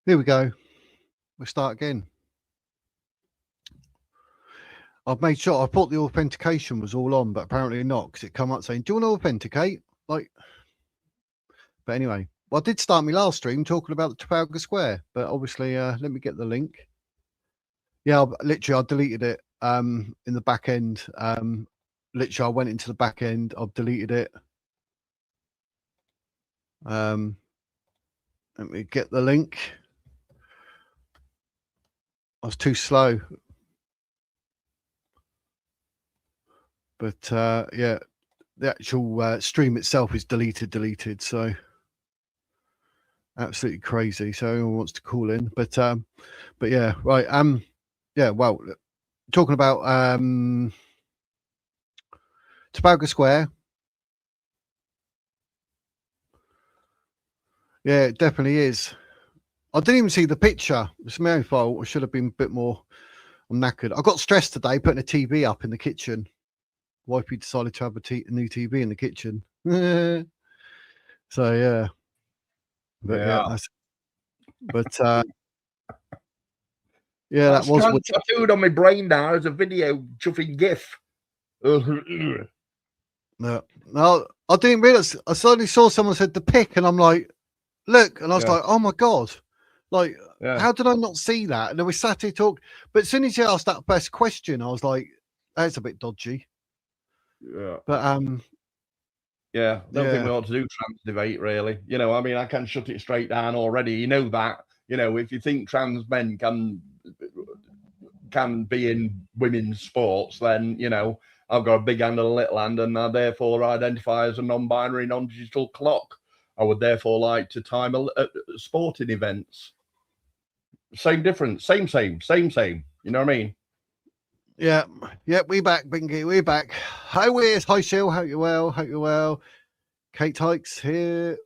Here we go. We'll start again. I've made sure I thought the authentication was all on, but apparently not, because it come up saying, "Do you want to authenticate?" Like, but anyway, well, I did start my last stream talking about the Trafalgar Square, but obviously, let me get the link. Yeah, literally, I deleted it in the back end. Literally, I went into the back end. I've deleted it. Let me get the link. I was too slow. But yeah, the actual stream itself is deleted. So absolutely crazy. So everyone wants to call in, but yeah, right. Yeah, well, talking about Trafalgar Square. Yeah, it definitely is. I didn't even see the picture. It's my own fault. I should have been a bit more. I'm knackered. I got stressed today putting a TV up in the kitchen. Wifey decided to have a new TV in the kitchen. So yeah, but yeah, yeah, that was tattooed on my brain now as a video chuffing GIF. No, I didn't realize. I suddenly saw someone said the pic, and I'm like, look, and I was like, oh my god, like, how did I not see that? And then we sat here talk, but as soon as you asked that first question, I was like, that's a bit dodgy. Yeah, but yeah, don't think we ought to do trans debate, really. You know, I mean, I can shut it straight down already. You know that. You know, if you think trans men can be in women's sports, then, you know, I've got a big hand and a little hand, and I therefore identify as a non-binary, non-digital clock. I would therefore like to time sporting events. Same difference, same. You know what I mean? Yeah, we back, Bingy, we back. Hi, Wiz. Hi, Shill. Hope you're well. Kate Tykes here.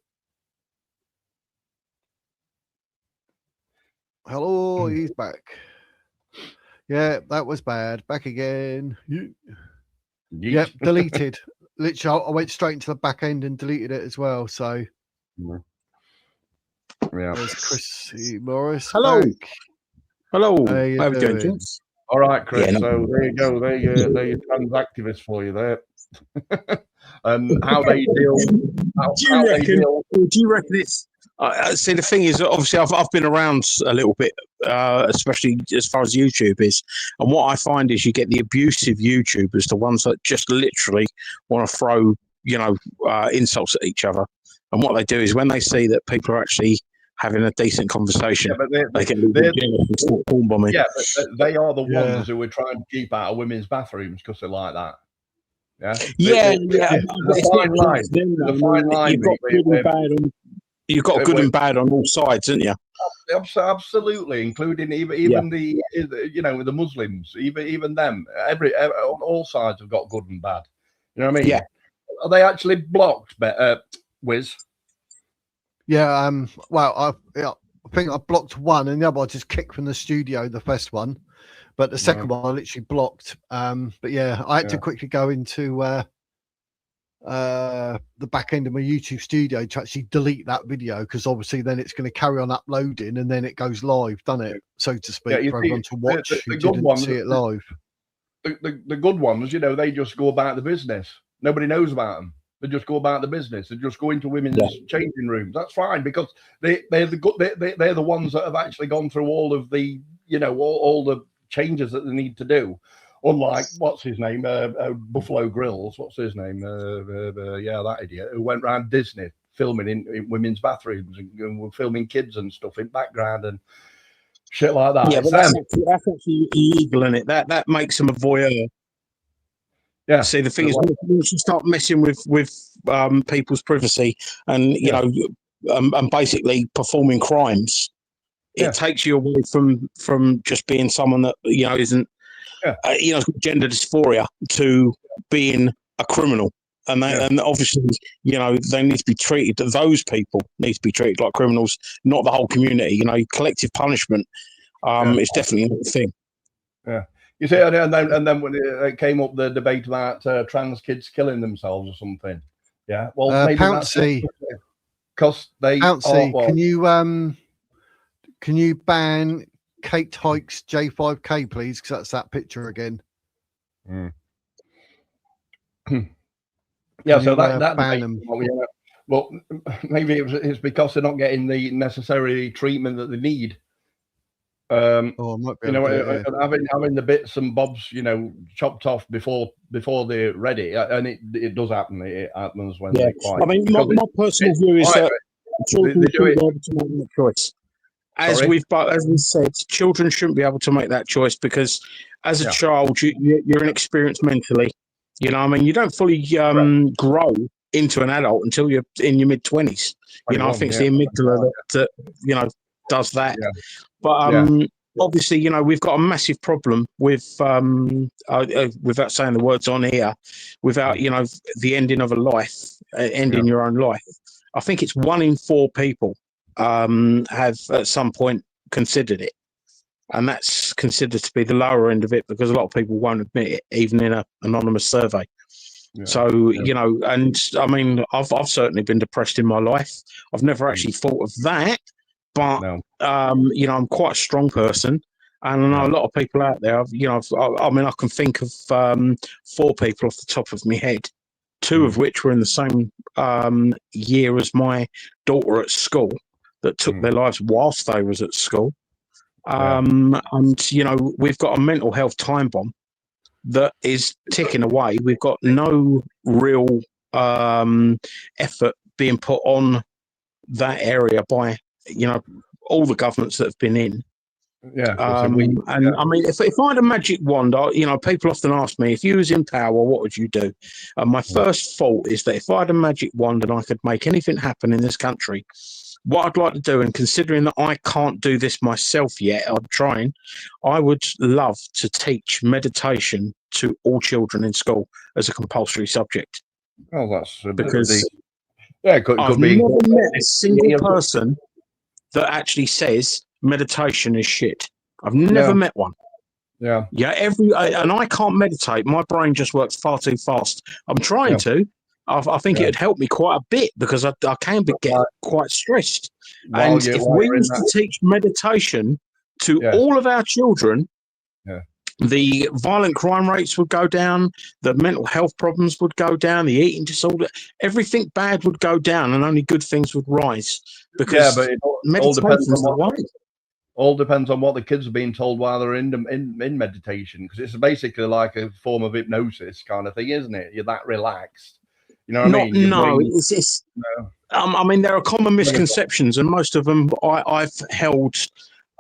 Hello, he's back. Yeah, that was bad. Back again. Yep, deleted. Literally, I went straight into the back end and deleted it as well. So, yeah. There's Chrissy Morris. Hello. Back. Hello. How you doing? Gents? All right, Chris. Yeah, so there you go. There your trans activists for you there. And how they deal. Do you reckon it's? See, the thing is, obviously, I've been around a little bit, especially as far as YouTube is. And what I find is you get the abusive YouTubers, the ones that just literally want to throw, insults at each other. And what they do is when they see that people are actually having a decent conversation, they can porn bombing. Yeah, but they are the ones who are trying to keep out of women's bathrooms because they're like that. Yeah. The fine line. You've got good and bad on all sides, haven't you? Absolutely, including even the Muslims, even them. All sides have got good and bad. You know what I mean? Yeah. Are they actually blocked, Wiz? Yeah. Well, I think I blocked one, and the other I just kicked from the studio. The first one, but the second one I literally blocked. But yeah, I had to quickly go into the back end of my YouTube studio to actually delete that video, because obviously then it's going to carry on uploading and then it goes live, doesn't it, so to speak, for everyone to watch who didn't see it live. The good ones, they just go about the business. Nobody knows about them. They just go about the business. They just go into women's changing rooms. That's fine, because they're the ones that have actually gone through all of the all the changes that they need to do. Unlike, what's his name, Buffalo Grills, what's his name? That idiot who went around Disney filming in women's bathrooms and were filming kids and stuff in background and shit like that. Yeah, but that's actually illegal, isn't it? That makes them a voyeur. Yeah. See, the thing is, once you start messing with people's privacy and and basically performing crimes, it takes you away from just being someone that isn't. Gender dysphoria to being a criminal, and and obviously they need to be treated. Those people need to be treated like criminals, not the whole community. Collective punishment is definitely not a thing. Yeah, you see, and then when it came up the debate about trans kids killing themselves or something. Yeah, well, maybe Pouncy, because they. Pouncy, Can you ban Kate Hike's J5K, please? Because that's that picture again. Yeah, so that ban them. Well, maybe it's because they're not getting the necessary treatment that they need. I might be able to having the bits and bobs, chopped off before they're ready, and it does happen. It happens when they're quite. I mean, my personal view is that children shouldn't be able to make that choice. As we've said, children shouldn't be able to make that choice because, as a child, you're inexperienced mentally. You know, I mean, you don't fully grow into an adult until you're in your mid-20s. You know, I think it's the amygdala that does that. Yeah. But obviously, we've got a massive problem with, without saying the words on here, without, the ending of a life, ending your own life. I think it's 1 in 4 people have at some point considered it. And that's considered to be the lower end of it because a lot of people won't admit it, even in an anonymous survey. Yeah. So, and I mean, I've certainly been depressed in my life. I've never actually thought of that. But, I'm quite a strong person. And I know a lot of people out there, I can think of 4 people off the top of my head, 2 of which were in the same year as my daughter at school that took their lives whilst they was at school. And, we've got a mental health time bomb that is ticking away. We've got no real effort being put on that area by, all the governments that have been in. Yeah. I mean, if I had a magic wand, people often ask me, if you was in power, what would you do? My first thought is that if I had a magic wand and I could make anything happen in this country, what I'd like to do, and considering that I can't do this myself yet, I'm trying, I would love to teach meditation to all children in school as a compulsory subject. Oh, that's because I've never met a single person that actually says meditation is shit. I've never met one. Yeah. Yeah. And I can't meditate. My brain just works far too fast. I'm trying to. I think it'd help me quite a bit because I can get quite stressed. And if we used to teach meditation to all of our children, the violent crime rates would go down, the mental health problems would go down, the eating disorder, everything bad would go down, and only good things would rise. Because but it all depends on what the kids are being told while they're in meditation, because it's basically like a form of hypnosis kind of thing, isn't it? You're that relaxed. You know what I mean? No, I mean, there are common misconceptions, and most of them I've held,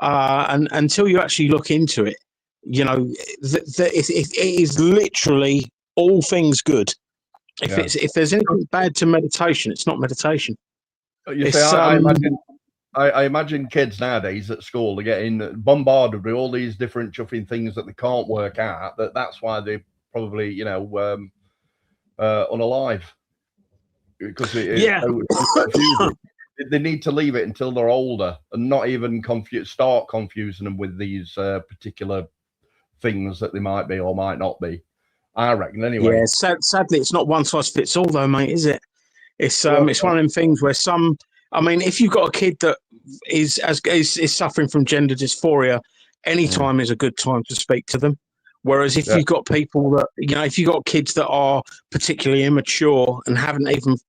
and until you actually look into it, it is literally all things good. If there's anything bad to meditation, it's not meditation. You see, I imagine kids nowadays at school are getting bombarded with all these different chuffing things that they can't work out. That's why they're probably, unalive. Because they need to leave it until they're older and not even start confusing them with these particular things that they might be or might not be. I reckon, anyway. Yeah, sadly, it's not one size fits all, though, mate, is it? It's one of them things where if you've got a kid that is suffering from gender dysphoria, any time is a good time to speak to them. Whereas if you've got people that, if you've got kids that are particularly immature and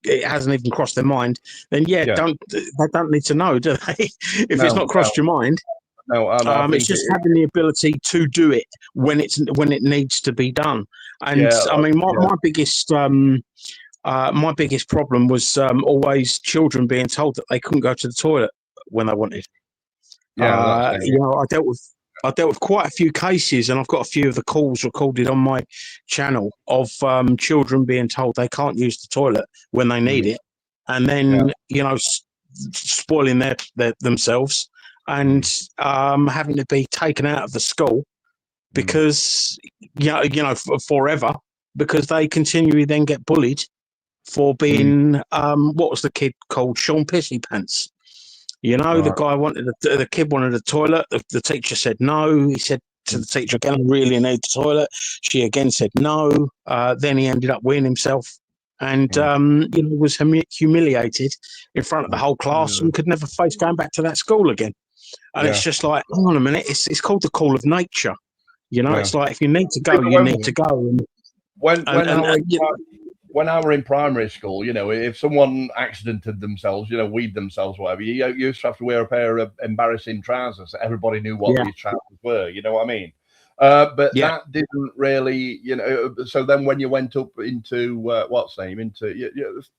it hasn't even crossed their mind, then they don't need to know, do they? If it's not crossed your mind. No, it's just having the ability to do it when it needs to be done. And my biggest problem was always children being told that they couldn't go to the toilet when they wanted. I dealt with quite a few cases, and I've got a few of the calls recorded on my channel of children being told they can't use the toilet when they need it, and then spoiling themselves and having to be taken out of the school because forever, because they continually then get bullied for being what was the kid called? Sean Pissy Pants. The kid wanted a toilet. The teacher said no. He said to the teacher again, I really need the toilet. She again said no. Then he ended up weeing himself and was humiliated in front of the whole class and could never face going back to that school again. And it's just like, hang on a minute, it's called the call of nature. You know, it's like, if you need to go, you need to go. And when I were in primary school, you know, if someone accidented themselves, you know, weed themselves, whatever, you used to have to wear a pair of embarrassing trousers so everybody knew what these trousers were. You know what I mean? But that didn't really, you know. So then, when you went up into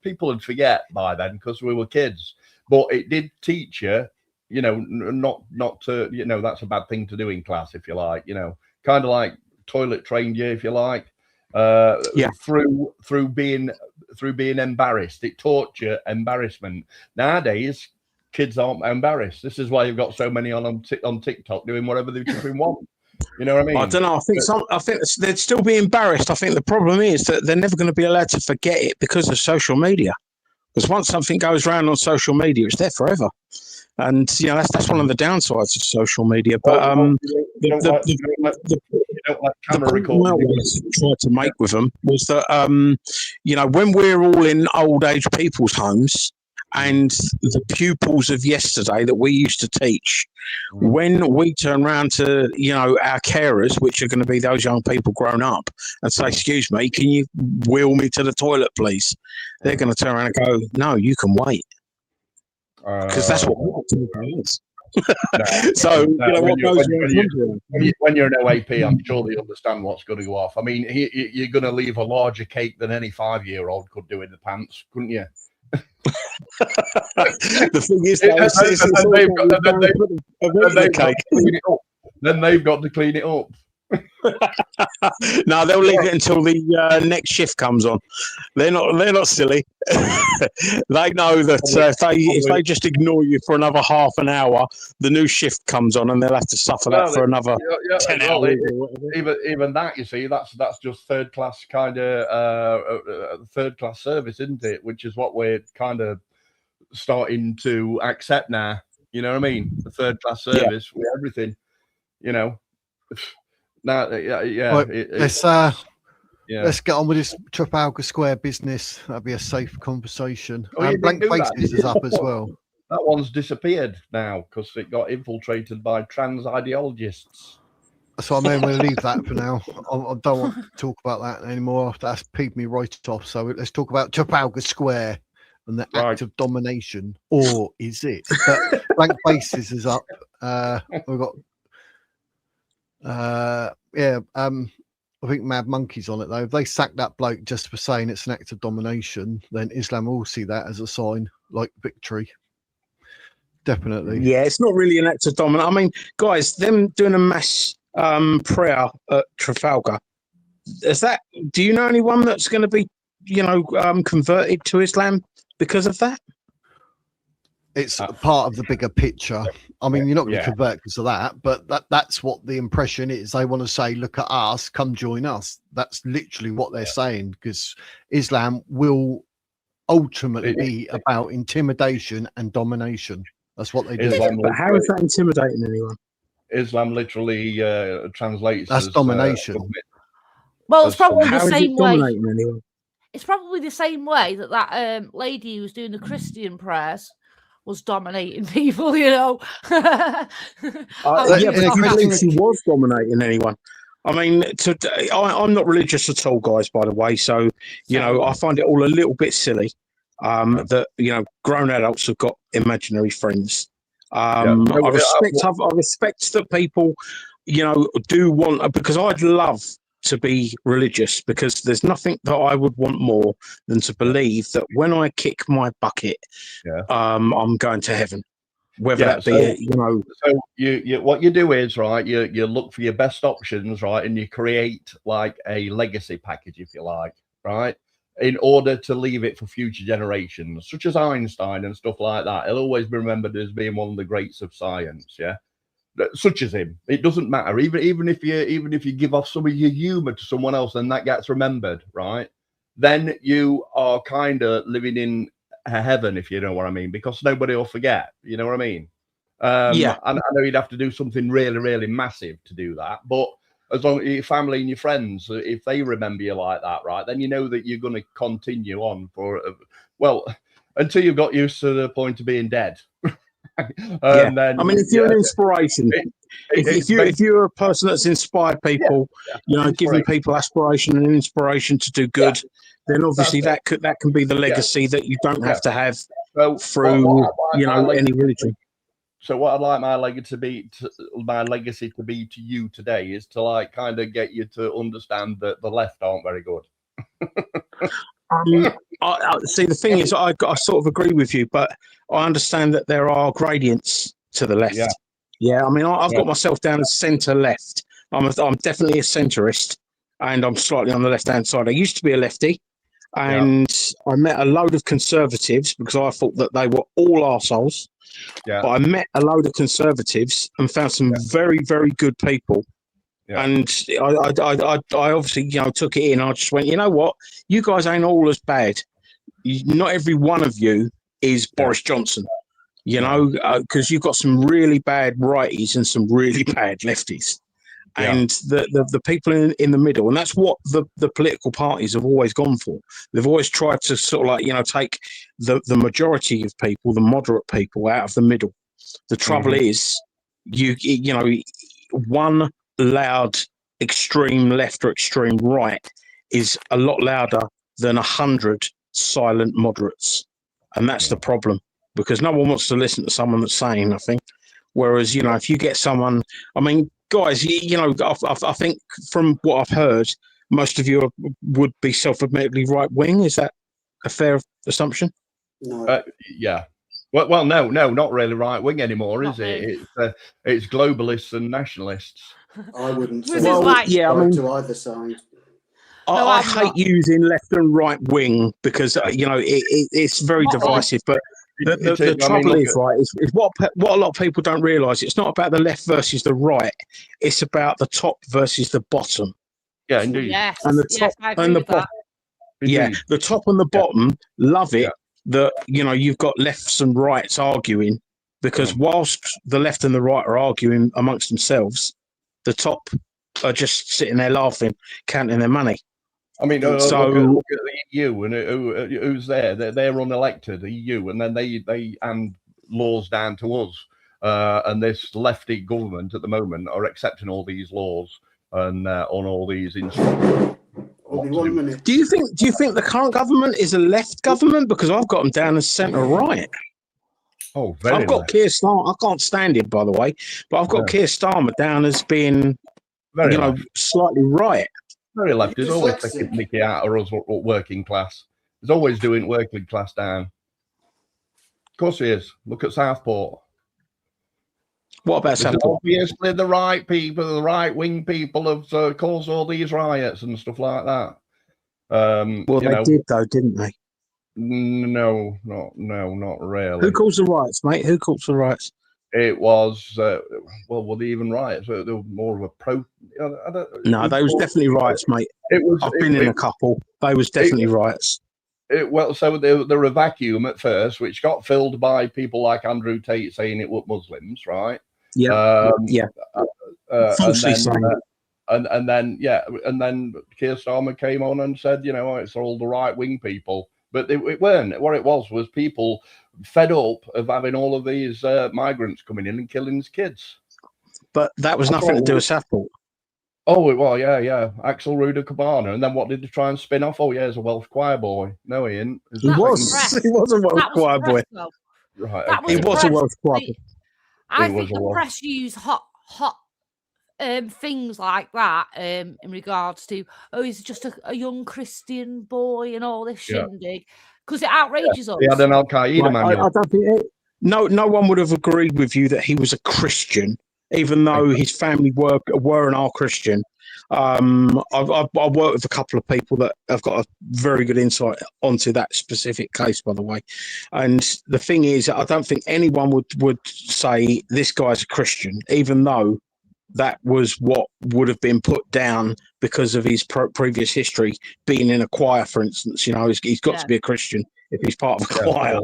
people would forget by then because we were kids. But it did teach you, you know, not to, you know, that's a bad thing to do in class, if you like, you know, kind of like toilet trained you, if you like, through being embarrassed. It taught you embarrassment. Nowadays, kids aren't embarrassed. This is why you've got so many on TikTok doing whatever they want. You know what I mean? I don't know. I think they'd still be embarrassed. I think the problem is that they're never going to be allowed to forget it because of social media. Because once something goes around on social media, it's there forever. And you know, that's one of the downsides of social media. But the point I tried to make with them was that you know, when we're all in old age people's homes and the pupils of yesterday that we used to teach, when we turn around to, you know, our carers, which are going to be those young people grown up, and say, excuse me, can you wheel me to the toilet, please? They're going to turn around and go, no, you can wait. Because that's what is. So, you know, when you're an OAP, I'm sure they understand what's going to go off. I mean, you're going to leave a larger cake than any 5-year-old could do in the pants, couldn't you? The thing is, then they've got to clean it up. No, they'll leave it until the next shift comes on. They're not silly. They know that if they just ignore you for another half an hour, the new shift comes on and they'll have to suffer that for another 10 hours. Even that, you see, that's just third class kind of third class service, isn't it? Which is what we're kind of starting to accept now. You know what I mean? The third class service with everything. You know. Now, let's get on with this Trafalgar Square business. That'd be a safe conversation. Oh, Blank Faces is up as well. That one's disappeared now because it got infiltrated by trans ideologists. So I mean, we'll leave that for now. I don't want to talk about that anymore. That's peeved me right off. So let's talk about Trafalgar Square and the act of domination, or is it? But Blank Faces is up. We've got. I think Mad Monkey's on it though. If they sack that bloke just for saying it's an act of domination, then Islam will see that as a sign, like victory. Definitely. Yeah, it's not really an act of domination. I mean, guys, them doing a mass prayer at Trafalgar. Do you know anyone that's going to be, you know, converted to Islam because of that? It's part of the bigger picture. I mean, you're not going to convert because of that, but that's what the impression is. They want to say, look at us, come join us. That's literally what they're saying, because Islam will ultimately be about intimidation and domination. That's what they do. But how is that intimidating anyone? Islam literally translates as domination. Well, it's probably the same way. Anyone? It's probably the same way that lady who was doing the Christian prayers was dominating people, you know. But I think she was dominating anyone. I mean, I'm not religious at all, guys, by the way. So, you know, I find it all a little bit silly that, you know, grown adults have got imaginary friends. I respect that people, you know, do want, because I'd love to be religious, because there's nothing that I would want more than to believe that when I kick my bucket, I'm going to heaven. Whether that be, you know. So you what you do is, right, you look for your best options, right, and you create like a legacy package, if you like, right, in order to leave it for future generations, such as Einstein and stuff like that. He'll always be remembered as being one of the greats of science, such as him. It doesn't matter. Even if you give off some of your humor to someone else and that gets remembered, right, then you are kind of living in heaven, if you know what I mean, because nobody will forget. You know what I mean? And I know you'd have to do something really, really massive to do that, but as long as your family and your friends, if they remember you like that, right, then you know that you're going to continue on for until you've got used to the point of being dead. And then, I mean, if you're an inspiration, if you're a person that's inspired people, you know, giving people aspiration and inspiration to do good, then obviously that can be the legacy that you don't have to have through any religion. So what I'd like my legacy to be to you today is to like kind of get you to understand that the left aren't very good. I see. The thing is, I sort of agree with you, but I understand that there are gradients to the left. Yeah, I mean, I've got myself down as centre left. I'm definitely a centrist, and I'm slightly on the left-hand side. I used to be a lefty, and I met a load of conservatives because I thought that they were all arseholes. Yeah. But I met a load of conservatives and found some very, very good people. Yeah. And I obviously, took it in. I just went, you know what? You guys ain't all as bad. Not every one of you is Boris Johnson, because you've got some really bad righties and some really bad lefties. Yeah. And the people in the middle, and that's what the political parties have always gone for. They've always tried to sort of like, take the majority of people, the moderate people, out of the middle. The trouble is, one loud extreme left or extreme right is a lot louder than 100 silent moderates, and that's the problem, because no one wants to listen to someone that's saying nothing. Whereas, if you get someone, I mean, guys, I think from what I've heard, most of you would be self-admittedly right-wing. Is that a fair assumption? No. Yeah. Well, no, not really right-wing anymore, is it? It's globalists and nationalists. I wouldn't say to either side. I hate using left and right wing because it's very divisive. But the trouble is, right, is what a lot of people don't realise. It's not about the left versus the right. It's about the top versus the bottom. Yeah, indeed. Yes, and the top and the bottom. Yeah, the top and the bottom love it that you've got lefts and rights arguing, because whilst the left and the right are arguing amongst themselves, the top are just sitting there laughing, counting their money. I mean, look at the EU and who's there. They're unelected, the EU, and then they hand laws down to us. And this lefty government at the moment are accepting all these laws and on all these instruments. Do you think the current government is a left government? Because I've got them down as centre right. Oh, very. I've got left. Keir Starmer. I can't stand him, by the way, but I've got Keir Starmer down as being, very slightly right. Very left. He's always taking Mickey out of us working class. He's always doing working class down. Of course he is. Look at Southport. What about Southport? Obviously, the right people, the right-wing people have caused all these riots and stuff like that. Well, they did, though, didn't they? No, not really. Who caused the riots, mate? Who caused the riots? It was, were they even riots? They were more of a pro. No, they was definitely riots, mate. I've been in a couple. They was definitely riots. So they were a vacuum at first, which got filled by people like Andrew Tate saying it was Muslims, right? Yeah, falsely saying. And then Keir Starmer came on and said, it's all the right-wing people. But it weren't. What it was people fed up of having all of these migrants coming in and killing his kids. But that was nothing to do with Southport. Oh, well, yeah. Axel Ruder Cabana. And then what did they try and spin off? Oh, yeah, he's a Welsh choir boy. No, he ain't. He was a Welsh choir boy. Right. He was a Welsh choir boy. I think the press use hot things like that in regards to, he's just a young Christian boy and all this shindig, because it outrages us. He had an Al Qaeda manual. I don't think no one would have agreed with you that he was a Christian, even though his family were and are Christian. I've worked with a couple of people that have got a very good insight onto that specific case, by the way. And the thing is, I don't think anyone would say this guy's a Christian, even though that was what would have been put down because of his previous history, being in a choir, for instance. He's got to be a Christian if he's part of a choir.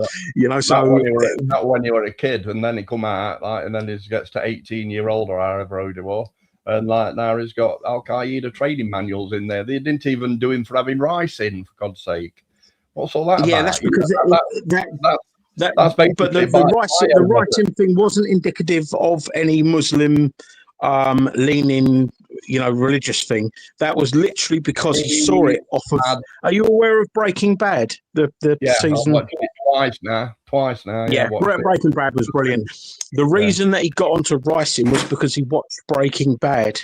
So not when you were a kid, and then he come out and then he gets to 18-year-old or however old he was, and now he's got Al Qaeda training manuals in there. They didn't even do him for having rice in, for God's sake. What's all that about? Yeah, that's because That's but the writing thing wasn't indicative of any Muslim leaning, religious thing. That was literally because he saw it off of. Are you aware of Breaking Bad? The season. I've watched it twice now. Yeah, Breaking Bad was brilliant. The reason that he got onto writing was because he watched Breaking Bad.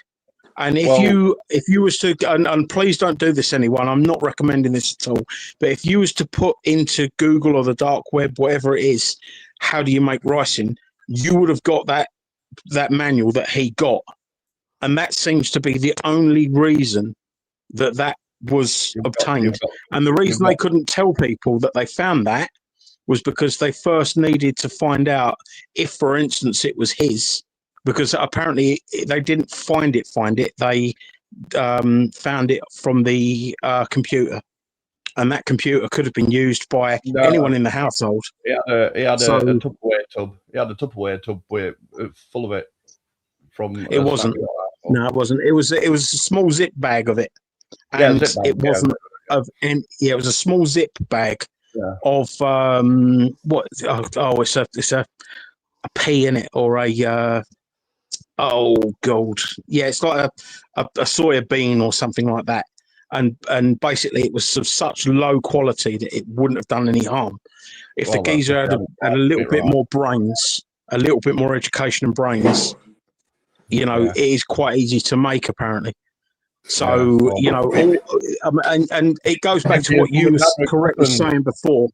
And if you was to, and please don't do this, anyone, I'm not recommending this at all, but if you was to put into Google or the dark web, whatever it is, how do you make ricin, you would have got that manual that he got. And that seems to be the only reason that was obtained. And the reason they couldn't tell people that they found that was because they first needed to find out if, for instance, it was his. Because apparently they didn't find it. They found it from the computer, and that computer could have been used by anyone in the household. He had a Tupperware tub. He had a Tupperware tub full of it. It wasn't. No, it wasn't. It was a small zip bag of it, and it wasn't of. And it was a small zip bag of what? Oh, it's a pea in it, or a. Oh God! Yeah, it's like a soya bean or something like that, and basically it was of such low quality that it wouldn't have done any harm if the geezer had a little bit more brains, a little bit more education and brains. It is quite easy to make apparently. So and it goes back to what you were correctly saying before.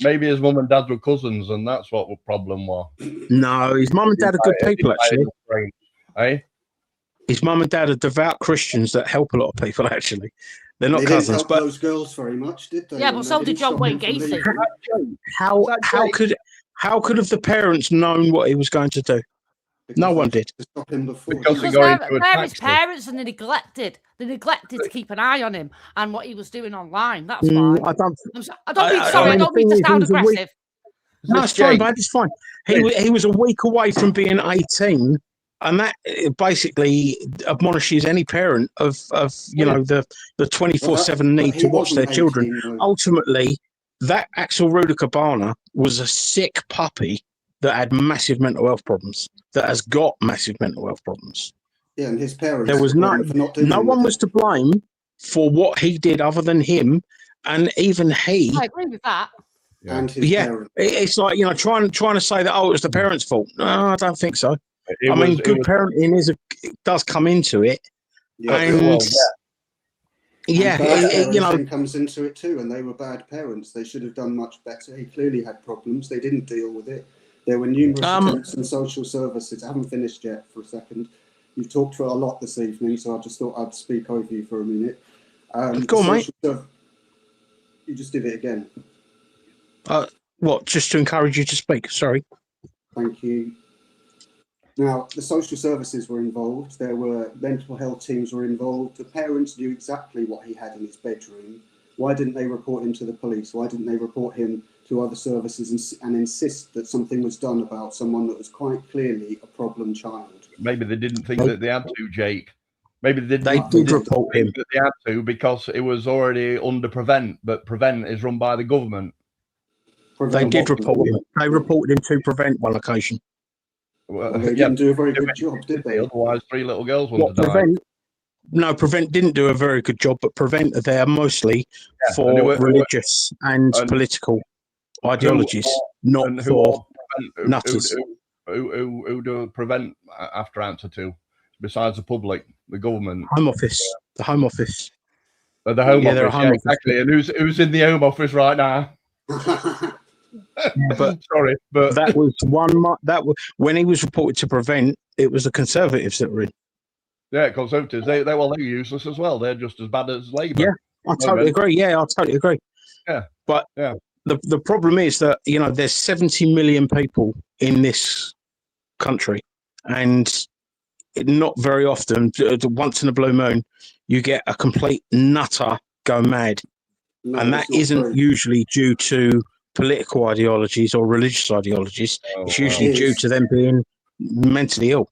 Maybe his mum and dad were cousins, and that's what the problem was. No, his mum and dad are good people actually. His mum and dad are devout Christians that help a lot of people actually. They're not cousins, didn't help those girls very much, did they? Yeah, but so did John Wayne Gacy. How could have the parents known what he was going to do? No one did. Stop him before. Because they're his parents, and they neglected. They neglected to keep an eye on him and what he was doing online. That's why. I don't mean to sound aggressive. No, it's fine, bud. It's fine. He was a week away from being 18, and that basically admonishes any parent of the 24/7 need to watch their children. Ultimately, that Axel Rudiker-Barner was a sick puppy that had massive mental health problems, that has got massive mental health problems. Yeah, and his parents. There was no one was to blame for what he did other than him, and even he. I agree with that. And his parents. It's like trying to say that it was the parents' fault. No, I don't think so. Good parenting does come into it, Everything comes into it too, and they were bad parents. They should have done much better. He clearly had problems. They didn't deal with it. There were numerous attempts in social services. I haven't finished yet for a second. You've talked for a lot this evening, so I just thought I'd speak over you for a minute. Go on, mate. You just did it again. What? Just to encourage you to speak. Sorry. Thank you. Now, the social services were involved. There were mental health teams were involved. The parents knew exactly what he had in his bedroom. Why didn't they report him to the police? Why didn't they report him to other services and insist that something was done about someone that was quite clearly a problem child? Maybe they didn't think that they had to, Jake. Maybe they did report him. That they had to because it was already under Prevent, but Prevent is run by the government. They did report him. They reported him to Prevent one occasion. Well, they didn't do a very good job, did they? Otherwise, 3 little girls wouldn't have died. No, Prevent didn't do a very good job, but Prevent are there mostly for religious and political ideologies, not for nutters. Who do Prevent have to answer to, besides the public, the government? Home Office. The Home Office. The Home Office, exactly. And who's in the Home Office right now? Sorry, but that was when he was reported to Prevent. It was the Conservatives that were in. Yeah, Conservatives. They're useless as well. They're just as bad as Labour. Yeah, I totally agree. Yeah, I totally agree. Yeah, but the problem is that there's 70 million people in this country, and not very often, once in a blue moon, you get a complete nutter go mad, and that isn't usually due to political ideologies or religious ideologies. It's usually due to them being mentally ill.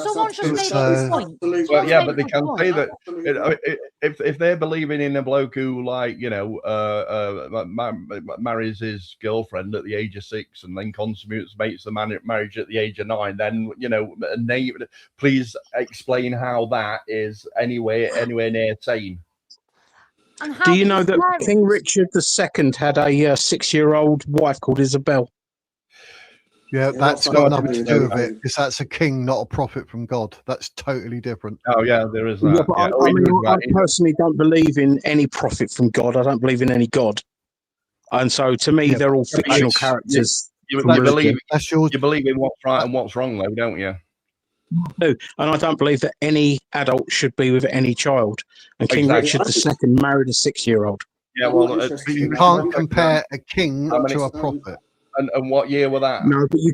Someone should make a point. Well, yeah, but they can say that if they're believing in a bloke who, like, you know, marries his girlfriend at the age of 6 and then makes the marriage at the age of 9, then, you know, please explain how that is anywhere near sane. Do you know that King Richard II had a 6-year-old wife called Isabel? Yeah, that's got nothing to do with it, because that's a king, not a prophet from God. That's totally different. Oh, yeah, there is that. Yeah, but I mean, I personally don't believe in any prophet from God. I don't believe in any God. And so, to me, they're all fictional characters. You believe in what's right and what's wrong, though, don't you? No, and I don't believe that any adult should be with any child. And King Richard II married a 6-year-old. Yeah, well, you can't compare a king to a prophet. And what year was that? No, but you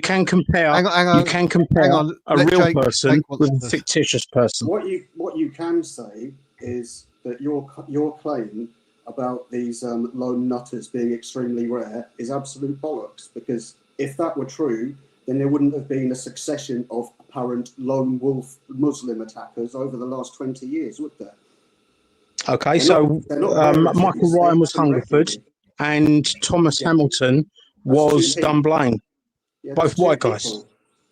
can compare. Hang on, you can compare a real person with a fictitious person. What you can say is that your claim about these lone nutters being extremely rare is absolute bollocks. Because if that were true, then there wouldn't have been a succession of apparent lone wolf Muslim attackers over the last 20 years, would there? Okay, Michael Ryan was Hungerford, and Thomas Hamilton was Dunblane. Yeah, both white guys.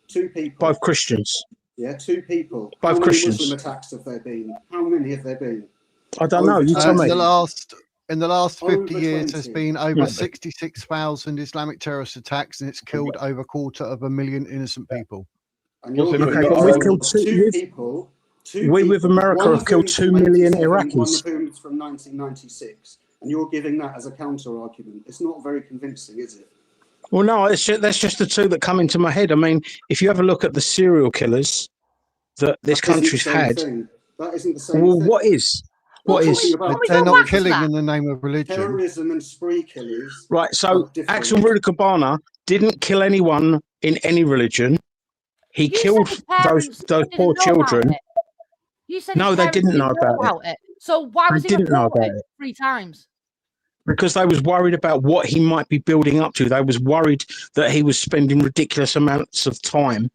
2 people. Both Christians. Yeah, 2 people. Both How many Christians. Muslim attacks have there been? How many have there been? I don't know. You tell me. In the last 50 years, 20. there's been over 66,000 Islamic terrorist attacks, and it's killed over 250,000 innocent people. And you're we've killed 2 people. We with America have killed 2 million Iraqis. One of whom is from 1996, and you're giving that as a counter argument. It's not very convincing, is it? Well, no, that's just the 2 that come into my head. I mean, if you have a look at the serial killers that this country's had, that isn't the same. Well, thing. what is? What is? They're not killing in the name of religion. Terrorism and spree killers. Right. So Axel Rudakabana didn't kill anyone in any religion. He killed those poor children. You said no, they didn't know about it. So why was he didn't know about it 3 times? Because they was worried about what he might be building up to. They was worried that he was spending ridiculous amounts of time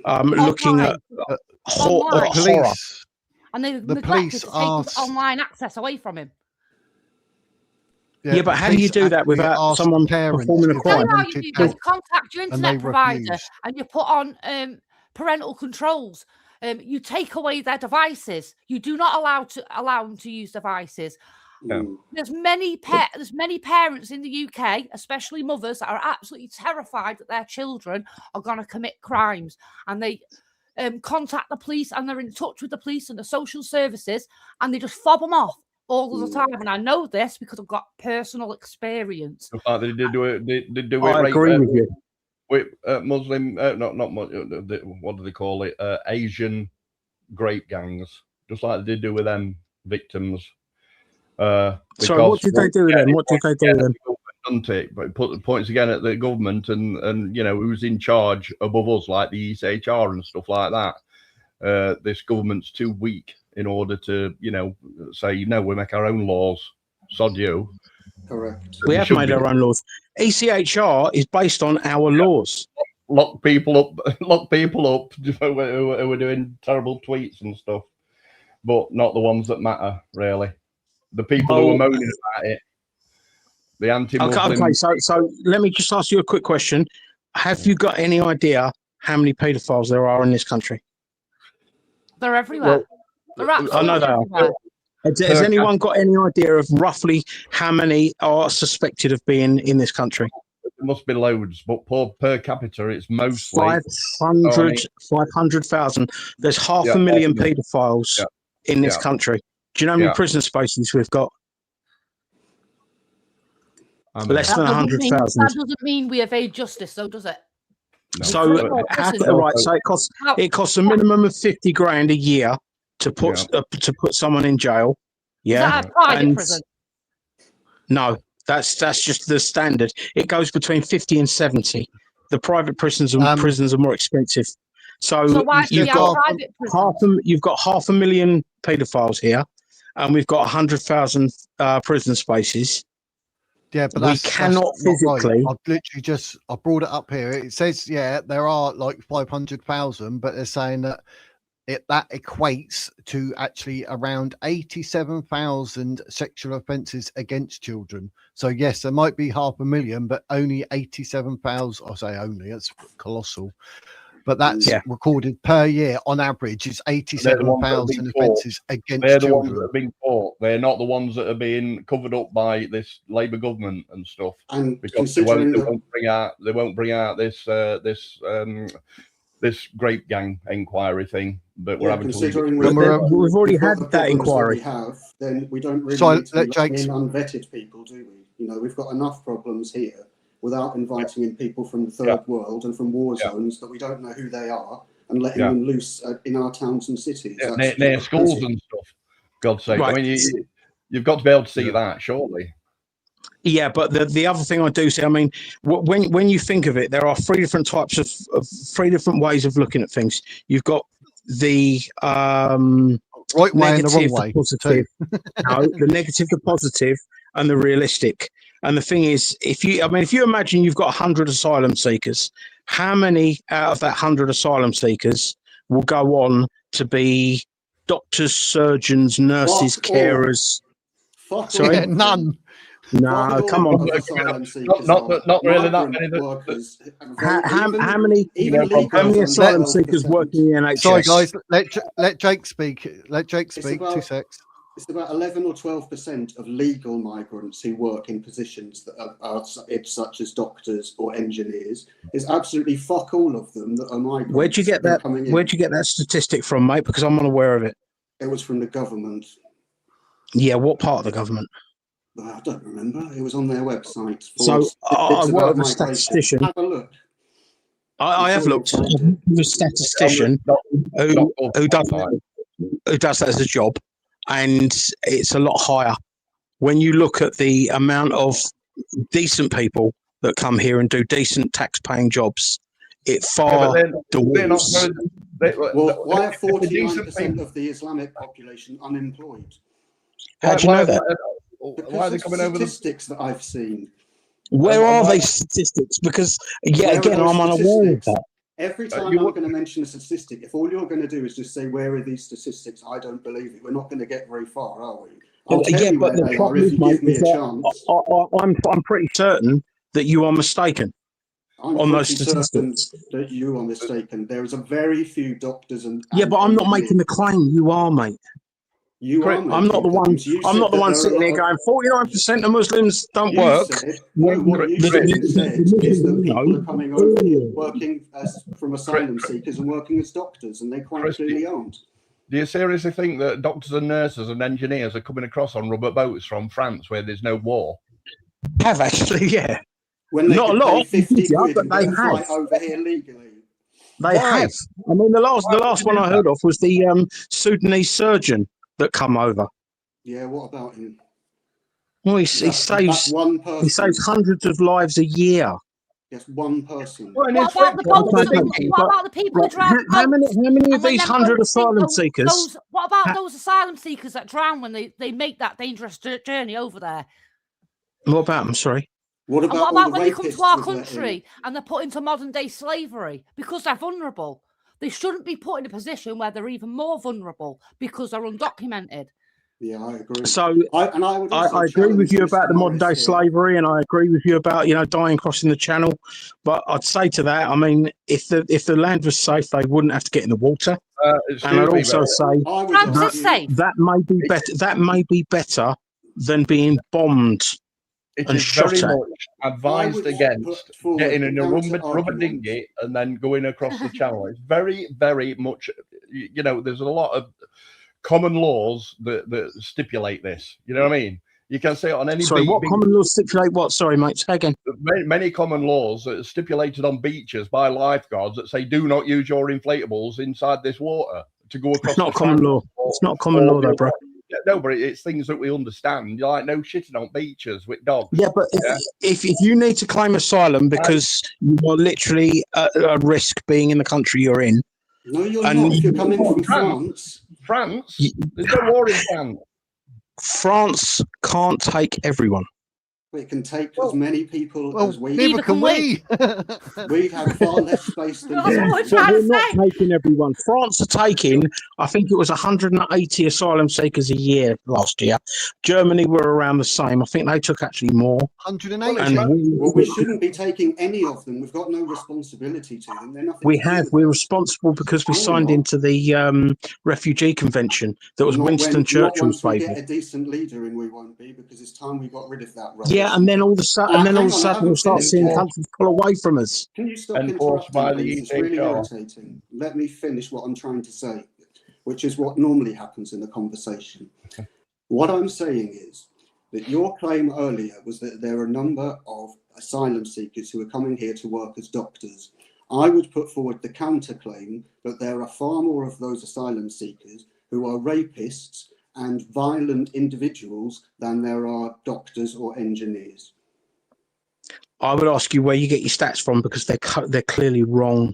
looking at horror. And the police asked online access away from him. Yeah, but how do you do that without someone performing a crime? How you do that. You contact your internet provider and you put on parental controls. You take away their devices. You do not allow them to use devices. No. There's many parents in the UK, especially mothers, that are absolutely terrified that their children are going to commit crimes, and they contact the police, and they're in touch with the police and the social services, and they just fob them off all the time. And I know this because I've got personal experience. They did do it. I agree with you. With Muslim, not what do they call it? Asian grape gangs, just like they did do with them victims. Sorry, what did they do with them? What did they do with them? But put the points again at the government and you know who's in charge above us, like the ECHR and stuff like that. This government's too weak in order to, you know, say no, we make our own laws. Sod you. Correct. We have made our own laws. ECHR is based on our laws. Lock people up who are doing terrible tweets and stuff, but not the ones that matter really. The people who are moaning about it. The anti-Muslim. Okay. So let me just ask you a quick question. Have you got any idea how many paedophiles there are in this country? They're everywhere. I know they are. Has anyone got any idea of roughly how many are suspected of being in this country? There must be loads, but per capita, it's mostly 500,000. There's half a million paedophiles in this country. Do you know how many prison spaces we've got? Less than 100,000. That doesn't mean we evade justice, though, does it? No. So, it costs a minimum of 50 grand a year to put someone in jail. Yeah. Is that a private prison? No, that's just the standard. It goes between 50 and 70. The private prisons are more expensive. So you've got 500,000 paedophiles here, and we've got 100,000 prison spaces. Yeah, but we cannot that's not physically. right. I've literally I brought it up here. It says, yeah, there are like 500,000, but they're saying that that equates to actually around 87,000 sexual offences against children. So yes, there might be 500,000, but only 87,000. I say only, that's colossal. But that's recorded per year on average. It's 87,000 offences against They're the children. ones that are being caught. They're not the ones that are being covered up by this Labour government and stuff. And because they won't bring out this grape gang inquiry thing. But we're having to leave it. We've already had that inquiry. Then we don't really need to let in unvetted people, do we? You know, we've got enough problems here without inviting in people from the third world and from war zones that we don't know who they are and letting them loose in our towns and cities. Near schools and stuff. God's sake. Right. I mean, you've got to be able to see that, surely. Yeah, but the other thing I do see, I mean, when you think of it, there are three different types of three different ways of looking at things. You've got the right way and the wrong way. Positive, no, the negative, the positive, and the realistic. And the thing is, if you imagine you've got 100 asylum seekers, how many out of that 100 asylum seekers will go on to be doctors, surgeons, nurses, carers? Sorry, yeah, none. No, come on. Not really that many. How many asylum seekers work in the NHS? Sorry, guys. Let Jake speak. Let Jake speak. 2 secs. It's about 11 or 12% of legal migrants who work in positions that are such as doctors or engineers. It's absolutely fuck all of them that are migrants. Where'd you get that? Where'd you get that statistic from, mate? Because I'm unaware of it. It was from the government. Yeah, what part of the government? I don't remember. It was on their website. So I work with a statistician. Have a look. I have looked with a statistician who does that as a job, and it's a lot higher. When you look at the amount of decent people that come here and do decent tax-paying jobs, it far dwarfs. Well, why are 49% of the Islamic population unemployed? How do you know that? Why are they coming over the statistics that I've seen? Where are these statistics? Because again, I'm unaware of that. Every time I'm going to mention a statistic, if all you're going to do is just say, where are these statistics? I don't believe it. We're not going to get very far, are we? I'll tell you where they are if you give me a chance. I'm pretty certain that you are mistaken on those statistics. That you are mistaken. There is a very few doctors and but I'm not making the claim. You are, mate. I'm not the one. I'm not the one sitting there going 49% of Muslims don't work. What you said is that people are coming over working from asylum seekers and working as doctors, and they quite clearly aren't. Do you seriously think that doctors and nurses and engineers are coming across on rubber boats from France where there's no war? Have actually, yeah. Not a lot, 50 quid, but they have over here legally. They have. I mean, the last one I heard of was the Sudanese surgeon that come over. Yeah, what about him? Well, he saves one person. He saves hundreds of lives a year. Yes, one person. What about the people who drown? How many of these 100 asylum seekers? What about those asylum seekers that drown when they make that dangerous journey over there? What about them? Sorry. What about when they come to our country and they're put into modern day slavery because they're vulnerable? They shouldn't be put in a position where they're even more vulnerable because they're undocumented. Yeah, I agree. So I agree with you about the modern day slavery, and I agree with you about dying crossing the channel. But I'd say to that, I mean, if the land was safe, they wouldn't have to get in the water. And I'd also say that may be better. That may be better than being bombed. It is very much advised against getting in a rubber dinghy and then going across the channel. It's very, very much, there's a lot of common laws that stipulate this. You know what I mean? You can say it on any. Sorry, what common laws stipulate what? Sorry, mate. Say again. Many common laws that are stipulated on beaches by lifeguards that say do not use your inflatables inside this water to go across. It's not common law. It's not common law, though, bro. No, but it's things that we understand. You're like, no shitting on beaches with dogs. Yeah, but if you need to claim asylum because you are literally at a risk being in the country you're in. No, you're not. If you're coming from France. France? There's no war in France. France can't take everyone. It can take as many people Well, as we. neither can we. We'd have far less space than That's you. what we're But trying we're to not say. taking everyone. France are taking, I think it was 180 asylum seekers a year last year. Germany were around the same. I think they took actually more. 180. And Well, we shouldn't be taking any of them. We've got no responsibility to them. They're nothing. we to do have. with We're us. responsible because we No, we're signed not. into the refugee convention that was Not Winston when, not Churchill's once we favour. get a decent leader in, we won't be, because it's time we got rid of that rubbish. Yeah, and then all of a sudden, Hang on, I we'll haven't start finished seeing yet. countries pull away from us. Can you stop Enforced by interrupting, the please? It's really EHR. irritating. Let me finish what I'm trying to say, which is what normally happens in a conversation. What I'm saying is that your claim earlier was that there are a number of asylum seekers who are coming here to work as doctors. I would put forward the counterclaim that there are far more of those asylum seekers who are rapists and violent individuals than there are doctors or engineers. I would ask you where you get your stats from, because they're clearly wrong.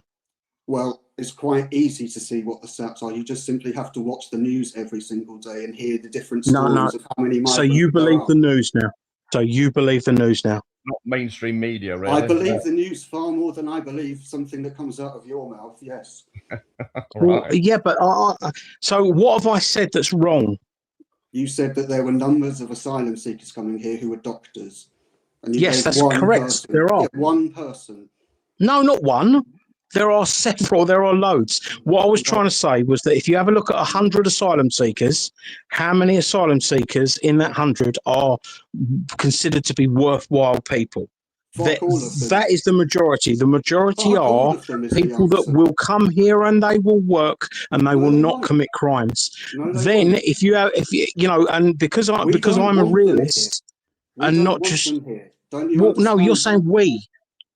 Well, it's quite easy to see what the stats are. You just simply have to watch the news every single day and hear the different stories of how many migrants So you there believe are. the news now? So you believe the news now? Not mainstream media, really. I believe the news far more than I believe something that comes out of your mouth, yes. Well, Right. yeah, but so what have I said that's wrong? You said that there were numbers of asylum seekers coming here who were doctors. And you Yes, gave that's one correct. person. There are. Yeah, one person. No, not one. There are several. There are loads. What I was trying to say was that if you have a look at 100 asylum seekers, how many asylum seekers in that 100 are considered to be worthwhile people? Fuck all of them. That is the majority. The majority Fuck all are of them is the people that answer. will come here and they will work and they No, will they not won't. commit crimes. No, they Then, won't. if you know, and because We don't I'm a want them here. realist, We and don't not want just them here. Don't you well, understand? no, you're saying we.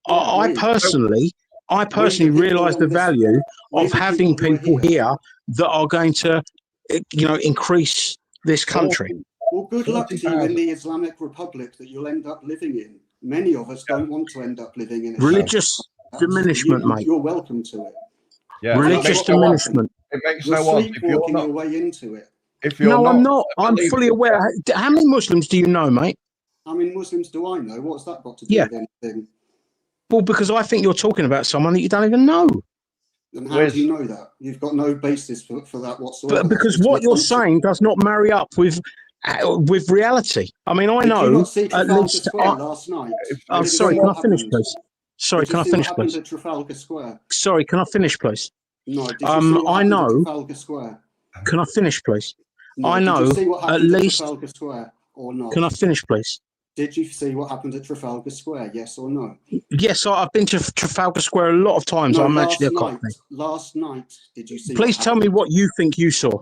Yeah, I we. personally people realise the on this- value we of the having people who are people here. here that are going to, increase this country. Well, good luck to you 40,000. in the Islamic Republic that you'll end up living in. Many of us don't want to end up living in a Religious diminishment, mate. You're welcome to it. Yeah, Religious it makes no odds. diminishment. It makes You're no odds if you're sleepwalking not. your way into it. If you're No, not, I'm not. I'm believe fully it. aware. How many Muslims do you know, mate? How many Muslims do I know? What's that got to do Yeah. with anything? Well, because I think you're talking about someone that you don't even know. And how do you know that? You've got no basis for that whatsoever. But because what you're saying does not marry up with reality. I mean, I Did you know not see at Trafalgar least. Square last night? I'm Did you sorry. see Can what I finish, happened? please? Sorry, Did you can I see finish, what happened please? at Trafalgar Square? Sorry, can I finish, please? No. Did you see what I happened know. at Trafalgar Square? Can I finish, please? No. I Did know you see what at happened at least. Trafalgar Square or not? Can I finish, please? Did you see what happened at Trafalgar Square? Yes or no? Yes, I've been to Trafalgar Square a lot of times. No, I'm actually a Cockney. last night, did you see? Please tell me what you think you saw.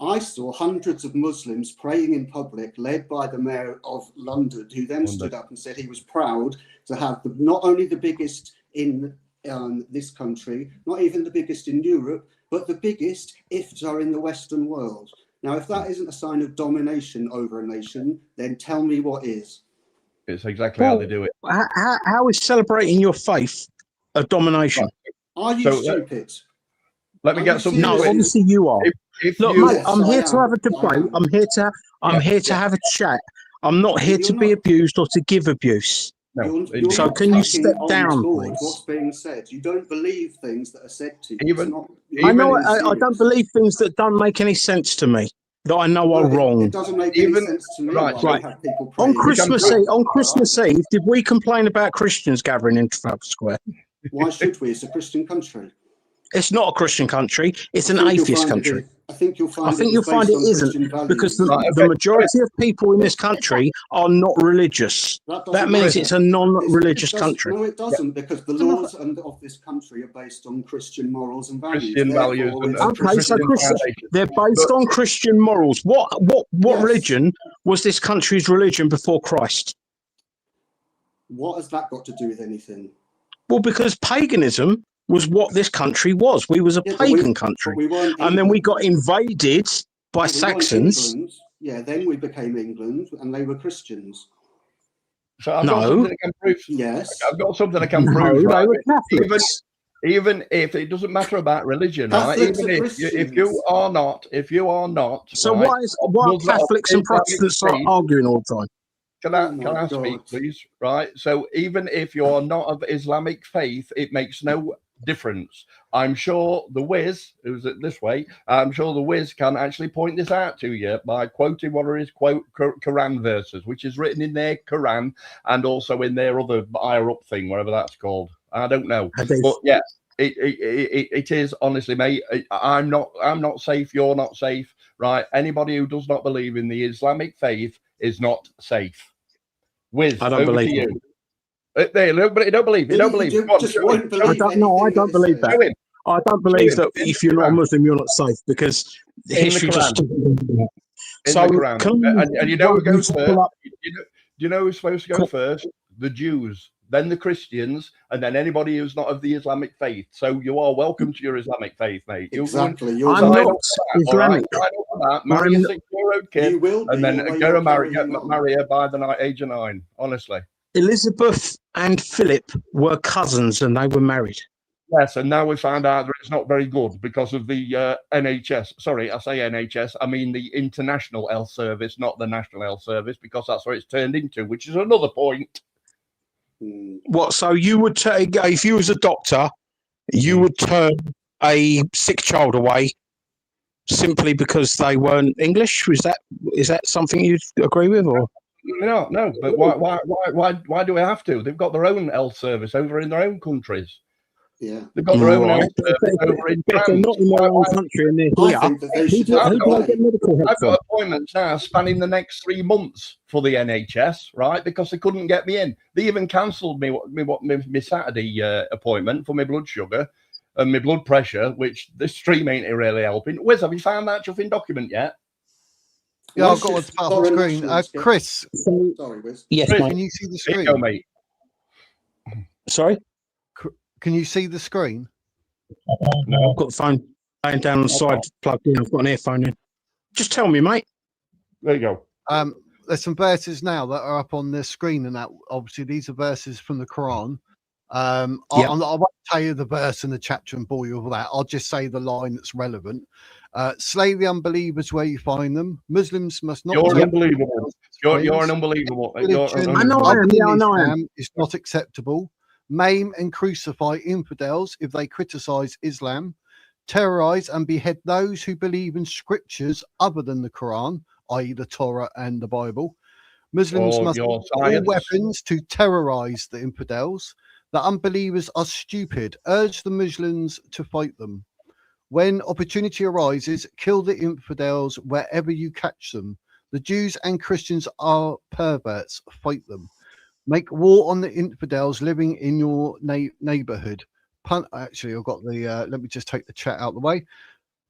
I saw hundreds of Muslims praying in public, led by the mayor of London, who then stood up and said he was proud to have not only the biggest in this country, not even the biggest in Europe, but the biggest iftar in the Western world. Now, if that isn't a sign of domination over a nation, then tell me what is. It's exactly how they do it. How is celebrating your faith a domination? Are you stupid? Let me get some. No, obviously you are. Look, you, mate, I'm here to have a debate. I'm here to have a chat. I'm not here to be abused or to give abuse. No, so can you step down, please? please? What's being said? You don't believe things that are said to you. I know I don't believe things that don't make any sense to me, that I know are wrong. It doesn't make any sense to me. Right. Have people On Christmas Eve, did we complain about Christians gathering in Trafalgar Square? Why should we? It's a Christian country. It's not a Christian country. It's an atheist country. I think you'll find it isn't, because the majority of people in this country are not religious. That means it's a non-religious country. No, it doesn't, because the laws of this country are based on Christian morals and values. Christian values. Okay, so they're based on Christian morals. What religion was this country's religion before Christ? What has that got to do with anything? Well, because paganism was what this country was. We was a pagan country. And then we got invaded by Saxons. Yeah, then we became England and they were Christians. So I've got something I can prove. Yes. I've got something I can prove. They Right? were Catholics. Even if it doesn't matter about religion, Catholics right? Even if you are not, So right, why Catholics and Protestants are arguing all the time? Can I speak, please? Right. So even if you're not of Islamic faith, it makes no difference. I'm sure the Wiz, who's it this way, I'm sure the Wiz can actually point this out to you by quoting one of his Quran verses, which is written in their Quran and also in their other higher up thing, whatever that's called. I don't know, but yeah, it is honestly, mate. I'm not safe. You're not safe, right? Anybody who does not believe in the Islamic faith is not safe. Wiz, I don't believe you. There, nobody don't believe. You don't believe. I don't believe that. I don't believe that if you're not a Muslim, you're not safe, because history just. So, and you know who goes first? You know who's supposed to go first? The Jews, then the Christians, and then anybody who's not of the Islamic faith. So you are welcome to your Islamic faith, mate. Exactly. I'm not Islamic. Marry a 6-year-old kid, and then go to marry her by the age of 9. Honestly. Elizabeth and Philip were cousins, and they were married. Yes, and now we found out that it's not very good because of the NHS. Sorry, I say NHS. I mean the International Health Service, not the National Health Service, because that's what it's turned into, which is another point. What? So you would take, if you was a doctor, you would turn a sick child away simply because they weren't English? Is that something you'd agree with, or? No. But why do we have to? They've got their own health service over in their own countries. Yeah, they've got their own health service over in France. They're not in their own country, and they're here. I've got appointments now spanning the next 3 months for the NHS, right? Because they couldn't get me in. They even cancelled me my Saturday appointment for my blood sugar and my blood pressure, which this stream ain't really helping. Wiz, have you found that chuffing document yet? Yeah, I've got one off the screen. Chris. Sorry, Wiz. Yes, Chris, mate. can you see the screen? Here you go, mate. Sorry? Can you see the screen? No, I've got the phone laying down on the side, plugged in. I've got an earphone in. Just tell me, mate. There you go. There's some verses now that are up on the screen, and that obviously these are verses from the Quran. I won't tell you the verse and the chapter and bore you with all that. I'll just say the line that's relevant. Slay the unbelievers where you find them. Muslims must not. You're unbelievable. You're an unbelievable. I know I am. Yeah, I know I am. It's not acceptable. Maim and crucify infidels if they criticize Islam. Terrorize and behead those who believe in scriptures other than the Quran, i.e. the Torah and the Bible. Muslims must use all weapons to terrorize the infidels. The unbelievers are stupid. Urge the Muslims to fight them. When opportunity arises, kill the infidels wherever you catch them. The Jews and Christians are perverts. Fight them. Make war on the infidels living in your neighborhood. Actually, I've got the, let me just take the chat out of the way.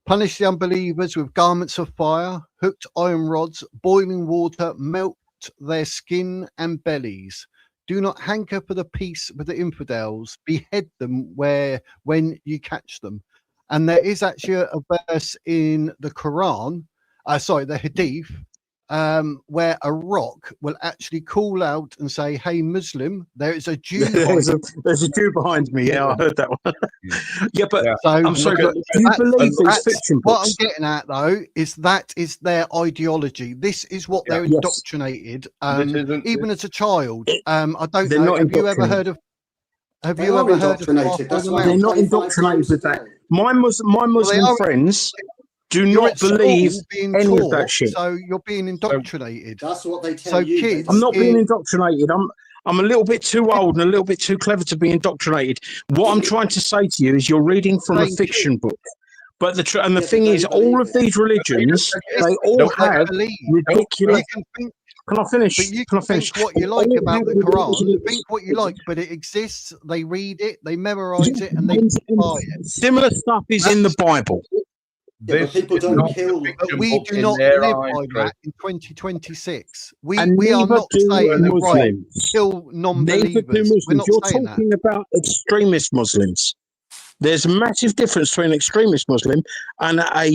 Punish the unbelievers with garments of fire, hooked iron rods, boiling water, melt their skin and bellies. Do not hanker for the peace with the infidels. Behead them when you catch them. And there is actually a verse in the Quran, the Hadith, where a rock will actually call out and say, "Hey, Muslim, there is a Jew." There's a Jew behind me. Yeah, I heard that one. So, I'm sorry, but do you believe these fiction what books? I'm getting at, though, is that is their ideology. This is what they're indoctrinated. Even as a child, I don't know. Have you ever heard of? Have you ever heard of? They're not indoctrinated with that. My Muslim friends do not believe any of that shit. So you're being indoctrinated. That's what they tell you. Kids, I'm not being indoctrinated. I'm a little bit too old and a little bit too clever to be indoctrinated. What I'm trying to say to you is you're reading from a fiction book. But the thing is, all of these religions, they all have ridiculous. Can I finish? But you can think what you like about the Quran. Think what you like, but it exists. They read it, they memorize it, and they buy it. Similar stuff is in the Bible. But people don't kill. But we do not live by that in 2026. We are not saying right, kill non-believers. We're not You're saying talking that. about extremist Muslims. There's a massive difference between an extremist Muslim and a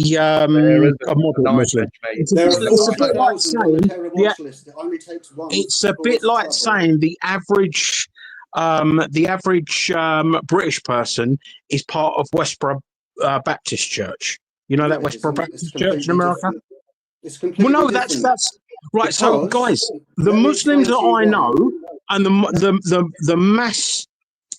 moderate Muslim. It's a bit like saying the average British person is part of Westboro Baptist Church. You know that Westboro Baptist Church in America? It's completely different. Right, so guys, the Muslims that I know, and the mass,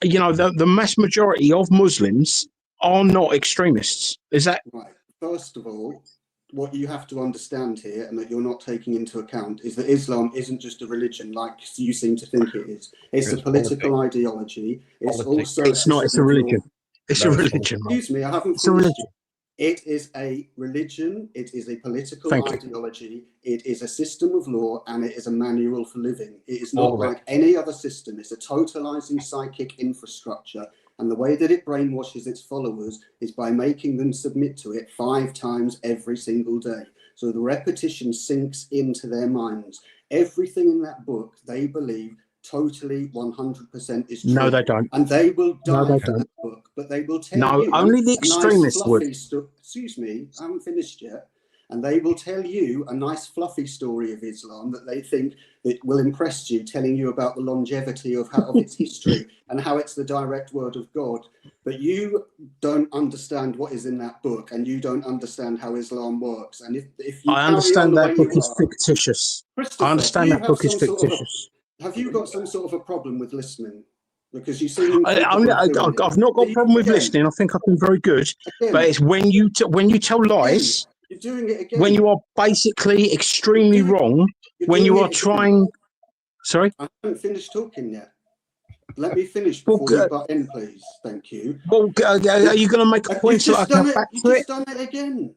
you know, the mass majority of Muslims are not extremists. Is that right? First of all, what you have to understand here, and that you're not taking into account, is that Islam isn't just a religion like you seem to think it is. It's a political ideology. It's also it's not? It's a religion. It's a religion. Excuse me, I haven't finished. It is a religion, it is a political ideology, it is a system of law, and it is a manual for living. It is not like any other system. It's a totalizing psychic infrastructure. And the way that it brainwashes its followers is by making them submit to it 5 times every single day. So the repetition sinks into their minds. Everything in that book, they believe totally 100% is true. No, they don't. And they will die for that book, but they will tell you. No, only the extremists would. Excuse me, I haven't finished yet. And they will tell you a nice fluffy story of Islam that they think that will impress you, telling you about the longevity of its history and how it's the direct word of God. But you don't understand what is in that book, and you don't understand how Islam works. And if you I understand that book is fictitious. I understand that book is fictitious. Have you got some sort of a problem with listening? Because you seem. I've not got a problem with listening. I think I've been very good. But it's when you tell lies. You're doing it again. When you are basically extremely wrong. When you are trying. Sorry. I haven't finished talking yet. Let me finish before you butt in, please. Thank you. Well, are you going to make a point so I can back to it? You've just done it again.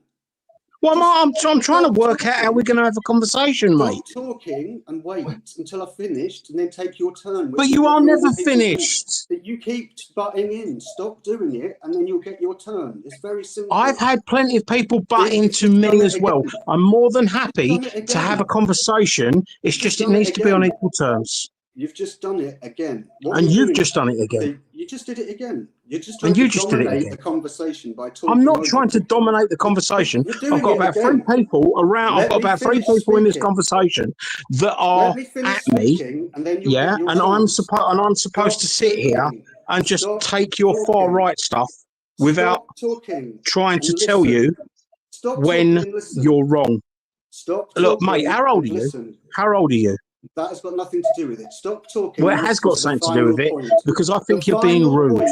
Well, I'm trying to work out how we're going to have a conversation, mate. Stop talking and wait until I've finished, and then take your turn. But you are never finished. That you keep butting in. Stop doing it, and then you'll get your turn. It's very simple. I've had plenty of people butt into me as well. I'm more than happy to have a conversation. It's just it needs to be on equal terms. You've just done it again. And you've just done it again. You just did it again. You're just trying to dominate the conversation by talking. I'm not trying to dominate the conversation. I've got about 3 people around. I've got about 3 people in this conversation that are at me. Yeah, and I'm supposed to sit here and just take your far right stuff without trying to tell you when you're wrong. Stop. Look, mate, how old are you? How old are you? That has got nothing to do with it. Stop talking. Well, it has got something to do with it because I think you're being rude.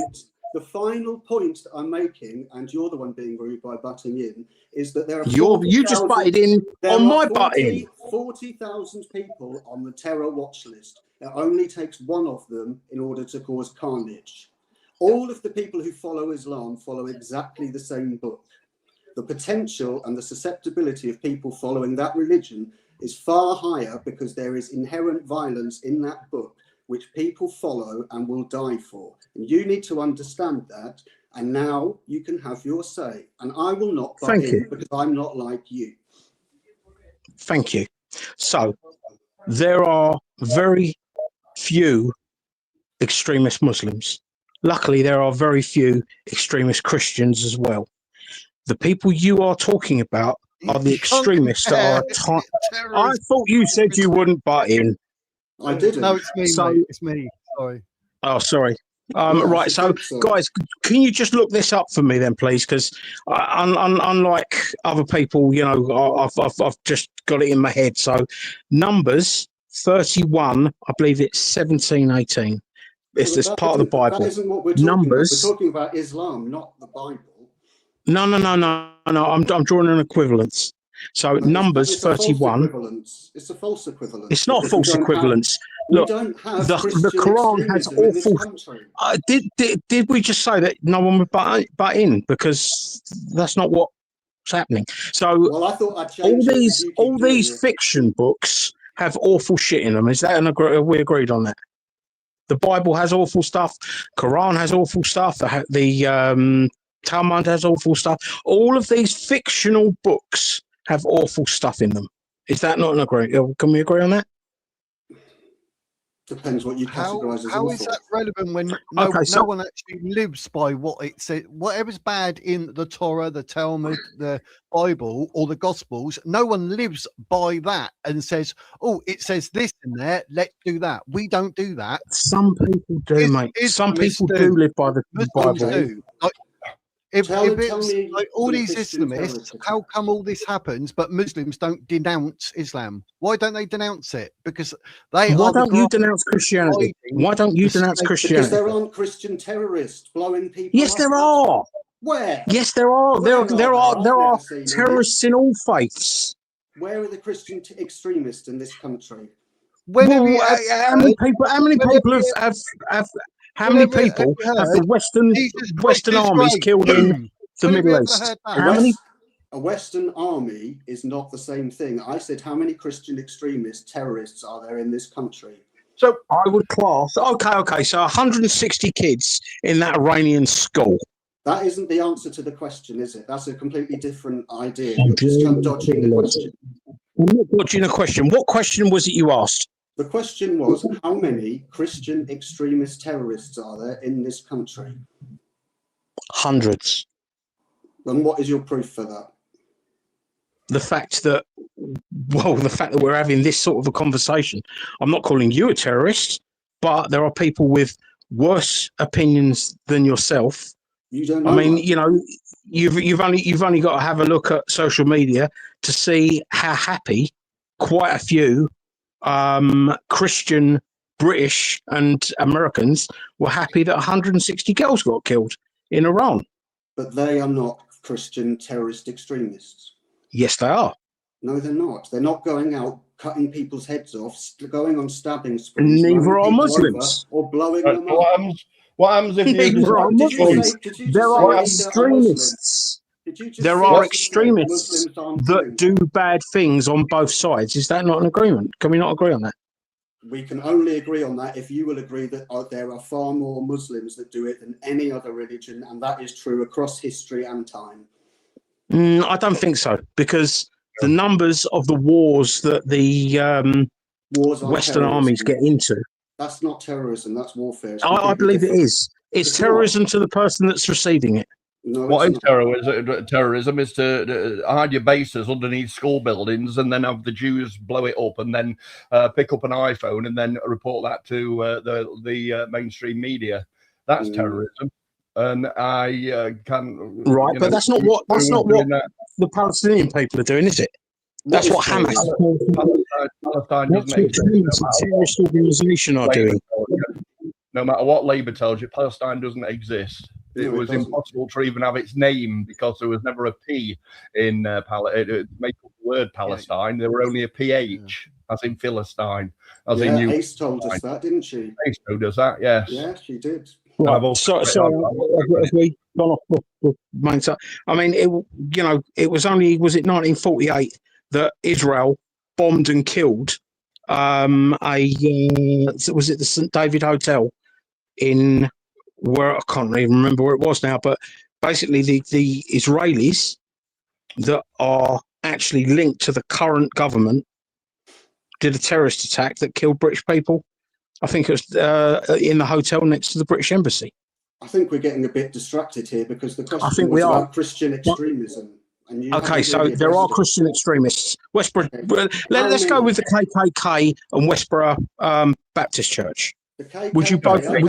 The final point that I'm making, and you're the one being rude by butting in, is that there are you just butted in on my butting. 40,000 people on the terror watch list. It only takes one of them in order to cause carnage. All of the people who follow Islam follow exactly the same book. The potential and the susceptibility of people following that religion is far higher because there is inherent violence in that book, which people follow and will die for. And you need to understand that. And now you can have your say. And I will not butt in because I'm not like you. Thank you. So there are very few extremist Muslims. Luckily, there are very few extremist Christians as well. The people you are talking about are the extremists that are. I thought you said you wouldn't butt in. I didn't. No, it's me. So, mate. It's me. Sorry. Oh, sorry. Right. So, guys, can you just look this up for me then, please? Because unlike other people, you know, I've just got it in my head. So, Numbers 31, I believe it's 17:18. It's this part of the Bible. That isn't what we're talking Numbers. About. We're talking about Islam, not the Bible. No. I'm drawing an equivalence. So Numbers 31. It's a false equivalence. It's not a false equivalence. Look, the Quran has awful. Did we just say that no one would butt in? Because that's not what's happening. So well, I thought I'd all these fiction books have awful shit in them. Is that we agreed on that? The Bible has awful stuff. Quran has awful stuff. The Talmud has awful stuff. All of these fictional books have awful stuff in them. Is that not an agreement? Can we agree on that? Depends what you categorize as awful. How is that relevant when no one actually lives by what it says? Whatever's bad in the Torah, the Talmud, the Bible, or the Gospels, no one lives by that and says, "Oh, it says this in there. Let's do that." We don't do that. Some people do, mate. Some people do live by the Bible. Do. Like, Tell it's me like all the these Christian Islamists, terrorist how attack. come all this happens, but Muslims don't denounce Islam? Why don't they denounce it? Because they Why are the don't you guys denounce Christianity? hiding Why don't you the denounce state. Because Christianity? there aren't Christian terrorists blowing people Yes, up. there are. Where? Yes, there are. Where There they? are I've never seen any. terrorists in all faiths. Where are the Christian extremists in this country? When have you Well, ever how many heard? people? How many When people have you, have how when many have people you have the heard Jesus Christ Western is armies great? killed in the When have you Middle ever East? heard that? How many? A Western army is not the same thing. I said, how many Christian extremists, terrorists are there in this country? So I would class. Okay. So 160 kids in that Iranian school. That isn't the answer to the question, is it? That's a completely different idea. You're just dodging the question. I'm not dodging a question. What question was it you asked? The question was, how many Christian extremist terrorists are there in this country? Hundreds. And what is your proof for that? The fact that we're having this sort of a conversation. I'm not calling you a terrorist, but there are people with worse opinions than yourself. You don't know. I mean, you know, you've only got to have a look at social media to see how happy quite a few Christian, British, and Americans were happy that 160 girls got killed in Iran. But they are not Christian terrorist extremists. Yes, they are. No, they're not. They're not going out cutting people's heads off, going on stabbing sprees. Neither are running people Muslims. over or blowing them up. what happens if you Neither are Did you Muslims. say, did you There just are say extremists. Did you just There say are that extremists Muslims aren't that doing do bad things on both sides. Is that not an agreement? Can we not agree on that? We can only agree on that if you will agree that there are far more Muslims that do it than any other religion, and that is true across history and time. I don't think so, because the numbers of the wars that the Western armies get into. That's not terrorism, that's warfare. I believe it is. It's terrorism to the person that's receiving it. No, what is not. terrorism? Terrorism is to hide your bases underneath school buildings and then have the Jews blow it up and then pick up an iPhone and then report that to the mainstream media. That's terrorism. And I can right, but that's not what the Palestinian people are doing, is it? That's what Hamas. Palestine doesn't exist. Terrorist organisation are doing. No matter what Labour tells you, Palestine doesn't exist. It was impossible to even have its name because there was never a P in make up the word Palestine. There were only a PH, as in Philistine. As in you. Ace told us that, didn't she? Ace does that, yes. Yeah, she did. Right. So have we gone off the main side? I mean, it was only, was it 1948 that Israel bombed and killed was it the St. David Hotel in where I can't even remember where it was now, but basically the Israelis that are actually linked to the current government did a terrorist attack that killed British people. I think it was in the hotel next to the British Embassy. I think we're getting a bit distracted here because the question was about Christian extremism. Okay, so there are Christian extremists. Westborough. Okay. Let's go with the KKK and Westborough Baptist Church. The KKK, would you both agree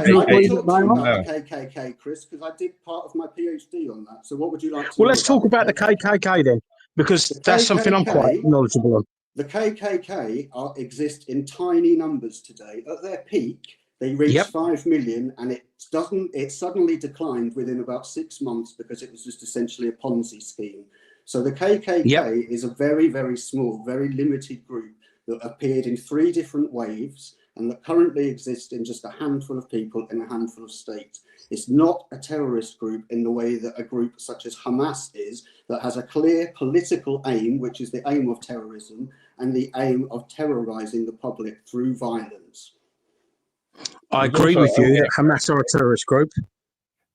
that about the KKK, Chris? Because I did part of my PhD on that. So what would you like to? Well, let's talk about the KKK then, because that's something I'm quite knowledgeable on. The KKK exist in tiny numbers today. At their peak, they reached 5 million, and it suddenly declined within about 6 months because it was just essentially a Ponzi scheme. So the KKK is a very, very small, very limited group that appeared in 3 different waves and that currently exists in just a handful of people in a handful of states. It's not a terrorist group in the way that a group such as Hamas is, that has a clear political aim, which is the aim of terrorism, and the aim of terrorizing the public through violence. I agree with you that Hamas are a terrorist group.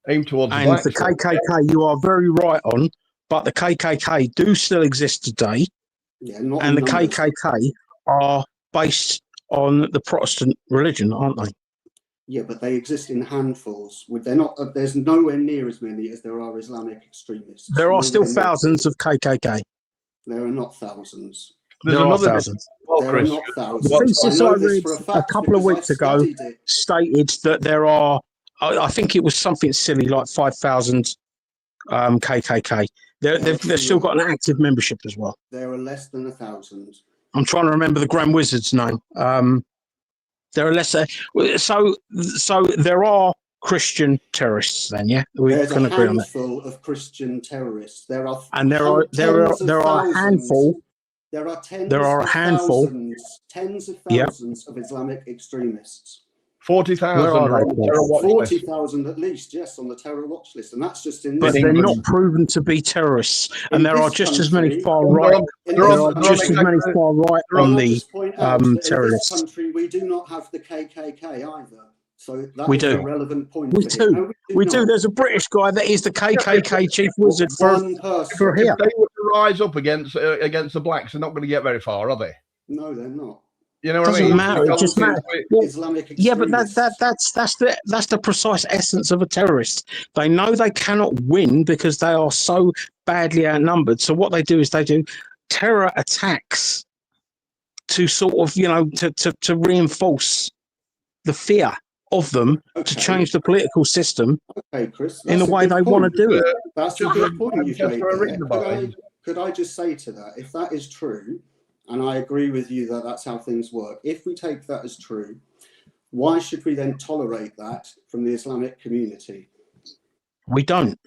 Aim towards and the KKK, you are very right on, but the KKK do still exist today. Yeah, and the KKK are based on the Protestant religion, aren't they? Yeah, but they exist in handfuls. They're not. There's nowhere near as many as there are Islamic extremists. There are still thousands of KKK. There are not thousands. There are thousands. There are not thousands. The thesis I read a couple of weeks ago stated that there are, I think it was something silly like 5,000 KKK. They've still got an active membership as well. There are less than 1,000. I'm trying to remember the Grand Wizard's name. There are less. So there are Christian terrorists. Then, yeah, we There's can a agree on that. handful of Christian terrorists. There are a handful. There are tens There are a of handful. tens of Yep. thousands of Islamic extremists. 40,000 Where are are on they? the terror watch list. 40,000 at least, yes, on the terror watch list, and that's just in. But this they're country. not proven to be terrorists, and In there are this just as many country- far They're right. on- In they're this on- There are they're just as many exactly- far right Can on I the just point out that in this terrorists. country we do not have the KKK either. So that We is do. a relevant point. We for do. him. No, We do. not. There's a British guy that is the KKK chief wizard for One person. here. If they were to rise up against the blacks, they're not going to get very far, are they? No, they're not. You know what Doesn't I mean? matter. It just matters. Well, Islamic yeah, but extremists. that's the precise essence of a terrorist. They know they cannot win because they are so badly outnumbered. So what they do is they do terror attacks to sort of, to reinforce the fear of them, to Okay. change the political system Okay, Chris. in the that's a way good they want point. to do it. That's a Just good a- point you've just made for a there. reason about it. Could I just say to that, if that is true, and I agree with you that that's how things work, if we take that as true, why should we then tolerate that from the Islamic community? We don't.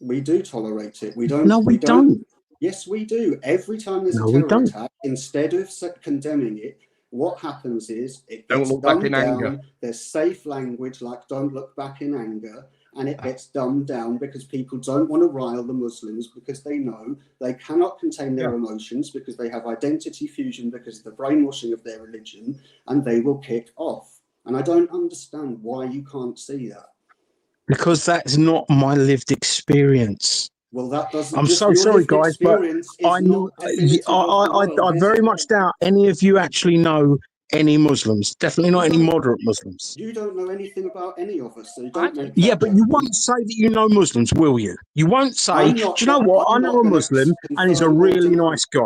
We do tolerate it. We don't. No, we don't. Yes, we do. Every time there's No, a we terror don't. attack, instead of condemning it, what happens is it Don't gets look back dumbed in down. anger. There's safe language like "don't look back in anger," and it gets dumbed down because people don't want to rile the Muslims because they know they cannot contain their emotions because they have identity fusion because of the brainwashing of their religion, and they will kick off. And I don't understand why you can't see that. Because that's not my lived experience. Well, that doesn't. I'm just so your sorry, lived guys, but experience is I know. not definitive of the world, I is very it? much doubt any of you actually know any Muslims. Definitely not any moderate Muslims. You don't know anything about any of us, so you don't make Yeah, that but you won't say that you know Muslims, will you? You won't say, I'm do not you know gonna- what? I I'm know not a gonna Muslim and he's a confirm or really deny. nice guy.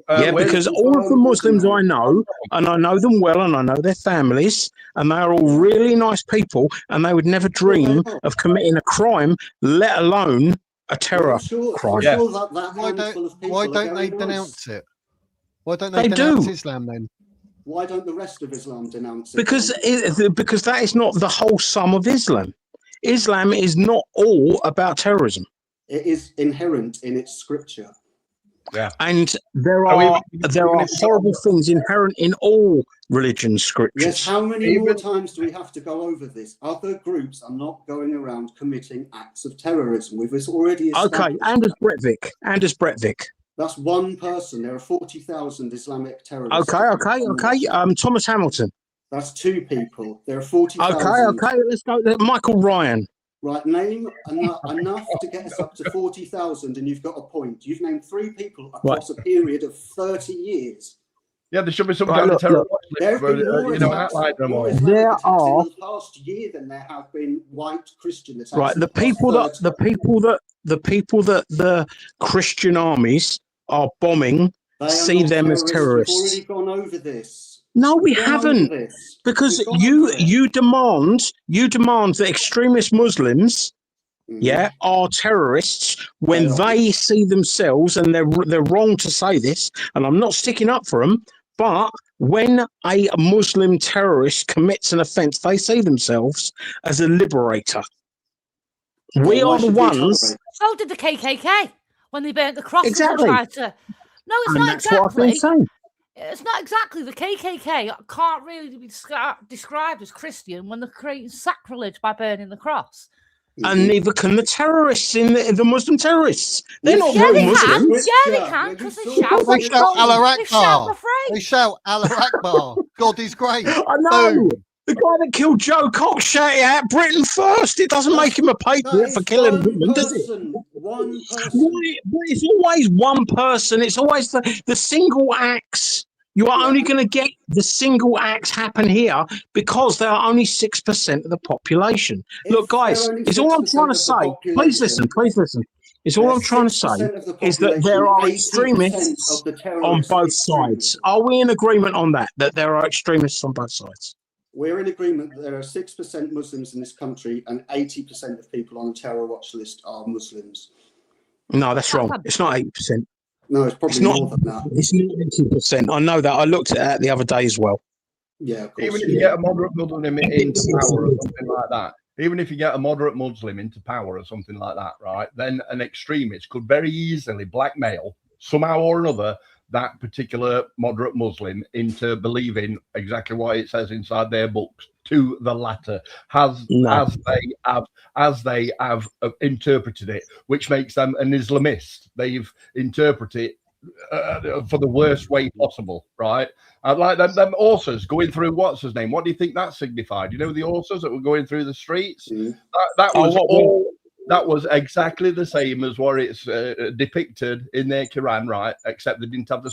Yeah, where's- because all of the Muslims I know, and I know them well, and I know their families, and they are all really nice people, and they would never dream of committing a crime, let alone a terror I'm sure crime. Yeah. that Why handful of people why are don't they very nice. denounce it? Why don't they They denounce do. Islam then? Why don't the rest of Islam denounce it? Because then? because that is not the whole sum of Islam. Islam is not all about terrorism. It is inherent in its scripture. And there Are we- are horrible things inherent in all religion scriptures. Yes, how many more times do we have to go over this? Other groups are not going around committing acts of terrorism. We've already established. Okay, Anders Breivik. That's one person. There are 40,000 Islamic terrorists. Okay. Thomas Hamilton. That's two people. There are 40,000. Okay. Let's go. Michael Ryan. Right, name enough to get us up to 40,000, and you've got a point. You've named three people across a period of 30 years. Yeah, there should be some Right, kind of terror look. watch There list have been for, more outline them all. Islamic There attacks are- in the past year than there have been white Christian attacks. Right, in the past people 30. that the Christian armies are bombing They are see not them as We've terrorists. already gone over this. No, we We've gone over haven't. this. Because We've gone over it. you demand that extremist Muslims are terrorists when they see themselves, and they're wrong to say this, and I'm not sticking up for them, but when a Muslim terrorist commits an offence, they see themselves as a liberator. We Why are the should we ones. tolerate? So did the KKK when they burnt the crosses Exactly. and tried to. No, it's And not that's what I've been exactly. saying. It's not exactly. The KKK can't really be described as Christian when they're creating sacrilege by burning the cross. And neither can the terrorists in the Muslim terrorists. They're not Yeah, real they can. Muslims. Yeah, they can because they shout. They shout Allah They shout Akbar. the phrase. They shout Allah Akbar. God is great. I know. Boom. The guy that killed Joe Cox shouted out Britain first. It doesn't make him a patriot for killing women, does it? One person. But it's always one person. It's always the single acts. You are only going to get the single acts happen here because there are only 6% of the population. Look, guys, it's all I'm trying to say. Please listen. It's all I'm trying to say is that there are extremists on both sides. Are we in agreement on that? That there are extremists on both sides? We're in agreement that there are 6% Muslims in this country and 80% of people on the terror watch list are Muslims. No, that's wrong. It's not 8%. No, it's probably more than that. It's not 80%. I know that. I looked at that the other day as well. Yeah, of course. Even if you get a moderate Muslim into power or something like that, even if you get a moderate Muslim into power or something like that, right, then an extremist could very easily blackmail somehow or another that particular moderate Muslim into believing exactly what it says inside their books to the latter, as they have interpreted it, which makes them an Islamist. They've interpreted it for the worst way possible, right? Like them horses going through what's his name? What do you think that signified? You know, the horses that were going through the streets. That was all. That was exactly the same as what it's depicted in their Quran, right? Except they didn't have the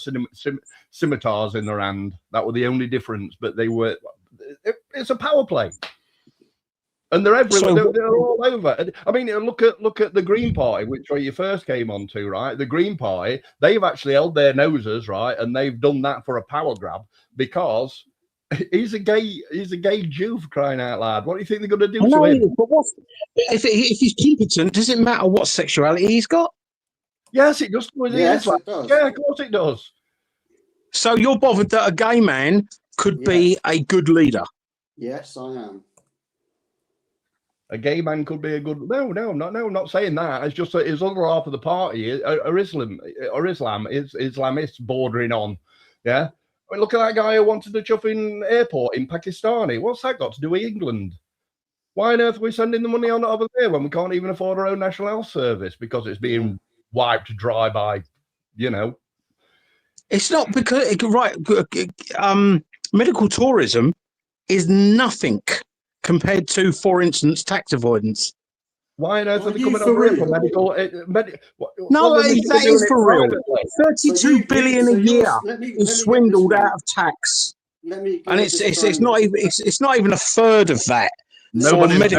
scimitars in their hand. That was the only difference. But they were. It's a power play. And they're everywhere. They're all over. I mean, look at the Green Party, which you first came on to, right? The Green Party, they've actually held their noses, right, and they've done that for a power grab because he's a gay Jew, for crying out loud. What do you think they're going to do to him? But if he's competent, does it matter what sexuality he's got? Yes, it just yes, it does. Yeah, of course it does. So you're bothered that a gay man could be a good leader? Yes, I am. A gay man could be a good. No, I'm not saying that. It's just that his other half of the party are Islam is Islamists bordering on. Yeah. I mean, look at that guy who wanted to chuff in airport in Pakistani. What's that got to do with England? Why on earth are we sending the money on over there when we can't even afford our own national health service because it's being wiped dry by, you know? It's not because medical tourism is nothing compared to, for instance, tax avoidance. Why on earth are they coming over here for medical? No, that is for real. 32 billion a year is swindled out of tax, and it's not even a third of that. Nobody's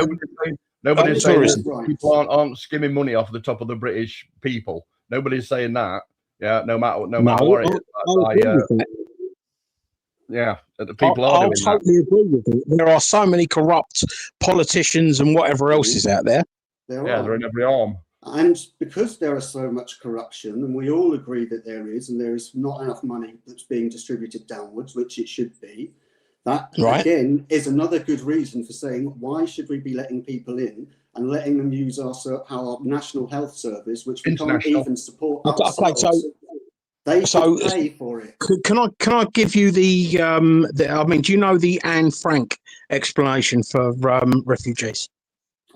saying that people aren't skimming money off the top of the British people. Nobody's saying that. Yeah, no matter what it is. Yeah, the people are doing that. I totally agree with it. There are so many corrupt politicians and whatever else is out there. They're in every arm. And because there is so much corruption, and we all agree that there is, and there is not enough money that's being distributed downwards, which it should be, that again is another good reason for saying, why should we be letting people in and letting them use our national health service, which we can't even support ourselves? They should pay for it. Can I give you the I mean, do you know the Anne Frank explanation for refugees?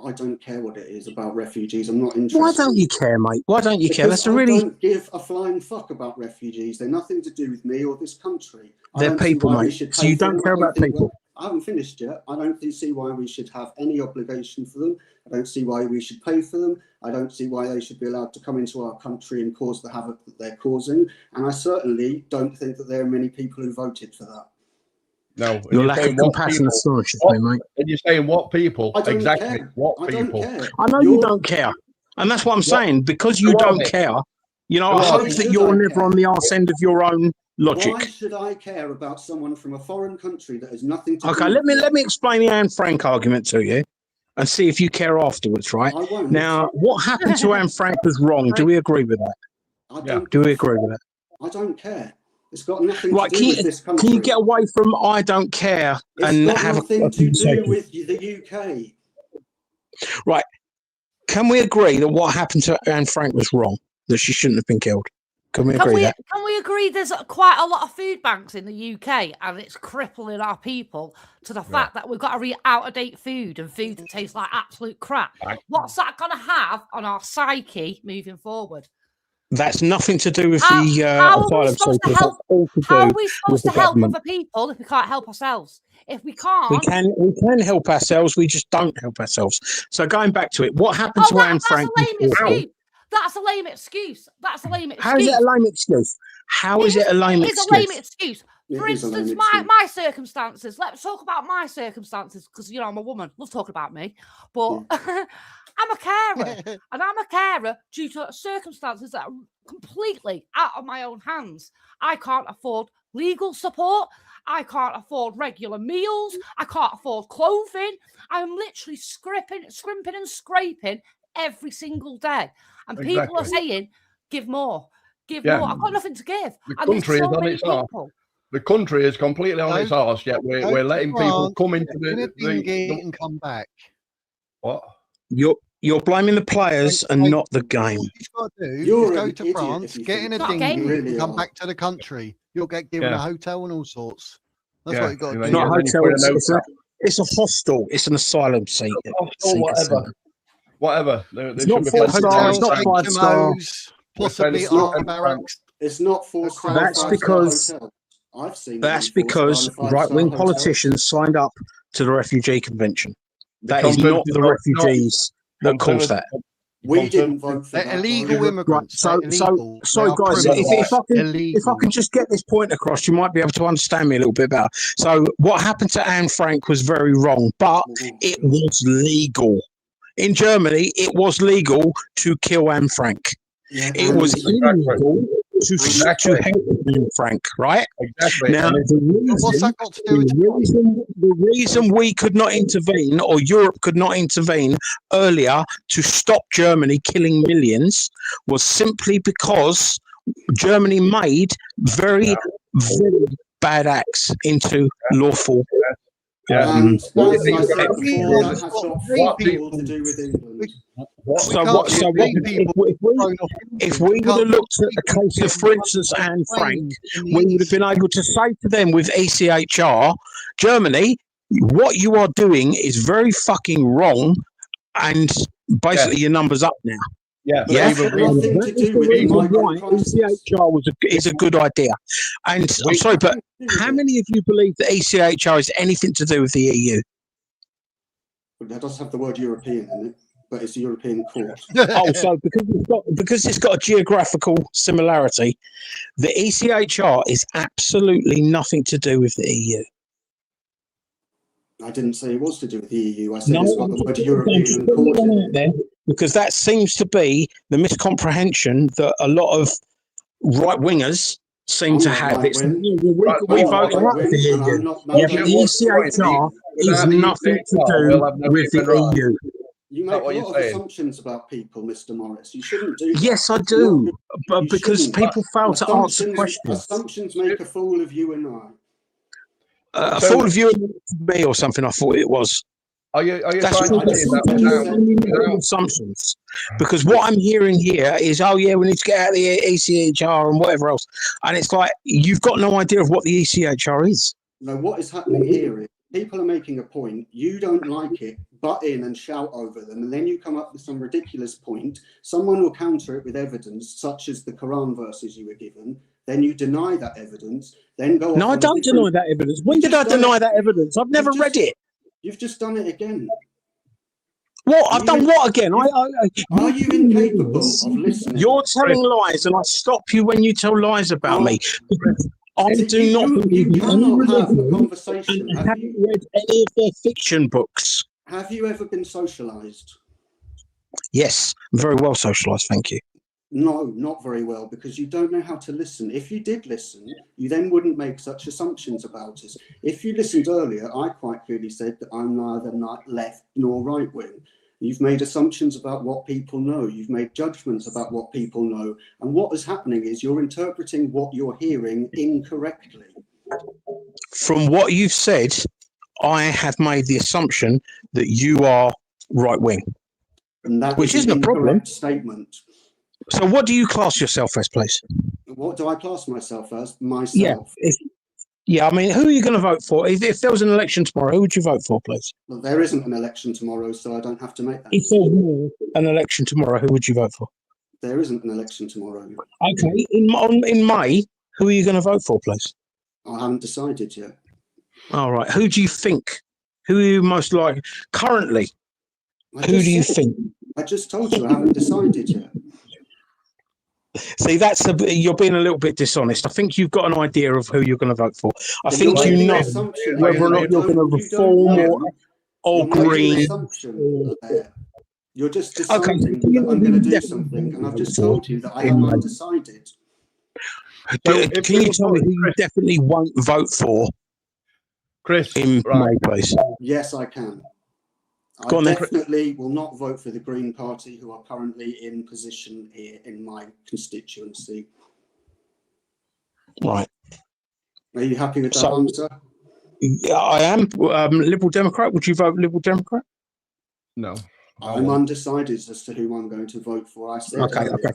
I don't care what it is about refugees. I'm not interested. Why don't you care, mate? Why don't you care? That's I don't give a flying fuck about refugees. They're nothing to do with me or this country. They're people, mate. So you don't care about people. I haven't finished yet. I don't see why we should have any obligation for them. I don't see why we should pay for them. I don't see why they should be allowed to come into our country and cause the havoc that they're causing. And I certainly don't think that there are many people who voted for that. No, your lack of compassion astonishes me, mate. And you're saying what people? Exactly. What people? I know you don't care. And that's what I'm saying. Because you don't care, you know, I hope that you're never on the arse end of your own logic. Why should I care about someone from a foreign country that has nothing to do with let me explain the Anne Frank argument to you and see if you care afterwards, right? I won't. Now, what happened to Anne Frank was wrong. Do we agree with that? Do we agree with that? I don't care. It's got nothing to do with this country. Can you get away from I don't care and have nothing to do with the UK? Right. Can we agree that what happened to Anne Frank was wrong? That she shouldn't have been killed? Can we agree that? Can we agree there's quite a lot of food banks in the UK and it's crippling our people to the fact that we've got to eat out-of-date food and food that tastes like absolute crap? What's that going to have on our psyche moving forward? That's nothing to do with the asylum seekers. How are we supposed to help other people if we can't help ourselves? If we can't, we can help ourselves. We just don't help ourselves. So going back to it, what happened to Anne Frank? That's a lame excuse. That's a lame excuse. How is it a lame excuse? How is it a lame excuse? It's a lame excuse. For instance, my circumstances. Let's talk about my circumstances because, you know, I'm a woman. Love talking about me. But I'm a carer. And I'm a carer due to circumstances that are completely out of my own hands. I can't afford legal support. I can't afford regular meals. I can't afford clothing. I'm literally scrimping and scraping every single day. And people are saying, give more, give more. I've got nothing to give. The And country there's so is on many its arse. people. The country is completely on its arse, yet we're letting people come into the dinghy and come back. What? You're blaming the players and not the game. All you've got to do is go to France, get in a dinghy, really and come back to the country. You'll get given a hotel and all sorts. That's what you got to do. It's not a hotel. It's a hostel. It's an asylum seat. Whatever. It's not 4-star. It's not 5-star. Possibly barracks. It's not 4-star. That's because right-wing politicians signed up to the Refugee Convention. That is not the refugees that caused that. We didn't vote for that. Illegal immigrants. So sorry guys, if I can just get this point across, you might be able to understand me a little bit better. So what happened to Anne Frank was very wrong, but it was legal. In Germany, it was legal to kill Anne Frank. Yeah, it was illegal to help Anne Frank, right? Exactly. Now, the reason we could not intervene, or Europe could not intervene earlier to stop Germany killing millions, was simply because Germany made very, very bad acts into lawful. And as I said before, that has got all to do with England. If we would have looked at the case of, for instance, Anne Frank, we would have been able to say to them with ECHR, Germany, what you are doing is very fucking wrong, and basically your number's up now. That is the reason why ECHR is a good idea. And I'm sorry, but how many of you believe that ECHR is anything to do with the EU? That does have the word European in it, but it's a European court. So because it's got a geographical similarity, the ECHR is absolutely nothing to do with the EU. I didn't say it was to do with the EU. I said it's got the word European court in it. Because that seems to be the miscomprehension that a lot of right-wingers seem to have. It's we vote out the EU. The ECHR is nothing to do with the EU. You make a lot of assumptions about people, Mr. Morris. You shouldn't do that. Yes, I do. But because people fail to answer questions. Assumptions make a fool of you and I. A fool of you and me or something, I thought it was. Are you that's trying to say that assumptions? Because what I'm hearing here is, oh yeah, we need to get out of the ECHR and whatever else. And it's like, you've got no idea of what the ECHR is. No, what is happening here is people are making a point, you don't like it, butt in and shout over them, and then you come up with some ridiculous point. Someone will counter it with evidence, such as the Quran verses you were given. Then you deny that evidence, then go. No, I don't deny that evidence. When did I deny that evidence? I've never read it. You've just done it again. What? I've done what again? Are you incapable of listening? You're telling lies, and I stop you when you tell lies about me. I do not believe you cannot have a conversation. I haven't read any of their fiction books. Have you ever been socialised? Yes, very well socialised, thank you. No, not very well, because you don't know how to listen. If you did listen, you then wouldn't make such assumptions about us. If you listened earlier, I quite clearly said that I'm neither left nor right wing. You've made assumptions about what people know. You've made judgments about what people know. And what is happening is you're interpreting what you're hearing incorrectly. From what you've said, I have made the assumption that you are right wing, which isn't a problem. Statement. So what do you class yourself as, please? What do I class myself as? Myself. Yeah, I mean, who are you going to vote for? If there was an election tomorrow, who would you vote for, please? Well, there isn't an election tomorrow, so I don't have to make that. If there was an election tomorrow, who would you vote for? There isn't an election tomorrow. Okay, in May, who are you going to vote for, please? I haven't decided yet. All right, who do you think? Who are you most like currently? Who do you think? I just told you I haven't decided yet. See, you're being a little bit dishonest. I think you've got an idea of who you're going to vote for. I think you know whether or not you're going to reform or green. You're just deciding that I'm going to do something, and I've just told you that I have not decided. Can you tell me who you definitely won't vote for Chris, in right. May, please. Yes, I can. Go I on then. definitely will not vote for the Green Party, who are currently in position here in my constituency. Right. Are you happy with that So- answer? Yeah, I am. Liberal Democrat. Would you vote Liberal Democrat? No. I'm undecided as to who I'm going to vote for. I said Okay. earlier. Okay.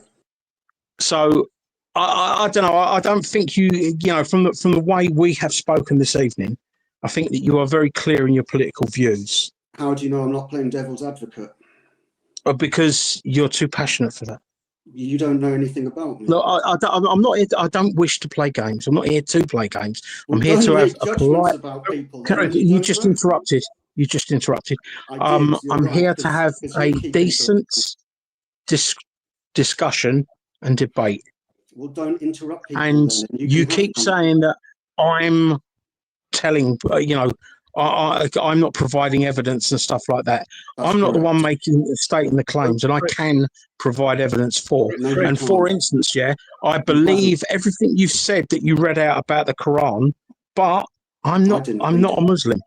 So I don't know. I don't think you know from the way we have spoken this evening, I think that you are very clear in your political views. How do you know I'm not playing devil's advocate? Because you're too passionate for that. You don't know anything about me. No, I'm not here. I don't wish to play games. I'm not here to play games. Well, I'm here don't to have make a judgments polite. about people. You just interrupted. You just interrupted. I did, you're I'm right, here to have 'cause a you keep decent interrupting. discussion and debate. Well, don't interrupt people. And then, and you can keep have them. saying that I'm telling, I'm not providing evidence and stuff like that. That's I'm not the one correct. stating the claims, and I can provide evidence for. No, you And for can't. instance, I believe everything you've said that you read out about the Quran, but I'm not didn't a read it. Muslim,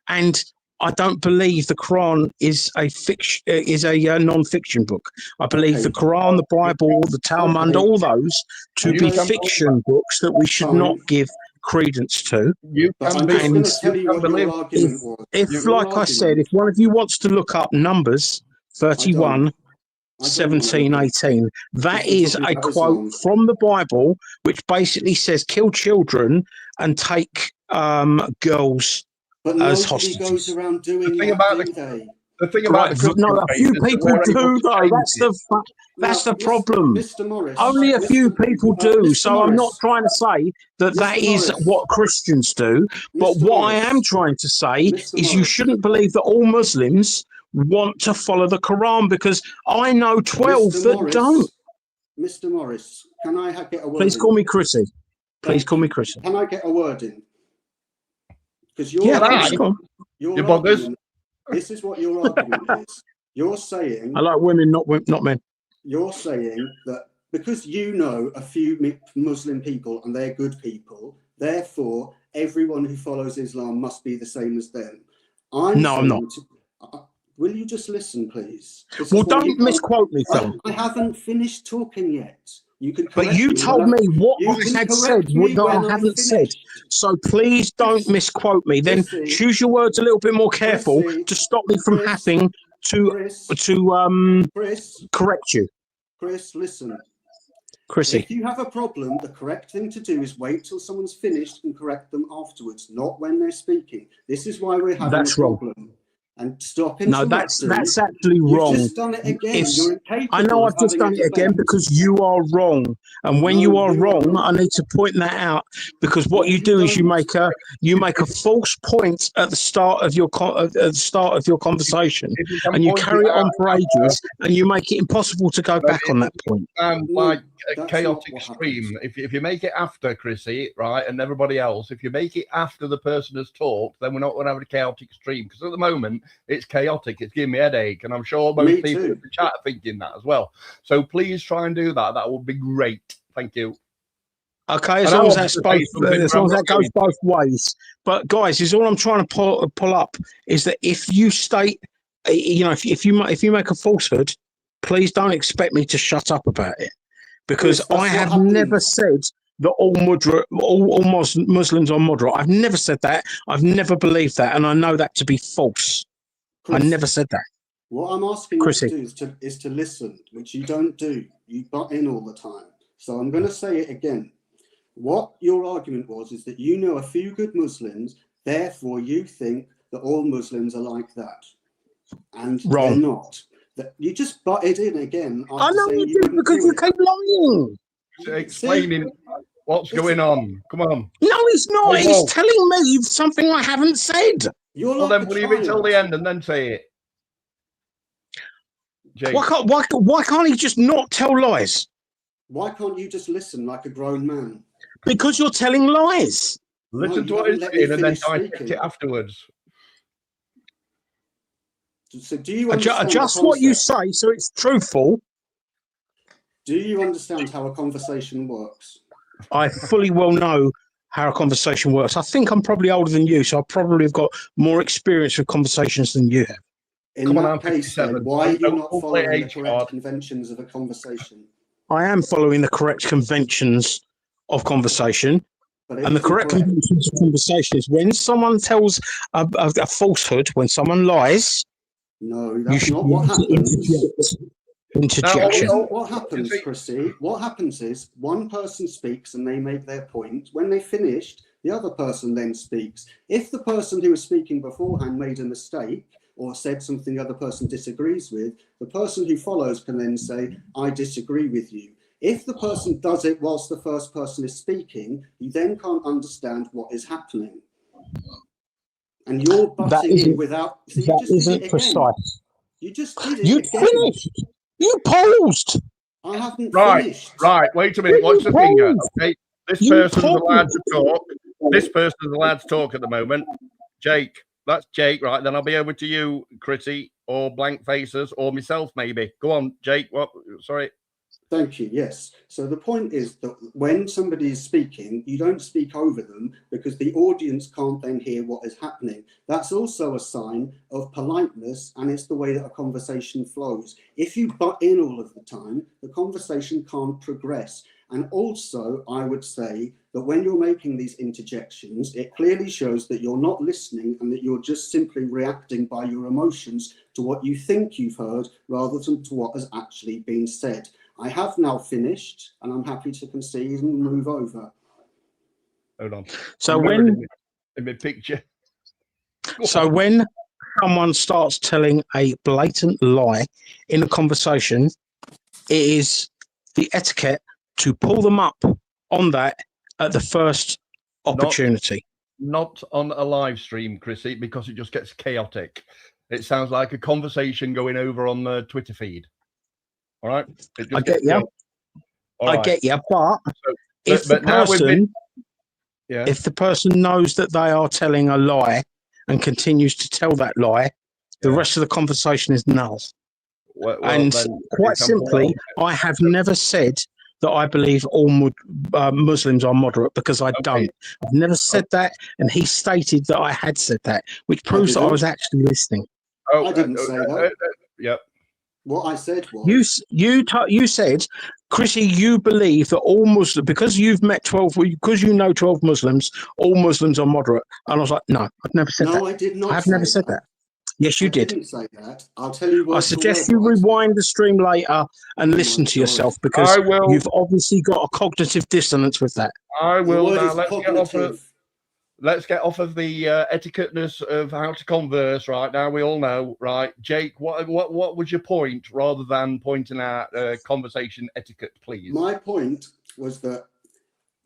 and I don't believe the Quran is a fiction, is a non-fiction book. I believe Okay. the Quran, the Bible, the Talmud, Okay. all those to You be can- fiction books that we should Fine. not give credence to. You But can I'm be. just going to and tell you what your believe- argument was. If, Your like I said, argument- if one of you wants to look up Numbers 31, I don't 17, wanna look 18, that If we're is talking a about quote Islam. from the Bible, which basically says kill children and take girls. But as nobody hostages. goes around doing thing that, about do the- they? The thing about Right, the no, a few Christian faith is people that we're do able to though. change That's it. that's Now, the problem. Mr. Morris. Only a few people do. Mr. So I'm not Morris. trying to say that Mr. that is Morris. what Christians do. But Mr. what I Morris. am trying to say Mr. is you Morris. shouldn't believe that all Muslims want to follow the Quran, because I know 12 Mr. that Morris, don't. Mr. Morris, can I get a word Please in? call me Chrissy. Please Thank call me you. Chrissy. Can I get a word in? Because Yeah, please, go on. your You buggers. argument, this is what your argument is. You're saying I like women, not men. you're saying that because you know a few Muslim people and they're good people, therefore everyone who follows Islam must be the same as them. I'm not. Will you just listen, please? Well, don't misquote me, Phil. I haven't finished talking yet. You can. But you told me what I had said that I haven't said. So please don't misquote me. Then choose your words a little bit more careful to stop me from having to correct you. Chris, listen. Chrissy. If you have a problem, the correct thing to do is wait till someone's finished and correct them afterwards, not when they're speaking. This is why we're having a problem. And stop interrupting. No, that's actually wrong. You've just done it again. You're incapable. I know I've just done it again because you are wrong. And when you are wrong, I need to point that out, because what you do is you make a false point at the start of your conversation, and you carry it on for ages, and you make it impossible to go back on that point. Like a chaotic extreme. If you make it after Chrissy, right, and everybody else, if you make it after the person has talked, then we're not going to have a chaotic extreme, because at the moment it's chaotic. It's giving me a headache, and I'm sure most people in the chat are thinking that as well. So please try and do that. That would be great. Thank you. Okay, as long as that goes both ways. But guys, is all I'm trying to pull up is that if you state, if you make a falsehood, please don't expect me to shut up about it, because I have never said that all Muslims are moderate. I've never said that. I've never believed that, and I know that to be false. Chris, I never said that. What I'm asking you to do is to listen, which you don't do. You butt in all the time. So I'm going to say it again. What your argument was is that you know a few good Muslims, therefore you think that all Muslims are like that. And they're not. You just butted in again. I know you did, because you keep lying. Explaining what's going on. Come on. No, he's not. He's telling me something I haven't said. Well, then leave it till the end and then say it. Why can't he just not tell lies? Why can't you just listen like a grown man? Because you're telling lies. Listen to what he's saying and then dissect it afterwards. So do you understand just what you say, so it's truthful? Do you understand how a conversation works? I fully well know how a conversation works. I think I'm probably older than you, so I probably have got more experience with conversations than you have. In Come on, that I'm case, 57. then, why are you Don't not play following the age correct card. conventions of a conversation? I am following the correct conventions of conversation. But it And the isn't correct conventions of conversation is when someone tells a falsehood, when someone lies, No, you that's should not be what able to happens. interjection. That isn't what happens, Chrissy. What happens is one person speaks and they make their point. When they finished, the other person then speaks. If the person who was speaking beforehand made a mistake or said something the other person disagrees with, the person who follows can then say, I disagree with you. If the person does it whilst the first person is speaking, you then can't understand what is happening. And you're butting in without... So you just did it again. Precise. You just did it You again. finished. You paused. I haven't Right, finished. right. Wait a minute. What's the thing here? Okay, this person's paused. allowed to talk. This person's allowed to talk at the moment. Jake, that's Jake, right? Then I'll be over to you, Chrissy, or Blank Faces, or myself, maybe. Go on, Jake. What? Sorry. Thank you. Yes. So the point is that when somebody is speaking, you don't speak over them because the audience can't then hear what is happening. That's also a sign of politeness, and it's the way that a conversation flows. If you butt in all of the time, the conversation can't progress. And also, I would say that when you're making these interjections, it clearly shows that you're not listening and that you're just simply reacting by your emotions to what you think you've heard rather than to what has actually been said. I have now finished, and I'm happy to concede and move over. Hold on. So when in my picture. So when someone starts telling a blatant lie in a conversation, it is the etiquette to pull them up on that at the first opportunity. Not on a live stream, Chrissy, because it just gets chaotic. It sounds like a conversation going over on the Twitter feed. All right, I get you. Get you, but so, if the person, yeah, if the person knows that they are telling a lie and continues to tell that lie, the rest of the conversation is null. And quite simply, I have never said that I believe all Muslims are moderate, because I don't. I've never said that, and he stated that I had said that, which proves that I was actually listening. I didn't say that. Yep. What I said was you said, Chrissy, you believe that all Muslims, because you've met 12, because you know 12 Muslims, all Muslims are moderate. And I was like, no, I've never said that. No, I did not. I've never said that. Yes, you did. I didn't say that. I'll tell you. I suggest you rewind the stream later and listen to yourself, because you've obviously got a cognitive dissonance with that. I will. Now let's get off of the etiquetteness of how to converse. Right now, we all know. Right, Jake, what was your point, rather than pointing out conversation etiquette, please? My point was that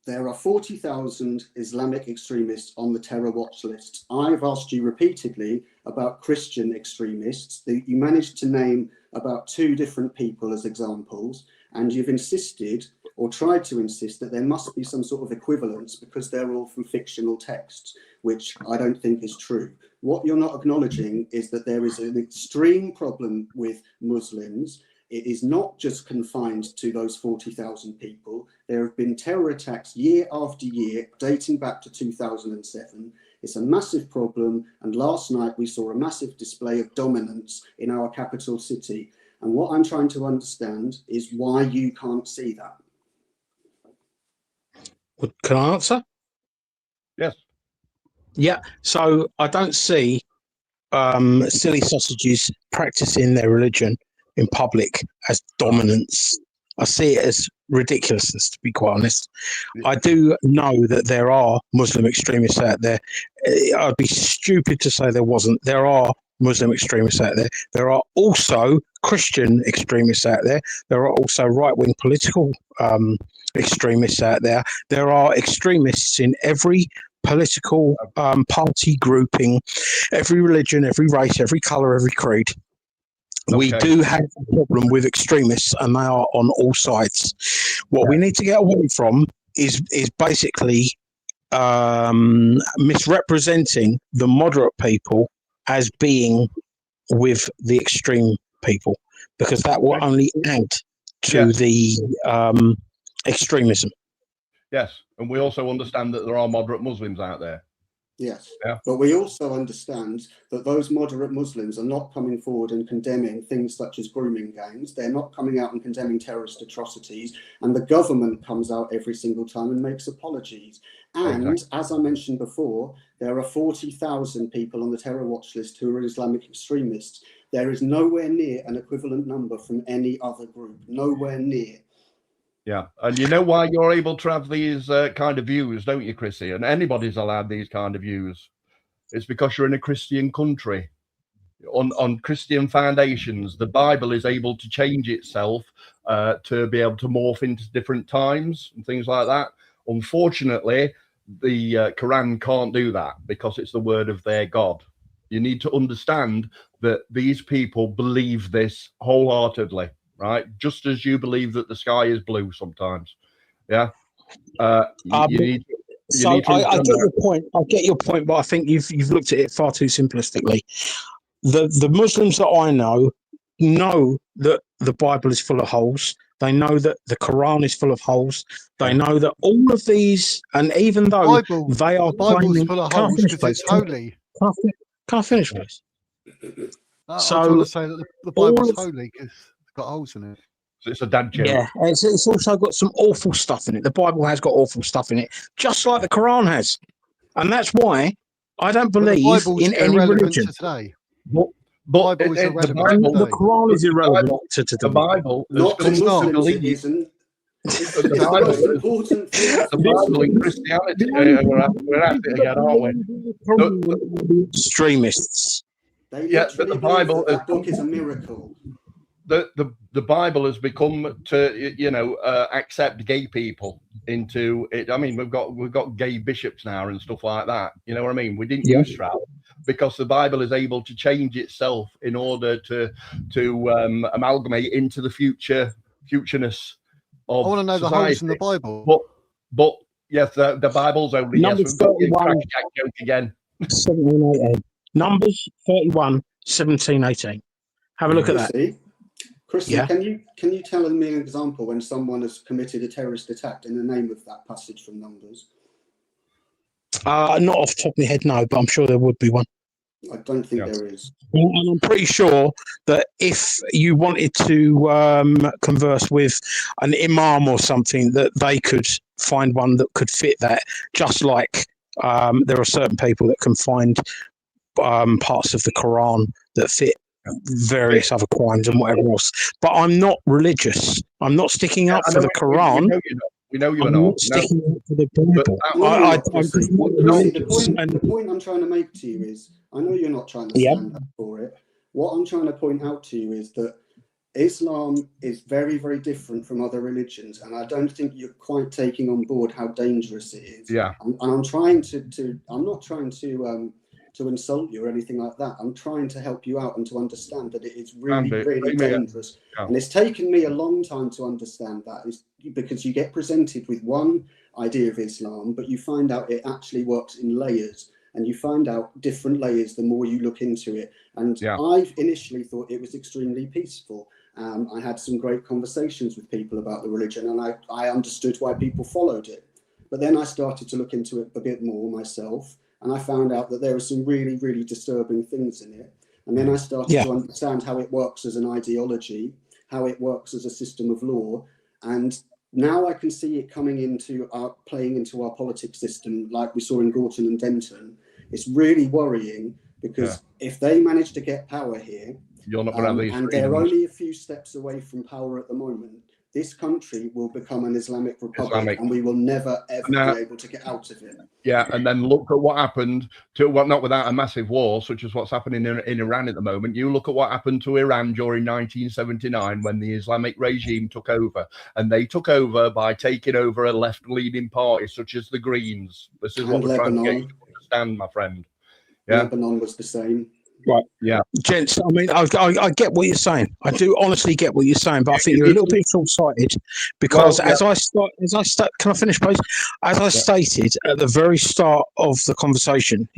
there are 40,000 Islamic extremists on the terror watch list. I've asked you repeatedly about Christian extremists. You managed to name about 2 different people as examples, and you've insisted, or tried to insist, that there must be some sort of equivalence because they're all from fictional texts, which I don't think is true. What you're not acknowledging is that there is an extreme problem with Muslims. It is not just confined to those 40,000 people. There have been terror attacks year after year, dating back to 2007. It's a massive problem. And last night we saw a massive display of dominance in our capital city. And what I'm trying to understand is why you can't see that. Can I answer? Yes. Yeah. So I don't see silly sausages practicing their religion in public as dominance. I see it as ridiculousness, to be quite honest. I do know that there are Muslim extremists out there. I'd be stupid to say there wasn't. There are Muslim extremists out there. There are also Christian extremists out there. There are also right-wing political extremists out there. There are extremists in every political party grouping, every religion, every race, every colour, every creed. We do have a problem with extremists, and they are on all sides. What we need to get away from is basically misrepresenting the moderate people as being with the extreme people, because that will only add to the extremism. Yes, and we also understand that there are moderate Muslims out there. Yes, Yeah. But we also understand that those moderate Muslims are not coming forward and condemning things such as grooming gangs. They're not coming out and condemning terrorist atrocities. And the government comes out every single time and makes apologies. And as I mentioned before, there are 40,000 people on the terror watch list who are Islamic extremists. There is nowhere near an equivalent number from any other group, nowhere near. Yeah, and you know why you're able to have these kind of views, don't you, Chrissy? And anybody's allowed these kind of views. It's because you're in a Christian country, on Christian foundations. The Bible is able to change itself to be able to morph into different times and things like that. Unfortunately, the Quran can't do that because it's the word of their God. You need to understand that these people believe this wholeheartedly. Right, just as you believe that the sky is blue sometimes, yeah. You need to I get your point. I get your point, but I think you've looked at it far too simplistically. The Muslims that I know that the Bible is full of holes. They know that the Quran is full of holes. They know that all of these, and even though they are the Bible's claiming, full of holes because it's holy. Can I finish, please? I'm trying to say that the Bible's holy because it's got holes in it. So it's a dad joke. Yeah, it's also got some awful stuff in it. The Bible has got awful stuff in it, just like the Quran has. And that's why I don't believe in any religion. Today. But the Quran is irrelevant to today. The Bible not to Muslims, it isn't. The Bible and Christianity, we're at it again, aren't we? Extremists. Yeah, but the Bible, that book is a miracle. The Bible has become to accept gay people into it. I mean, we've got gay bishops now and stuff like that. You know what I mean? We didn't use that because the Bible is able to change itself in order to amalgamate into the futureness of I want to know society. the holes in the Bible. But yes, the Bible's only Numbers 31, joke again. 17, 18. Numbers 31, 17, 18. Have a look at that. Chrissy, can you tell me an example when someone has committed a terrorist attack in the name of that passage from Numbers? Not off the top of my head, no, but I'm sure there would be one. I don't think there is. And I'm pretty sure that if you wanted to converse with an imam or something, that they could find one that could fit that, just like there are certain people that can find parts of the Quran that fit various other crimes and whatever else. But I'm not religious. I'm not sticking up for the Quran. We know you're I'm not sticking up for the Bible. The point I'm trying to make to you is, I know you're not trying to stand up for it. What I'm trying to point out to you is that Islam is very, very different from other religions, and I don't think you're quite taking on board how dangerous it is. Yeah. And I'm trying I'm not trying to insult you or anything like that. I'm trying to help you out and to understand that it is really, really dangerous. Yeah. And it's taken me a long time to understand that, is because you get presented with one idea of Islam, but you find out it actually works in layers, and you find out different layers the more you look into it. And I initially thought it was extremely peaceful. I had some great conversations with people about the religion, and I understood why people followed it. But then I started to look into it a bit more myself, and I found out that there were some really, really disturbing things in it. And then I started to understand how it works as an ideology, how it works as a system of law. And now I can see it coming into playing into our politics system, like we saw in Gorton and Denton. It's really worrying, because if they manage to get power here, you're not going to have these and they're only a few steps away from power at the moment, this country will become an Islamic republic, and we will never, ever be able to get out of it. Yeah, and then look at what happened to, well, not without a massive war, such as what's happening in Iran at the moment. You look at what happened to Iran during 1979 when the Islamic regime took over. And they took over by taking over a left-leaning party, such as the Greens. This is what we're trying to get you to understand, my friend. Yeah. Lebanon was the same. Right. Yeah. Gents, I mean, I get what you're saying. I do honestly get what you're saying, but I think you're a little bit short-sighted, because can I finish, please? As I stated at the very start of the conversation,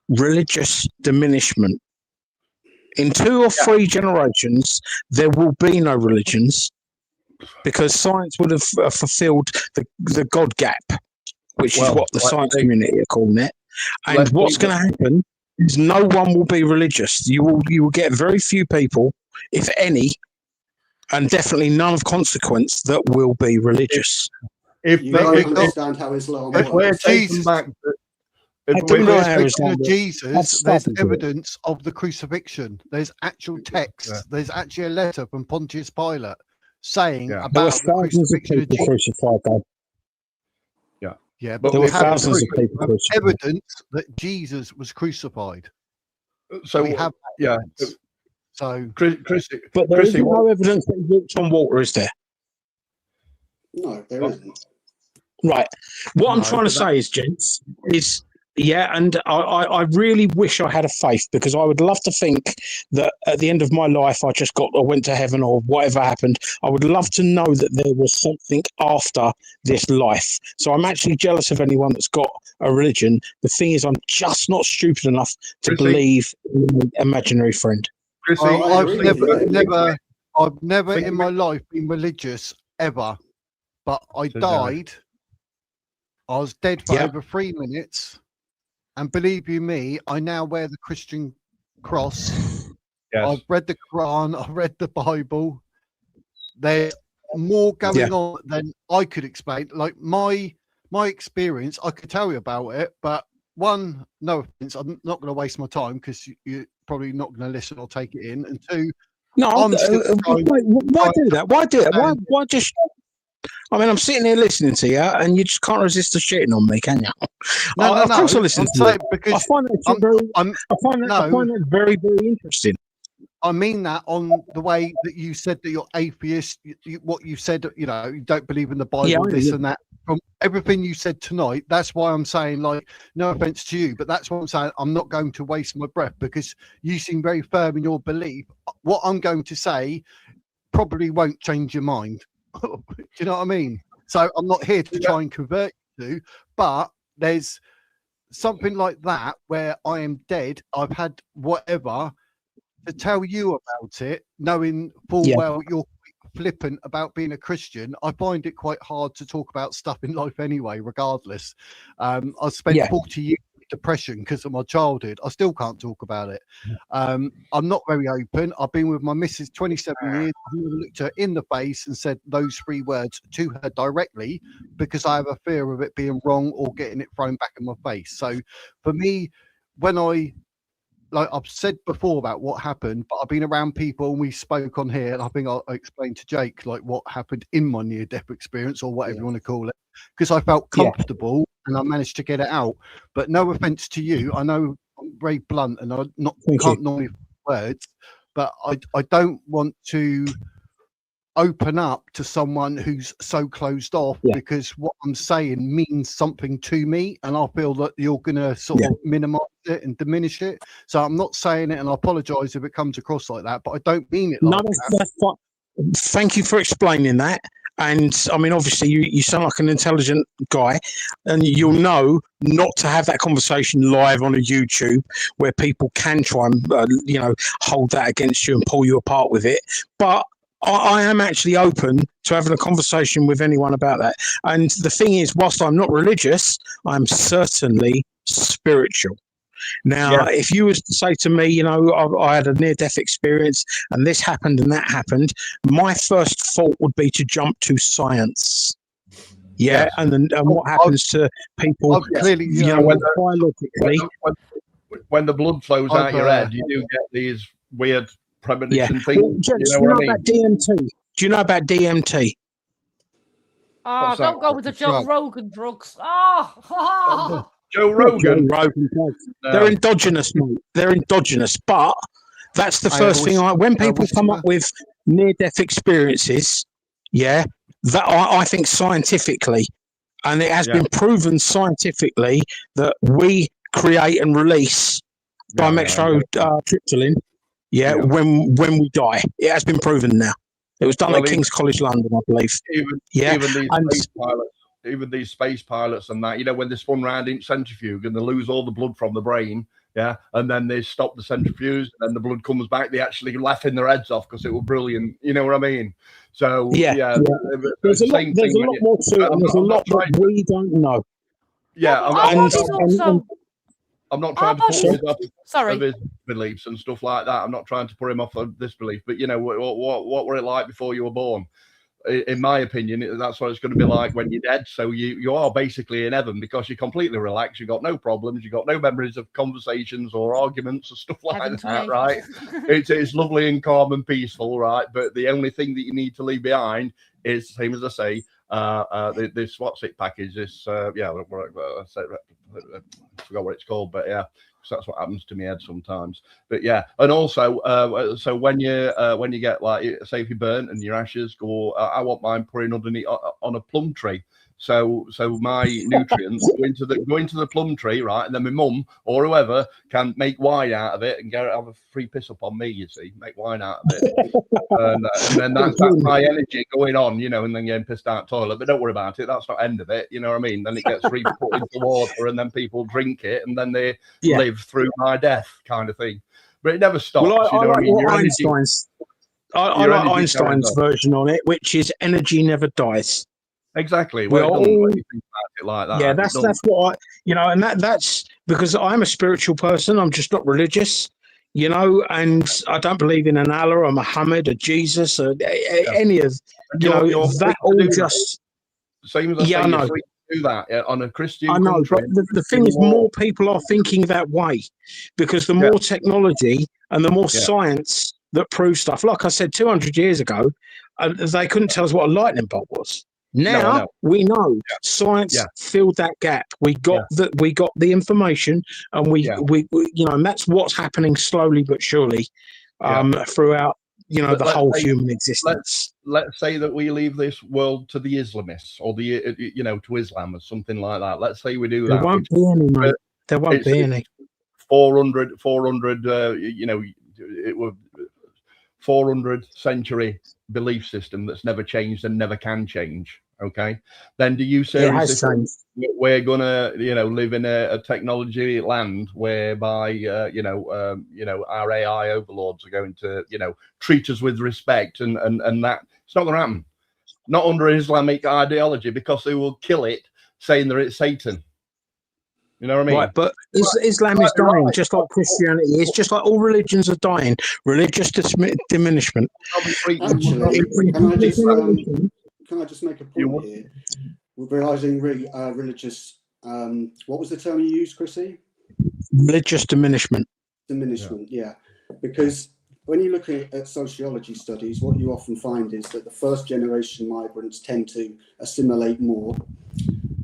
religious diminishment. In 2 or 3 generations, there will be no religions. because science would have fulfilled the God gap, which is what the science community are calling it. And what's going to happen is no one will be religious. You will get very few people, if any, and definitely none of consequence that will be religious. You don't understand how Islam works. We're taken back. Jesus, there's evidence of the crucifixion. There's actual text. Yeah. There's actually a letter from Pontius Pilate saying There were about the thousands of crucifixion of people Jesus. crucified, though. Yeah, but There we were have thousands of people crucified. evidence that Jesus was crucified. So we have evidence. So, Chrissy, But there is no evidence that he walked on water, is there? No, there isn't. Right. What I'm No, trying to say is, gents, is and I really wish I had a faith, because I would love to think that at the end of my life I went to heaven or whatever happened. I would love to know that there was something after this life. So I'm actually jealous of anyone that's got a religion. The thing is, I'm just not stupid enough to believe in an imaginary friend. Chrissy, I've never in my life been religious ever, but I died. I was dead for over 3 minutes, and believe you me, I now wear the Christian cross. Yes. I've read the Quran. I've read the Bible. There's more going on than I could explain. Like my experience, I could tell you about it, but one, no offense, I'm not going to waste my time because you're probably not going to listen or take it in. And two, no, why do that? Why do it? Why just? I mean, I'm sitting here listening to you, and you just can't resist the shitting on me, can you? No, of course I listen to you. Because I find that very, very interesting. I mean that on the way that you said that you're atheist, what you said, you don't believe in the Bible, this and that. From everything you said tonight, that's why I'm saying, like, no offense to you, but that's what I'm saying. I'm not going to waste my breath because you seem very firm in your belief. What I'm going to say probably won't change your mind. Do you know what I mean? So I'm not here to try and convert you, but there's something like that where I am dead. I've had whatever to tell you about it, knowing full well you're flippant about being a Christian. I find it quite hard to talk about stuff in life anyway, regardless. I spent 40 years with depression because of my childhood. I still can't talk about it. I'm not very open. I've been with my missus 27 years. I've never looked her in the face and said those 3 words to her directly because I have a fear of it being wrong or getting it thrown back in my face. So for me, when like I've said before about what happened, but I've been around people and we spoke on here, and I think I explained to Jake like what happened in my near-death experience or whatever you want to call it, because I felt comfortable and I managed to get it out. But no offense to you, I know I'm very blunt and I can't normally words, but I don't want to open up to someone who's so closed off because what I'm saying means something to me, and I feel that you're going to sort of minimize it and diminish it. So I'm not saying it, and I apologize if it comes across like that, but I don't mean it like that. That's fine. Thank you for explaining that. And I mean, obviously, you sound like an intelligent guy, and you'll know not to have that conversation live on a YouTube where people can try and hold that against you and pull you apart with it. But I am actually open to having a conversation with anyone about that. And the thing is, whilst I'm not religious, I'm certainly spiritual. Now, if you was to say to me, I had a near-death experience and this happened and that happened, my first thought would be to jump to science. And what happens to people, clearly, biologically. When the blood flows out your head, you do get these weird premonition things. Well, do you know about DMT? Do you know about DMT? Oh, don't go with the Joe Rogan drugs. Oh. Joe Rogan drugs. They're endogenous, mate. They're endogenous. But that's the first thing when people come up with near-death experiences, that I think scientifically, and it has been proven scientifically that we create and release dimethyltryptamine when we die. It has been proven now. It was done at King's College London, I believe. Even these space pilots and that, when they spun round in centrifuge and they lose all the blood from the brain, Yeah, and then they stop the centrifuge, and then the blood comes back. They actually laughing their heads off because it was brilliant. You know what I mean? So There's a lot more to it, and there's a lot that we don't know. Yeah, I'm not trying to put him off his beliefs and stuff like that. I'm not trying to put him off of this belief, but you know what were it like before you were born? In my opinion, that's what it's going to be like when you're dead. So you are basically in heaven because you're completely relaxed. You've got no problems. You've got no memories of conversations or arguments or stuff like that, right? It's lovely and calm and peaceful, right? But the only thing that you need to leave behind is, same as I say, this what's it package. This I forgot what it's called, but yeah. That's what happens to my head sometimes. But yeah, and also so when you get, like, say if you burn and your ashes go, I want mine putting underneath on a plum tree, so my nutrients go into the plum tree, right? And then my mum or whoever can make wine out of it and have a free piss up on me, you see, make wine out of it. And then that's my energy going on, you know, and then getting pissed out toilet. But don't worry about it, that's not end of it, you know what I mean? Then it gets put into water, and then people drink it, and then they live through my death, kind of thing. But it never stops. Well, you know what I mean? I like Einstein's version on it, which is energy never dies. Exactly. Well, when you think about it like that. Yeah, that's what and that's because I'm a spiritual person. I'm just not religious, and I don't believe in an Allah or Muhammad or Jesus or any of that. All just same as I say. I know. Free to do that on a Christian. I know, but the thing is, more people are thinking that way because the more technology and the more science that proves stuff. Like I said, 200 years ago, they couldn't tell us what a lightning bolt was. Now we know science filled that gap. We got the information, and we and that's what's happening slowly but surely throughout the whole human existence. Let's say that we leave this world to the Islamists or to Islam or something like that. Let's say we do that. There won't be any, mate. There won't be any. 400 it was 400 century belief system that's never changed and never can change. Okay, then do you say we're gonna live in a technology land whereby our AI overlords are going to treat us with respect and that it's not gonna happen, not under Islamic ideology, because they will kill it saying that it's Satan. You know what I mean? Right, but Islam is dying, just like Christianity is, just like all religions are dying. Religious diminishment. Actually, can I just make a point here? We're realising religious. What was the term you used, Chrissy? Religious diminishment. Diminishment, yeah. Because when you look at sociology studies, what you often find is that the first generation migrants tend to assimilate more,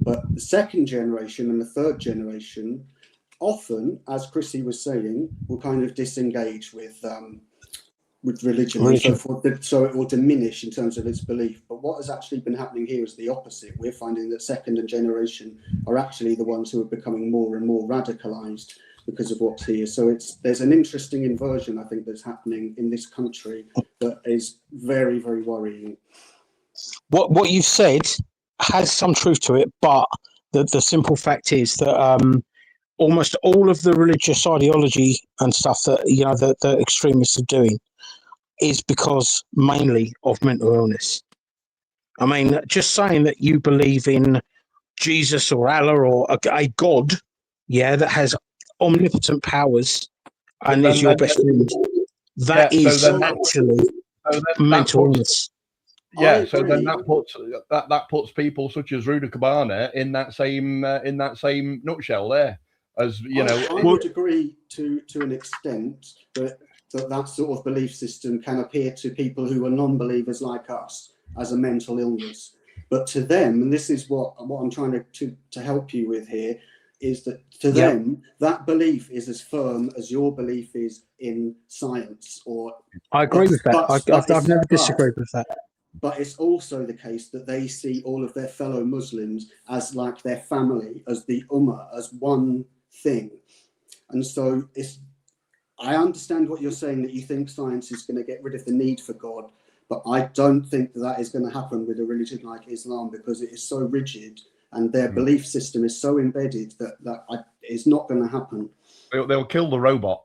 but the second generation and the third generation often, as Chrissy was saying, will kind of disengage with religion and so forth, so it will diminish in terms of its belief. But what has actually been happening here is the opposite. We're finding that second generation are actually the ones who are becoming more and more radicalized because of what's here. So there's an interesting inversion, I think, that's happening in this country that is very, very worrying. What you've said has some truth to it, but the simple fact is that almost all of the religious ideology and stuff that that the extremists are doing is because mainly of mental illness. I mean, just saying that you believe in Jesus or Allah or a God, that has omnipotent powers and is your best friend, that is actually mental illness. Yeah, so then that puts people such as Rudy Cabana in that same nutshell there. As I would agree to an extent that sort of belief system can appear to people who are non-believers like us as a mental illness. But to them, and this is what I'm trying to help you with here, is that to them, that belief is as firm as your belief is in science. I agree with that. I've never disagreed with that. But it's also the case that they see all of their fellow Muslims as like their family, as the Ummah, as one thing. And so I understand what you're saying, that you think science is going to get rid of the need for God, but I don't think that is going to happen with a religion like Islam, because it is so rigid and their belief system is so embedded that it's not going to happen. they'll kill the robot.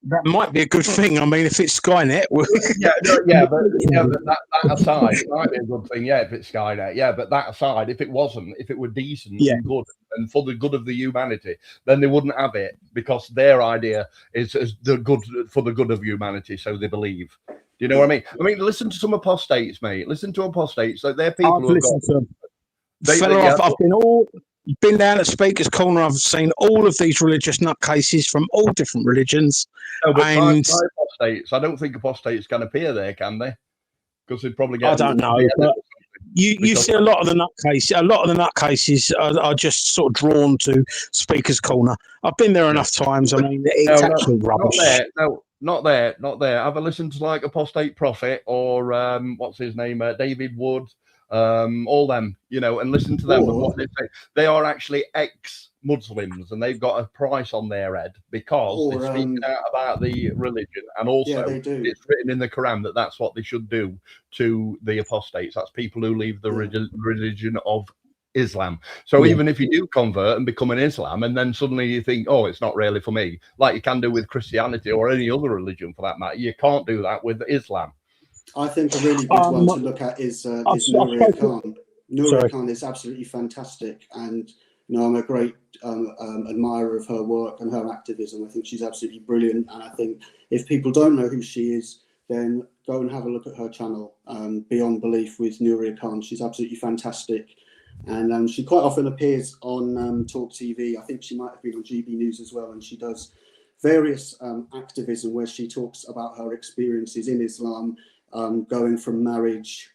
That might be a good thing. I mean, if it's Skynet, but that aside, it might be a good thing. Yeah, if it's Skynet, yeah. But that aside, if it wasn't, if it were decent and good and for the good of the humanity, then they wouldn't have it, because their idea is the good for the good of humanity. So they believe. Do you know what I mean? I mean, listen to some apostates, mate. Listen to apostates. Like, they're people who have got. I've been down at Speaker's Corner. I've seen all of these religious nutcases from all different religions. No, but apostates, I don't think apostates can appear there, can they? Because they'd probably get. I don't know, but you see a lot of the nutcases. A lot of the nutcases are just sort of drawn to Speaker's Corner. I've been there enough times. I mean, it's actually rubbish. Not there. Have a listen to like Apostate Prophet or what's his name, David Wood. All them, you know, and listen to them and what they say. They are actually ex-Muslims, and they've got a price on their head because they're speaking out about the religion, and also it's written in the Quran that that's what they should do to the apostates. That's people who leave the religion of Islam. So even if you do convert and become an Islam, and then suddenly you think, oh, it's not really for me, like you can do with Christianity or any other religion for that matter, you can't do that with Islam. I think a really good one to look at is Nuria Khan. Nuria Khan is absolutely fantastic, and you know, I'm a great admirer of her work and her activism. I think she's absolutely brilliant, and I think if people don't know who she is, then go and have a look at her channel, Beyond Belief with Nuria Khan. She's absolutely fantastic, and she quite often appears on Talk TV. I think she might have been on GB News as well, and she does various activism where she talks about her experiences in Islam. Going from marriage,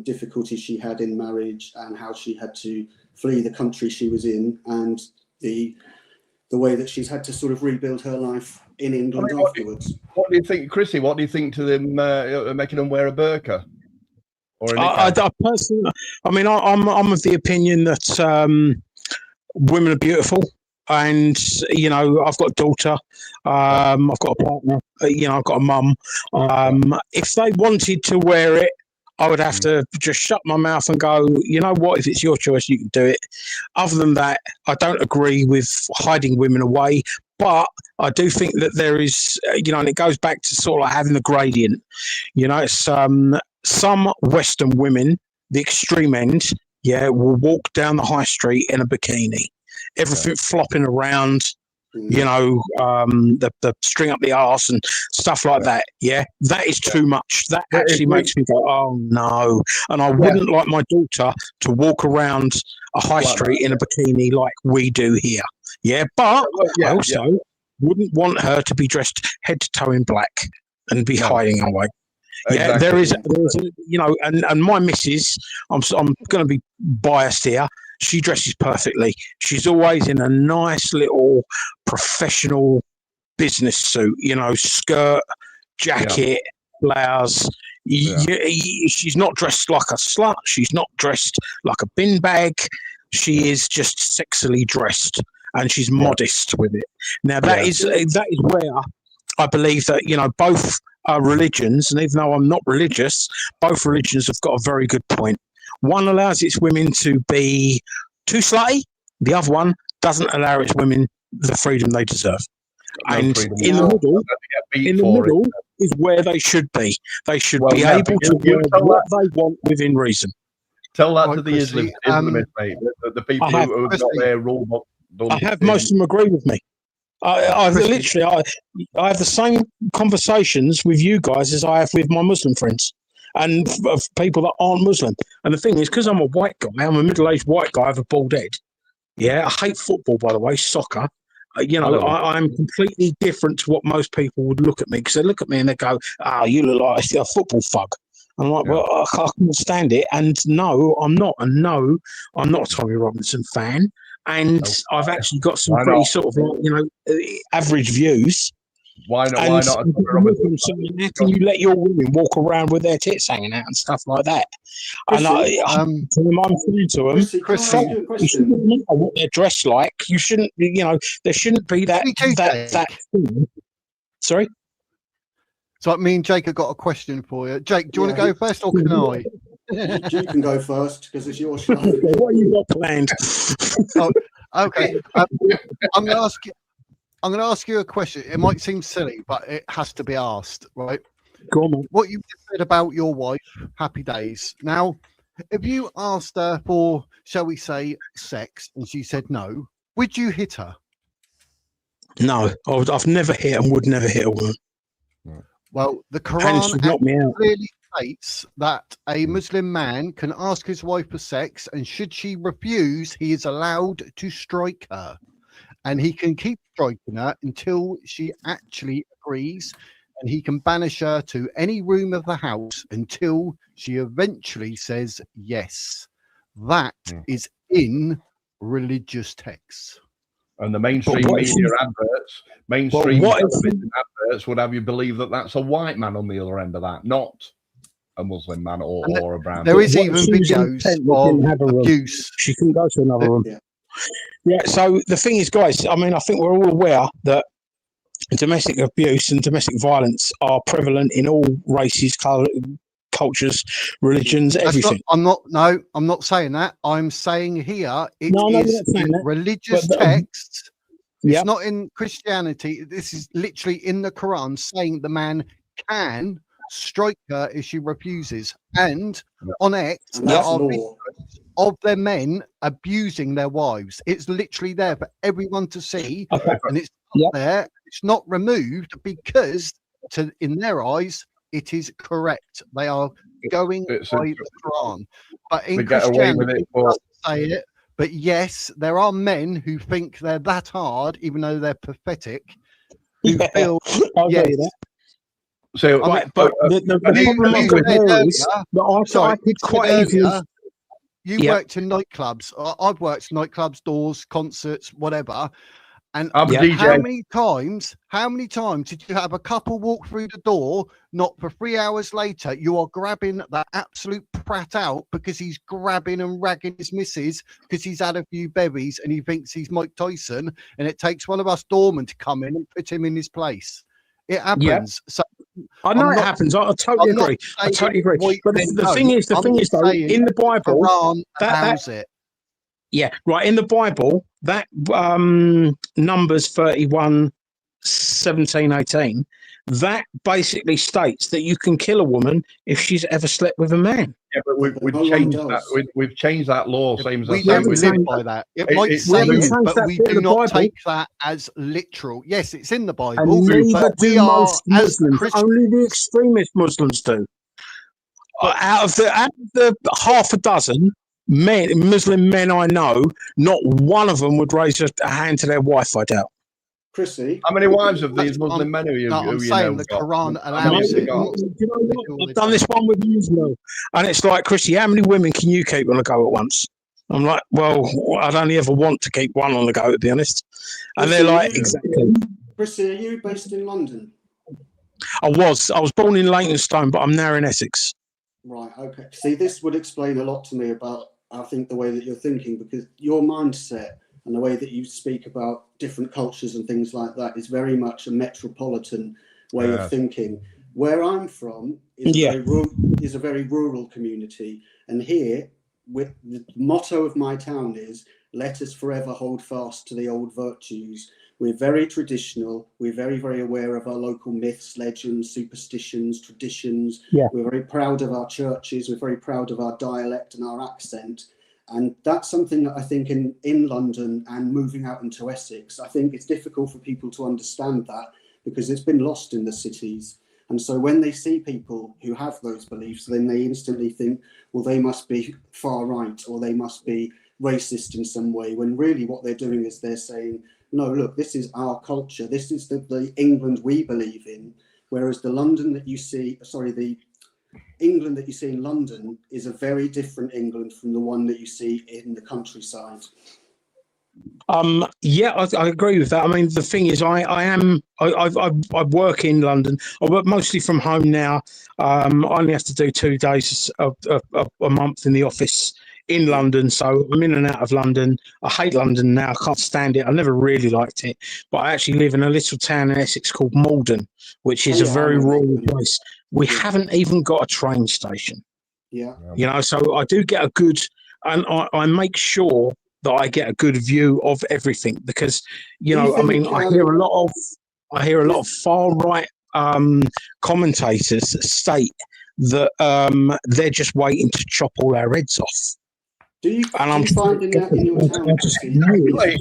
difficulties she had in marriage, and how she had to flee the country she was in, and the way that she's had to sort of rebuild her life in England afterwards. What do you think, Chrissy? What do you think to them making them wear a burqa? Or I personally, I mean, I'm of the opinion that women are beautiful. And, you know, I've got a daughter, I've got a partner, you know, I've got a mum. If they wanted to wear it, I would have to just shut my mouth and go, you know what, if it's your choice, you can do it. Other than that, I don't agree with hiding women away. But I do think that there is, you know, and it goes back to sort of like having the gradient. You know, it's some Western women, the extreme end, will walk down the high street in a bikini. Everything flopping around, you know, the string up the arse and stuff like that. Yeah, that is too much. That actually makes me go, oh no. And I wouldn't like my daughter to walk around a high street in a bikini like we do here. Yeah, but I also wouldn't want her to be dressed head to toe in black and be hiding away. Yeah, there is, you know, and my missus, I'm going to be biased here. She dresses perfectly. She's always in a nice little professional business suit, you know, skirt, jacket, blouse. She's not dressed like a slut. She's not dressed like a bin bag. She is just sexily dressed, and she's modest with it. Now that is where I believe that, you know, both religions, and even though I'm not religious, both religions have got a very good point. One allows its women to be too slutty. The other one doesn't allow its women the freedom they deserve. In the middle is where they should be. They should be able to wear what they want within reason. Tell that to the Islamists, mate. The people who have got their rule book done. I have most of them agree with me. I have the same conversations with you guys as I have with my Muslim friends and of people that aren't Muslim. And the thing is, because I'm a white guy, I'm a middle-aged white guy with a bald head. Yeah, I hate football, by the way, soccer. You know, I'm completely different to what most people would look at me, because they look at me and they go, you look like a football thug. I'm like, well, I can't stand it. And no, I'm not. And no, I'm not a Tommy Robinson fan. And I've actually got some pretty sort of, like, you know, average views. Why not? How can you let your women walk around with their tits hanging out and stuff like that? And I'm saying to them, you shouldn't know what they're dressed like. You shouldn't, you know, there shouldn't be that thing. Sorry? So me and Jake have got a question for you. Jake, do you want to go first, or can I? You can go first because it's your show. What have you got planned? Okay. I'm going to ask you. I'm going to ask you a question. It might seem silly, but it has to be asked, right? Go on, mate. What you said about your wife, happy days. Now, if you asked her for, shall we say, sex, and she said no, would you hit her? No, I've never hit and would never hit a woman. Well, the And she Quran knocked me out. clearly states that a Muslim man can ask his wife for sex, and should she refuse, he is allowed to strike her. And he can keep striking her until she actually agrees, and he can banish her to any room of the house until she eventually says yes. That is in religious texts. And the mainstream what if media she- adverts, mainstream what if television adverts would have you believe that that's a white man on the other end of that, not a Muslim man or a brown There man. is What if even she was videos intent that didn't have a of room? abuse. She couldn't go to another room. Yeah. Yeah, so the thing is, guys, I mean, I think we're all aware that domestic abuse and domestic violence are prevalent in all races, cultures, religions, That's everything. I'm not saying that. I'm saying here it No, you're is not saying in that. religious But, texts. It's Yep. not in Christianity. This is literally in the Quran saying the man can strike her if she refuses. And on X, And there that's are law. videos of their men abusing their wives. It's literally there for everyone to see, Okay. and it's Yep. not there. It's not removed because, in their eyes, it is correct. They are going It's by the Quran, but in they get away with Christianity, it, but doesn't say it. But yes, there are men who think they're that hard, even though they're pathetic, who Yeah, feel I agree yes. with that. so Right, but the problem you I've got said there is earlier- that Sorry, I could you said quite easily. earlier, you Yeah. worked in nightclubs. I've worked nightclubs, doors, concerts, whatever. And I'm a Yeah. DJ. how many times did you have a couple walk through the door, not for 3 hours later, you are grabbing that absolute prat out because he's grabbing and ragging his missus because he's had a few bevies and he thinks he's Mike Tyson, and it takes one of us doormen to come in and put him in his place. It happens. So I know I'm it not- happens. I totally I'm not agree. I saying totally agree. white But men the don't. thing is, I'm though, saying in the Bible, Quran that- allows it. yeah, right, in the Bible, that Numbers 31, 17, 18, that basically states that you can kill a woman if she's ever slept with a man. Yeah, but No one changed does. that. We've changed that law, same as I We say. don't haven't live changed by that. It It- might it's say we haven't it, changed but that we bit in do the not Bible. take that as literal. Yes, it's in the Bible. And neither but we do are, most as Muslims. Christians, Only the extremist Muslims do. But- Out of the half a dozen Muslim men I know, not one of them would raise a hand to their wife, I doubt. Chrissy, How many wives of these That's- Muslim men who you, no, who I'm you saying know the got? Quran How many allows have they it. got? Do you know what? I've done this one with Israel, and it's like, Chrissy, how many women can you keep on the go at once? I'm like, well, I'd only ever want to keep one on the go, to be honest. And they're like, exactly. Chrissy, are you based in London? I was born in Leytonstone, but I'm now in Essex. Right, okay. See, this would explain a lot to me about, I think, the way that you're thinking, because your mindset and the way that you speak about different cultures and things like that is very much a metropolitan way of thinking. Where I'm from is a very rural community, and here, with the motto of my town is, let us forever hold fast to the old virtues. We're very traditional. We're very, very aware of our local myths, legends, superstitions, traditions. Yeah. We're very proud of our churches. We're very proud of our dialect and our accent. And that's something that I think in London and moving out into Essex, I think it's difficult for people to understand that because it's been lost in the cities. And so when they see people who have those beliefs, then they instantly think, well, they must be far right or they must be racist in some way, when really what they're doing is they're saying, no, look, this is our culture. This is the England we believe in. Whereas the England that you see in London is a very different England from the one that you see in the countryside. Yeah, I agree with that. I mean, the thing is, I work in London. I work mostly from home now. I only have to do 2 days a month in the office in London, so I'm in and out of London. I hate London now. I can't stand it. I never really liked it, but I actually live in a little town in Essex called Malden, which is a very rural place. We haven't even got a train station. Yeah. You know, so I do get a good, and I make sure that I get a good view of everything, because you Do you know, I mean, think, I hear a lot of far right commentators that state that they're just waiting to chop all our heads off. do you And I'm find in your town, just Chrissy, Right.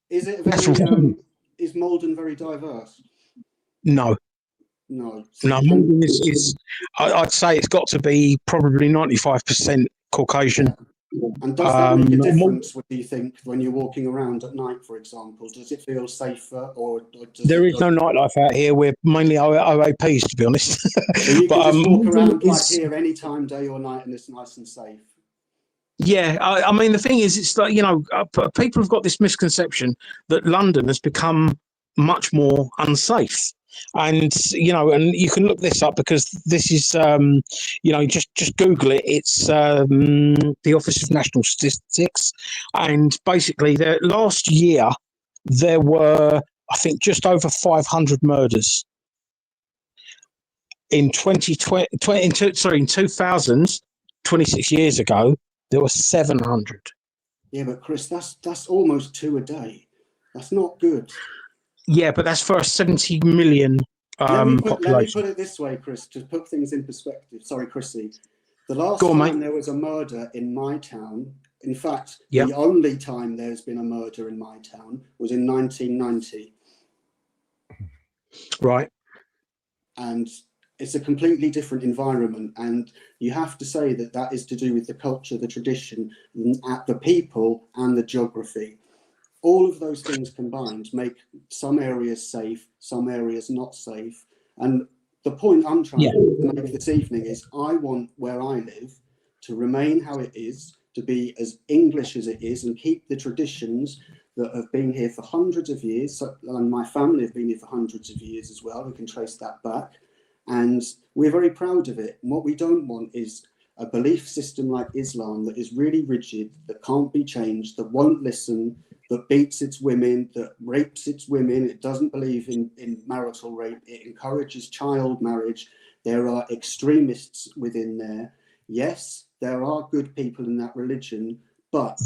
is it That's very wrong. is Malden very diverse? No. No. No, Malden is I'd say it's got to be probably 95% Caucasian. Yeah. And does that make a Malden- difference, what do you think, when you're walking around at night, for example? Does it feel safer, or does There it is no nightlife out here. We're mainly OAPs, to be honest. So you can But, just walk Malden around like is- here any time, day or night, and it's nice and safe? Yeah, I mean, the thing is, it's like, you know, people have got this misconception that London has become much more unsafe. And, you know, and you can look this up, because this is, you know, just Google it. It's the Office of National Statistics. And basically, last year, there were, I think, just over 500 murders. In 2020, in 2000, 26 years ago, there were 700. Yeah, but Chris, that's almost 2 a day. That's not good. Yeah, but that's for a 70 million Let me population. put it this way, Chris, to put things in perspective. Sorry, Chrissy. The last Go on, time mate. there was a murder in my town, in fact, Yep. the only time there's been a murder in my town was in 1990. Right. And it's a completely different environment. And you have to say that that is to do with the culture, the tradition, the people, and the geography. All of those things combined make some areas safe, some areas not safe. And the point I'm trying to make this evening is, I want where I live to remain how it is, to be as English as it is, and keep the traditions that have been here for hundreds of years. And my family have been here for hundreds of years as well. We can trace that back. And we're very proud of it. And what we don't want is a belief system like Islam that is really rigid, that can't be changed, that won't listen, that beats its women, that rapes its women. It doesn't believe in marital rape. It encourages child marriage. There are extremists within there. Yes, there are good people in that religion, but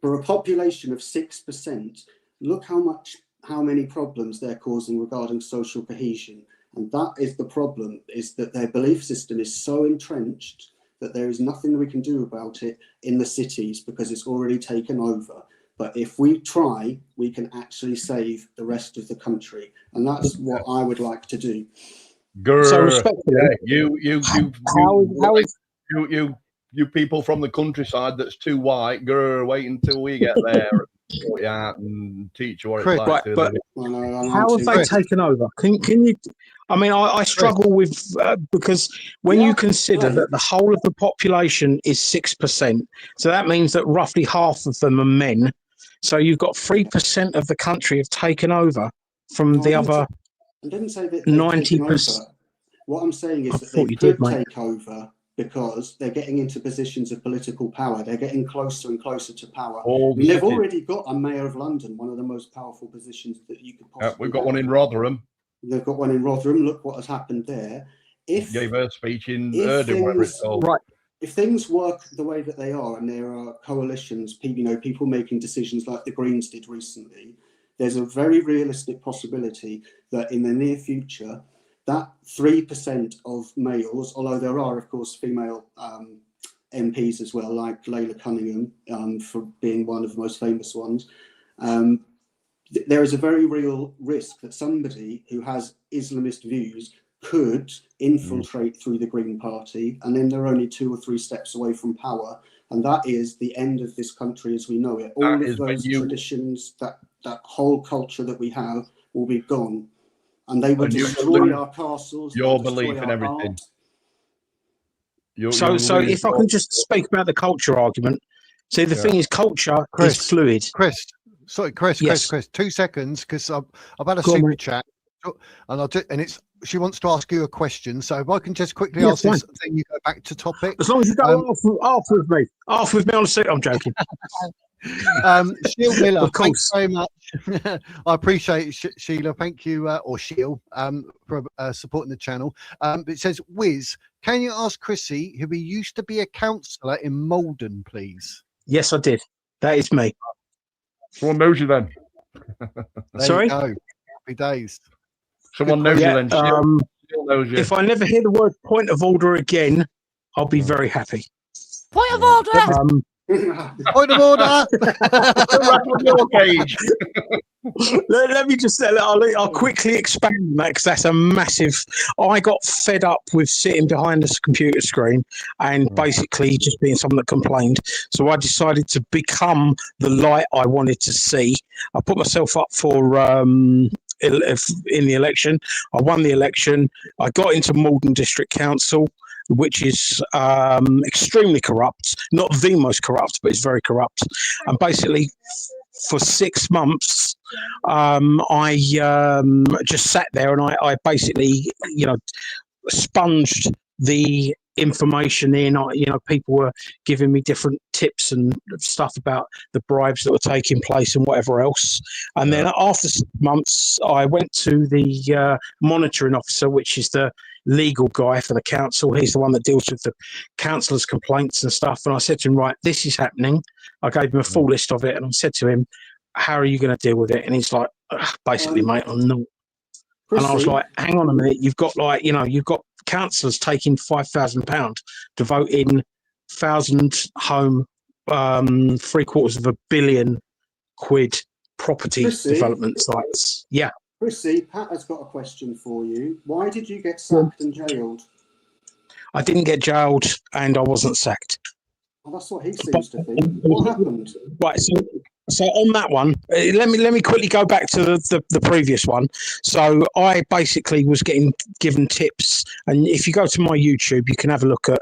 for a population of 6%, look how many problems they're causing regarding social cohesion. And that is the problem, is that their belief system is so entrenched that there is nothing we can do about it in the cities, because it's already taken over. But if we try, we can actually save the rest of the country. And that's what I would like to do. So respectfully, you people from the countryside that's too white, wait until we get there and sort you out and teach you what Chris, it's like. right, but Well, how have they taken over? Can you? I mean, I struggle with because when you consider that the whole of the population is 6%, so that means that roughly half of them are men. So you've got 3% of the country have taken over from the other. I didn't say that 90%. What I'm saying is that thought they you could did, mate. take over because they're getting into positions of political power. They're getting closer and closer to power. They've already got a mayor of London, one of the most powerful positions that you could possibly We've got have. one in Rotherham. They've got one in Rotherham. Look what has happened there. Gave her speech in Erding, whatever it's called. Right. If things work the way that they are, and there are coalitions, people making decisions like the Greens did recently, there's a very realistic possibility that in the near future, that 3% of males, although there are, of course, female MPs as well, like Layla Cunningham, for being one of the most famous ones, there is a very real risk that somebody who has Islamist views could infiltrate through the Green Party, and then they're only 2 or 3 steps away from power, and that is the end of this country as we know it. All of those traditions, that whole culture that we have, will be gone, and they will destroy our castles. Your belief in everything. So if I can just speak about the culture argument. See, the thing is, culture is fluid. Chris, 2 seconds, because I've had a super chat, and she wants to ask you a question. So if I can just quickly ask this, then you go back to topic. As long as you go off with me on the suit. I'm joking. Sheila Miller, thanks very much. I appreciate it, Sheila. Thank you, or Sheil, for supporting the channel. It says, Wiz, can you ask Chrissy, who used to be a councillor in Malden, please? Yes, I did. That is me. Someone knows you then. There Sorry? you go. Happy days. Someone knows you then. Still knows you. If I never hear the word point of order again, I'll be very happy. Point of order. Point of order. Rattle your cage. Let me just I'll quickly expand on that, because that's a massive. I got fed up with sitting behind this computer screen and basically just being someone that complained. So I decided to become the light I wanted to see. I put myself up for in the election. I won the election. I got into Malden District Council, which is extremely corrupt, not the most corrupt, but it's very corrupt. And basically, for 6 months, I just sat there and I basically, sponged the information in. People were giving me different tips and stuff about the bribes that were taking place and whatever else. And then after 6 months, I went to the monitoring officer, which is the legal guy for the council. He's the one that deals with the councillors' complaints and stuff. And I said to him, right, this is happening. I gave him a full list of it, and I said to him, how are you going to deal with it? And he's like, basically, mate, I'm not. And I was like, hang on a minute, you've got you've got councillors taking £5,000 to vote in 1,000 home, £750 million property development sites. Yeah. Chrissy, Pat has got a question for you. Why did you get sacked and jailed? I didn't get jailed and I wasn't sacked. Well, that's what he seems to think. What happened? Right, so on that one, let me quickly go back to the previous one. So I basically was getting given tips, and if you go to my YouTube, you can have a look at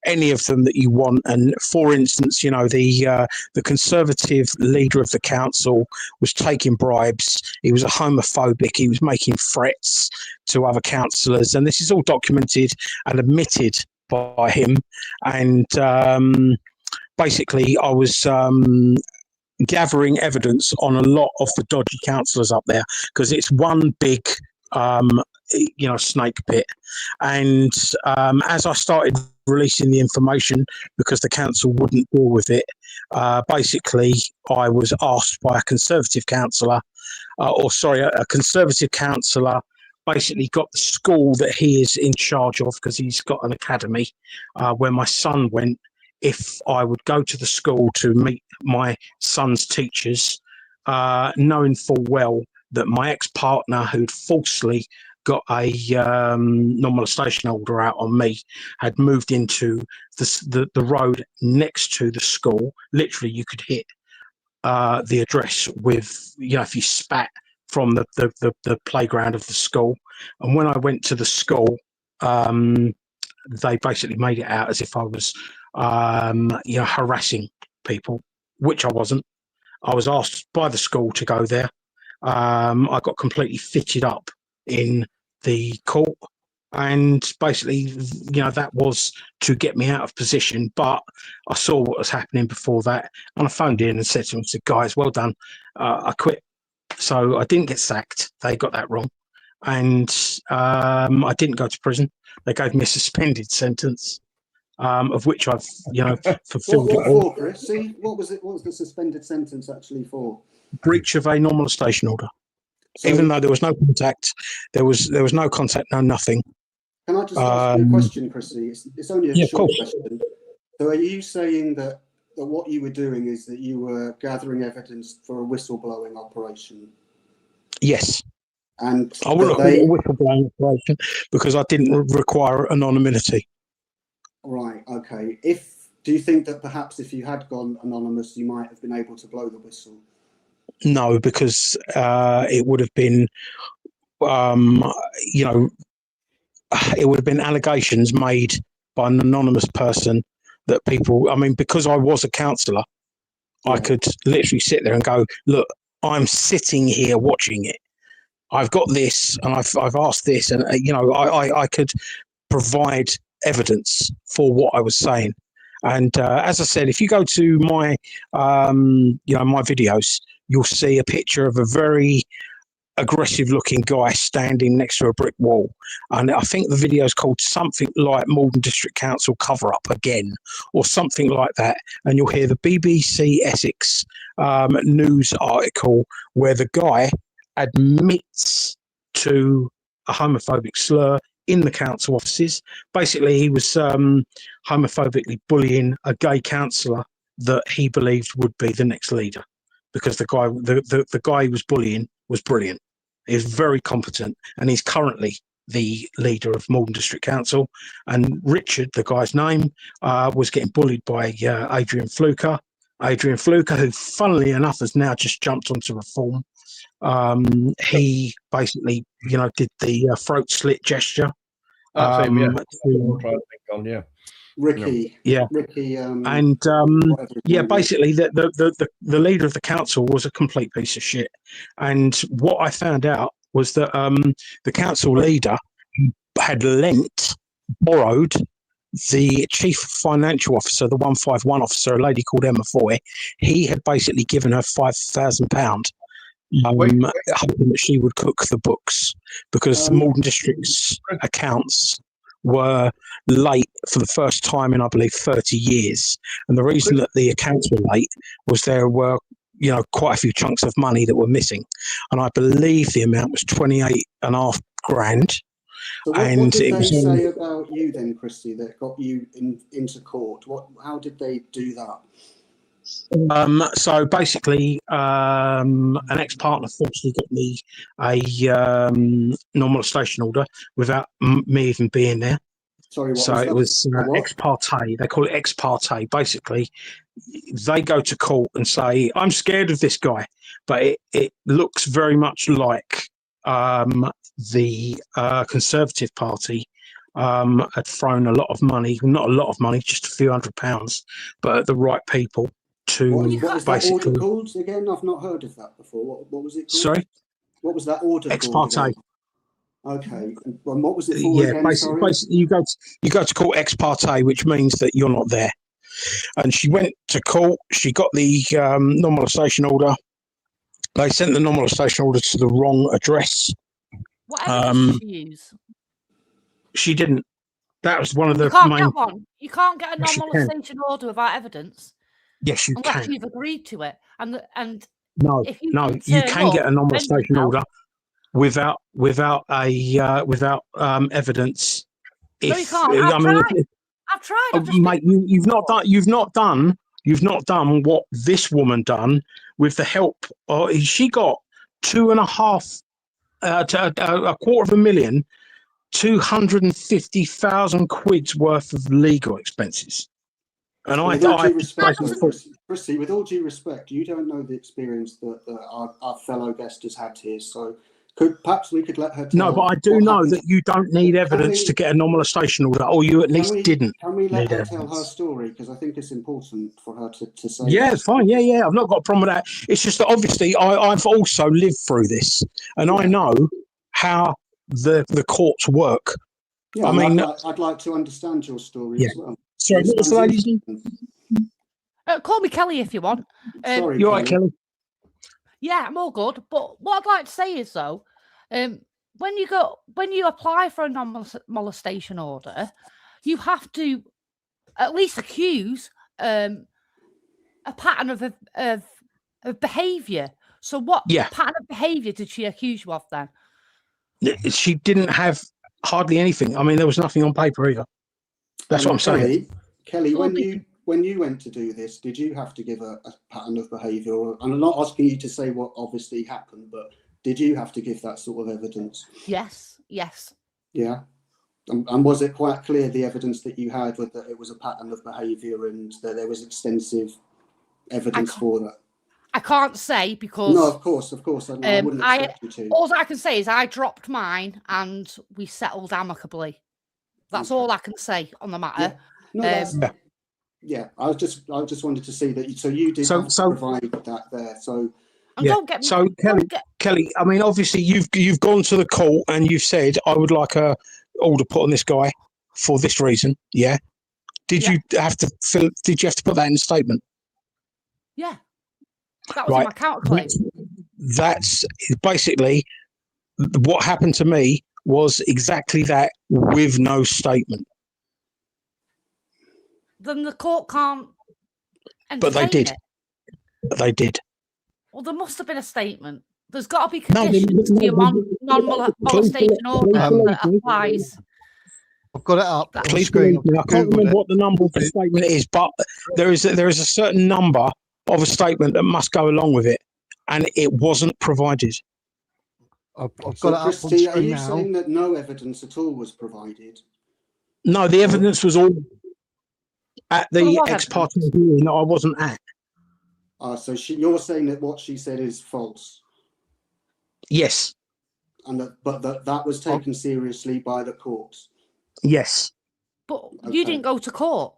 any of them that you want. And for instance, the Conservative leader of the council was taking bribes. He was a homophobic. He was making threats to other councillors, and this is all documented and admitted by him. And basically, I was gathering evidence on a lot of the dodgy councillors up there, because it's one big snake pit. And as I started releasing the information, because the council wouldn't deal with it, basically I was asked by a Conservative councillor, a Conservative councillor basically got the school that he is in charge of, because he's got an academy where my son went, if I would go to the school to meet my son's teachers, knowing full well that my ex-partner, who'd falsely got a non-molestation order out on me, had moved into the road next to the school. Literally, you could hit the address with, if you spat from the playground of the school. And when I went to the school, they basically made it out as if I was harassing people, which I wasn't. I was asked by the school to go there. I got completely fitted up in the court, and basically, that was to get me out of position. But I saw what was happening before that, and I phoned in and said to them, guys, well done. I quit. So I didn't get sacked. They got that wrong. And I didn't go to prison. They gave me a suspended sentence, of which I've, fulfilled. What for, Chris? See, what was the suspended sentence actually for? Breach of a non-molestation order. So, even though there was no contact, there was no contact, no nothing. Can I just ask you a question, Chrissy? It's only a short question. So are you saying that what you were doing is that you were gathering evidence for a whistleblowing operation? Yes. And I wouldn't call it a whistleblowing operation because I didn't require anonymity. Right, okay. Do you think that perhaps if you had gone anonymous, you might have been able to blow the whistle? No, because it would have been, it would have been allegations made by an anonymous person that people, because I was a counsellor, I could literally sit there and go, look, I'm sitting here watching it. I've got this and I've asked this, and I could provide evidence for what I was saying. And as I said, if you go to my my videos, you'll see a picture of a very aggressive looking guy standing next to a brick wall. And I think the video is called something like Malden District Council cover up again, or something like that. And you'll hear the BBC Essex news article where the guy admits to a homophobic slur in the council offices. Basically, he was homophobically bullying a gay councillor that he believed would be the next leader, because the guy he was bullying was brilliant. He was very competent, and he's currently the leader of Malden District Council. And Richard, the guy's name, was getting bullied by Adrian Fluker. Adrian Fluker, who, funnily enough, has now just jumped onto reform. He basically, did the throat slit gesture. That's him, yeah. I'm trying to think on, yeah. Ricky. Yeah. Ricky. And basically the leader of the council was a complete piece of shit. And what I found out was that the council leader had borrowed the chief financial officer, the 151 officer, a lady called Emma Foy. He had basically given her £5,000. Hoping that she would cook the books, because the Malden District's accounts were late for the first time in, I believe, 30 years. And the reason that the accounts were late was there were, quite a few chunks of money that were missing. And I believe the amount was 28.5 grand. So what did they say about you then, Christy, that got you into court? How did they do that? So basically, an ex-partner forcibly got me a non-molestation order without me even being there. Sorry, what so was it that? was ex parte. They call it ex parte. Basically, they go to court and say, "I'm scared of this guy," but it looks very much like the Conservative Party had thrown a lot of money, not a lot of money, just a few £100, but at the right people. What is that order called again? I've not heard of that before. What was it called? Sorry? What was that order ex called? parte. Okay. And what was it for again? Basically you go to court ex parte, which means that you're not there. And she went to court. She got the non-molestation order. They sent the non-molestation order to the wrong address. What evidence did she use? She didn't. That was one of the You can't main... get one. You can't get a non-molestation order without evidence. Yes, you can. Unless you've agreed to it. And no, if you you can get a non-molestation order without evidence. No, you can't. I've tried. Mate, you've not done what this woman done with the help. She got £250,000, 250,000 quid's worth of legal expenses. And Christy, with all due respect, you don't know the experience that our fellow guest has had here. So perhaps we could let her tell. No, but I do know that you don't need evidence to get a non-molestation order, or you at least didn't. Can we let her tell her story? Because I think it's important for her to say. Yeah, it's fine. Yeah. I've not got a problem with that. It's just that obviously I've also lived through this, and I know how the courts work. Yeah, I mean, I'd like to understand your story as well. Sorry, what was the lady's name? Call me Kelly if you want. Sorry, you're right, Kelly. Yeah, I'm all good. But what I'd like to say is though, when you apply for a non-molestation order, you have to at least accuse a pattern of behaviour. So what pattern of behaviour did she accuse you of then? She didn't have hardly anything. I mean, there was nothing on paper either. That's what I'm saying. Kelly, when you went to do this, did you have to give a pattern of behaviour? And I'm not asking you to say what obviously happened, but did you have to give that sort of evidence? Yes. Yeah. And was it quite clear, the evidence that you had, that it was a pattern of behaviour and that there was extensive evidence for that? I can't say because... No, of course. I wouldn't expect you to. All I can say is I dropped mine and we settled amicably. That's all I can say on the matter. Yeah. I just wanted to see that. So you did provide that there. So don't get me. So Kelly, I mean, obviously you've gone to the court and you've said I would like a order put on this guy for this reason. Yeah. Did you have to put that in the statement? Yeah. That was in my counterclaim. That's basically what happened to me was exactly that, with no statement. Then the court can't But they entertain did. it. But they did. Well, there must have been a statement. There's got to be No, conditions to your non-molestation order that applies. I've got it up on the Please screen. believe me, I can't remember what the number of the statement is, but there is a certain number of a statement that must go along with it, and it wasn't provided. I've got So, it up on Christy, are screen you now. saying that no evidence at all was provided? No, the evidence was all at Well, the what ex parte hearing that I wasn't at. So you're saying that what she said is false, Yes, and that was taken seriously by the courts. yes. But Okay. you didn't go to court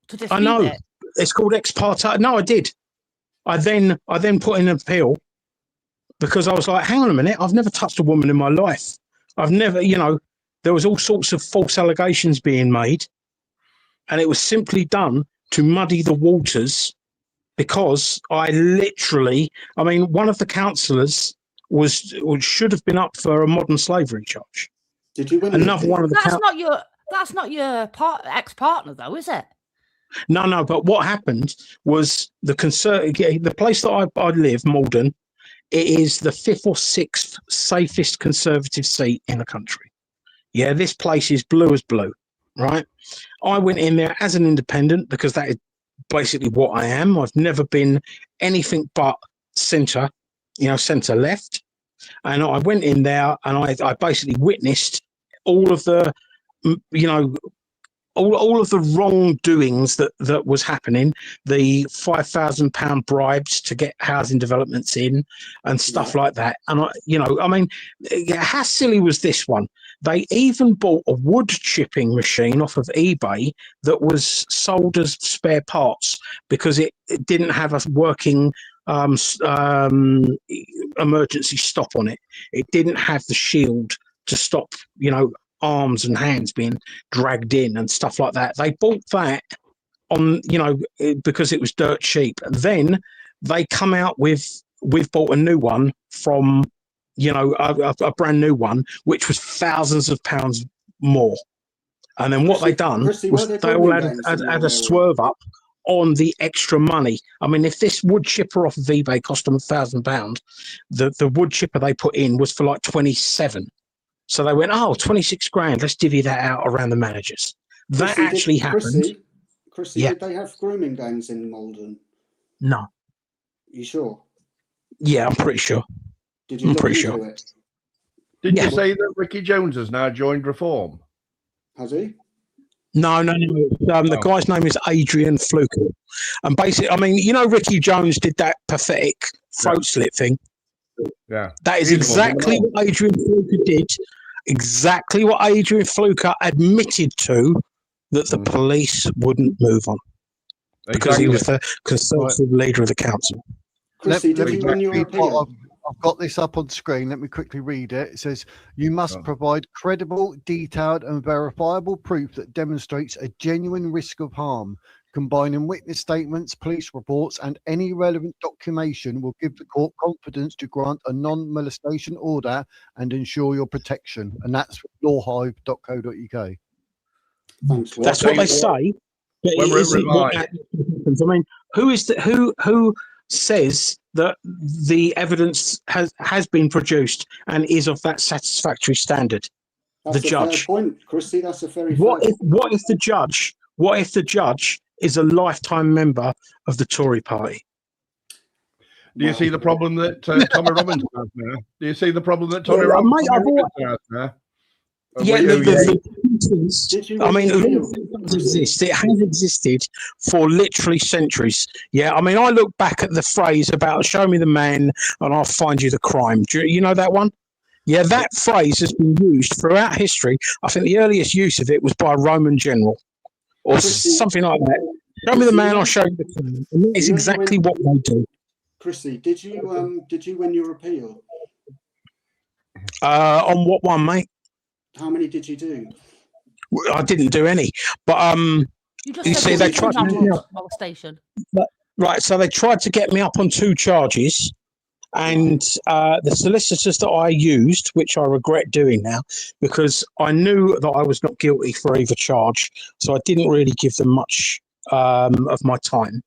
to dispute I know. it. It's called ex parte. No, I did. I then put in an appeal because I was like, hang on a minute, I've never touched a woman in my life. I've never, there was all sorts of false allegations being made, and it was simply done to muddy the waters because I literally, one of the counsellors should have been up for a modern slavery charge. Did you win? Another one of the That's not your ex-partner, though, is it? No. But what happened was the place that I live, Malden, it is the 5th or 6th safest Conservative seat in the country. Yeah, this place is blue as blue, right? I went in there as an independent because that is basically what I am. I've never been anything but centre, centre left. And I went in there and I basically witnessed all of the, all of the wrongdoings that was happening, the £5,000 bribes to get housing developments in and stuff like that. And how silly was this one? They even bought a wood chipping machine off of eBay that was sold as spare parts because it didn't have a working emergency stop on it. It didn't have the shield to stop, arms and hands being dragged in and stuff like that. They bought that on, because it was dirt cheap. Then they come out with, we've bought a new one from, a brand new one, which was thousands of pounds more. And then what they done was they all had a swerve up on the extra money. If this wood chipper off of eBay cost them £1,000, the wood chipper they put in was for like 27. So they went, 26 grand, let's divvy that out around the managers. That actually happened. Chrissy, did they have grooming gangs in Malden? No. You sure? Yeah, I'm pretty sure. Did you look into it? Did you say that Ricky Jones has now joined Reform? Has he? No. The guy's name is Adrian Fluker. And basically, Ricky Jones did that pathetic throat slit thing. Yeah. That is exactly what Adrian Fluker did. Exactly what Adrian Fluker admitted to, that the police wouldn't move on. Because he was the Conservative leader of the council. Chrissy, did you win your appeal? I've got this up on screen. Let me quickly read it. It says, you must provide credible, detailed and verifiable proof that demonstrates a genuine risk of harm. Combining witness statements, police reports and any relevant documentation will give the court confidence to grant a non-molestation order and ensure your protection. And that's lawhive.co.uk. Thanks. That's what they say. But it isn't what happens. Who says that the evidence has been produced and is of that satisfactory standard? That's the judge. Fair point, Chrissy. That's a very What if the judge is a lifetime member of the Tory party? Do you see the problem that Tommy Robinson has now? Do you see the problem that Tommy Robinson has now? Yeah, it exists. It has existed for literally centuries. Yeah, I look back at the phrase about "show me the man and I'll find you the crime." Do you know that one? Yeah, that phrase has been used throughout history. I think the earliest use of it was by a Roman general or something like that. Show me the man, I'll show you the crime. And that is exactly what they do. Chrissy, did you win your appeal? On what one, mate? How many did you do? I didn't do any, but you see, they tried to molestation. Right, so they tried to get me up on 2 charges, And the solicitors that I used, which I regret doing now, because I knew that I was not guilty for either charge, so I didn't really give them much of my time.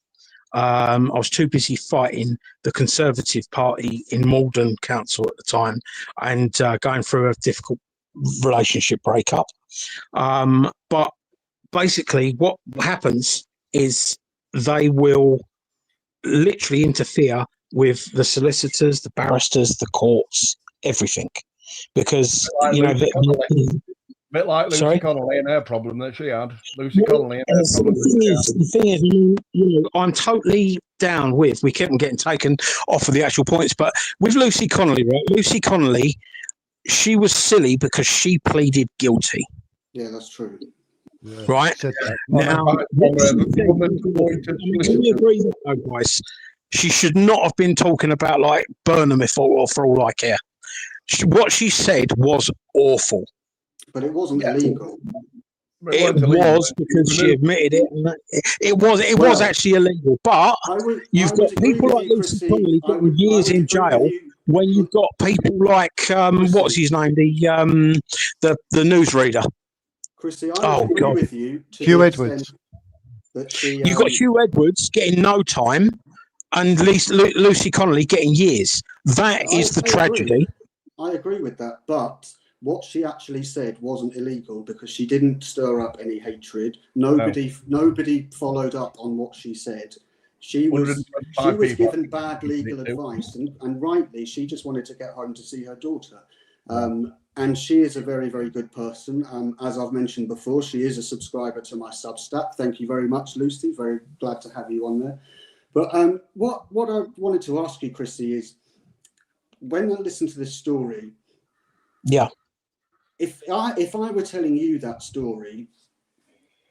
I was too busy fighting the Conservative Party in Malden Council at the time and going through a difficult relationship breakup. But basically, what happens is they will literally interfere with the solicitors, the barristers, the courts, everything, because bit like Lucy Sorry? Connolly and her problem that she had. Lucy Connolly and her problem. The thing is, you know, I'm totally down with. We kept on getting taken off of the actual points, but with Lucy Connolly, right? Lucy Connolly, she was silly because she pleaded guilty. Yeah, that's true. Yeah. Right now, guys, she should not have been talking about like Burnham for all I care. What she said was awful. But it wasn't illegal. It was because she admitted it. And it was actually illegal. But you've got people like Lucy Connolly getting years in jail when you've got people like what's his name, the newsreader. Chrissy, I would agree with you. Hugh Edwards. You've got Hugh Edwards getting no time, and Lucy Connolly getting years. That is the tragedy. I agree with that, but what she actually said wasn't illegal because she didn't stir up any hatred. Nobody followed up on what she said. She was given bad legal advice, and rightly, she just wanted to get home to see her daughter. And she is a very, very good person. As I've mentioned before, she is a subscriber to my Substack. Thank you very much, Lucy. Very glad to have you on there. But what I wanted to ask you, Chrissy, is when I listen to this story, if I were telling you that story,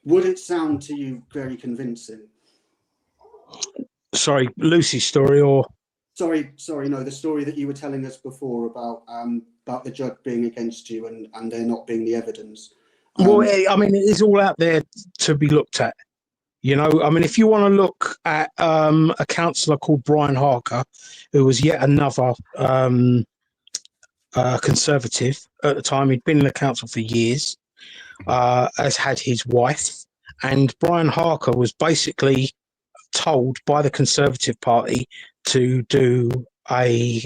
would it sound to you very convincing? Sorry, Lucy's story, or sorry, no, the story that you were telling us before about the judge being against you and there not being the evidence. Well, I mean, it is all out there to be looked at. You know, I mean, if you want to look at a councillor called Brian Harker, who was yet another Conservative at the time, he'd been in the council for years, has had his wife, and Brian Harker was basically told by the Conservative Party to do a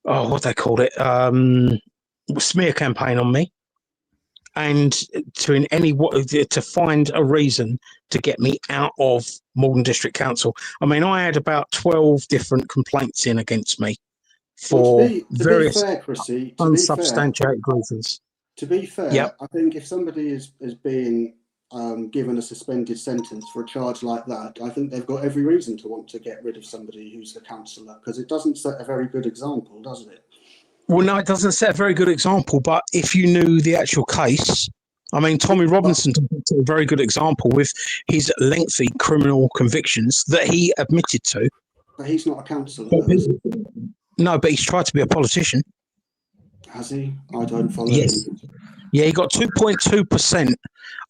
what they called it, smear campaign on me, and to find a reason to get me out of Malden District Council. I mean, I had about 12 different complaints in against me for various unsubstantiated reasons. To be fair, I think if somebody is being given a suspended sentence for a charge like that, I think they've got every reason to want to get rid of somebody who's the councillor, because it doesn't set a very good example, does it? Well, no, it doesn't set a very good example, but if you knew the actual case, I mean, Tommy Robinson is a very good example with his lengthy criminal convictions that he admitted to. But he's not a councillor. No, but he's tried to be a politician. Has he? I don't follow him. Yeah, he got 2.2%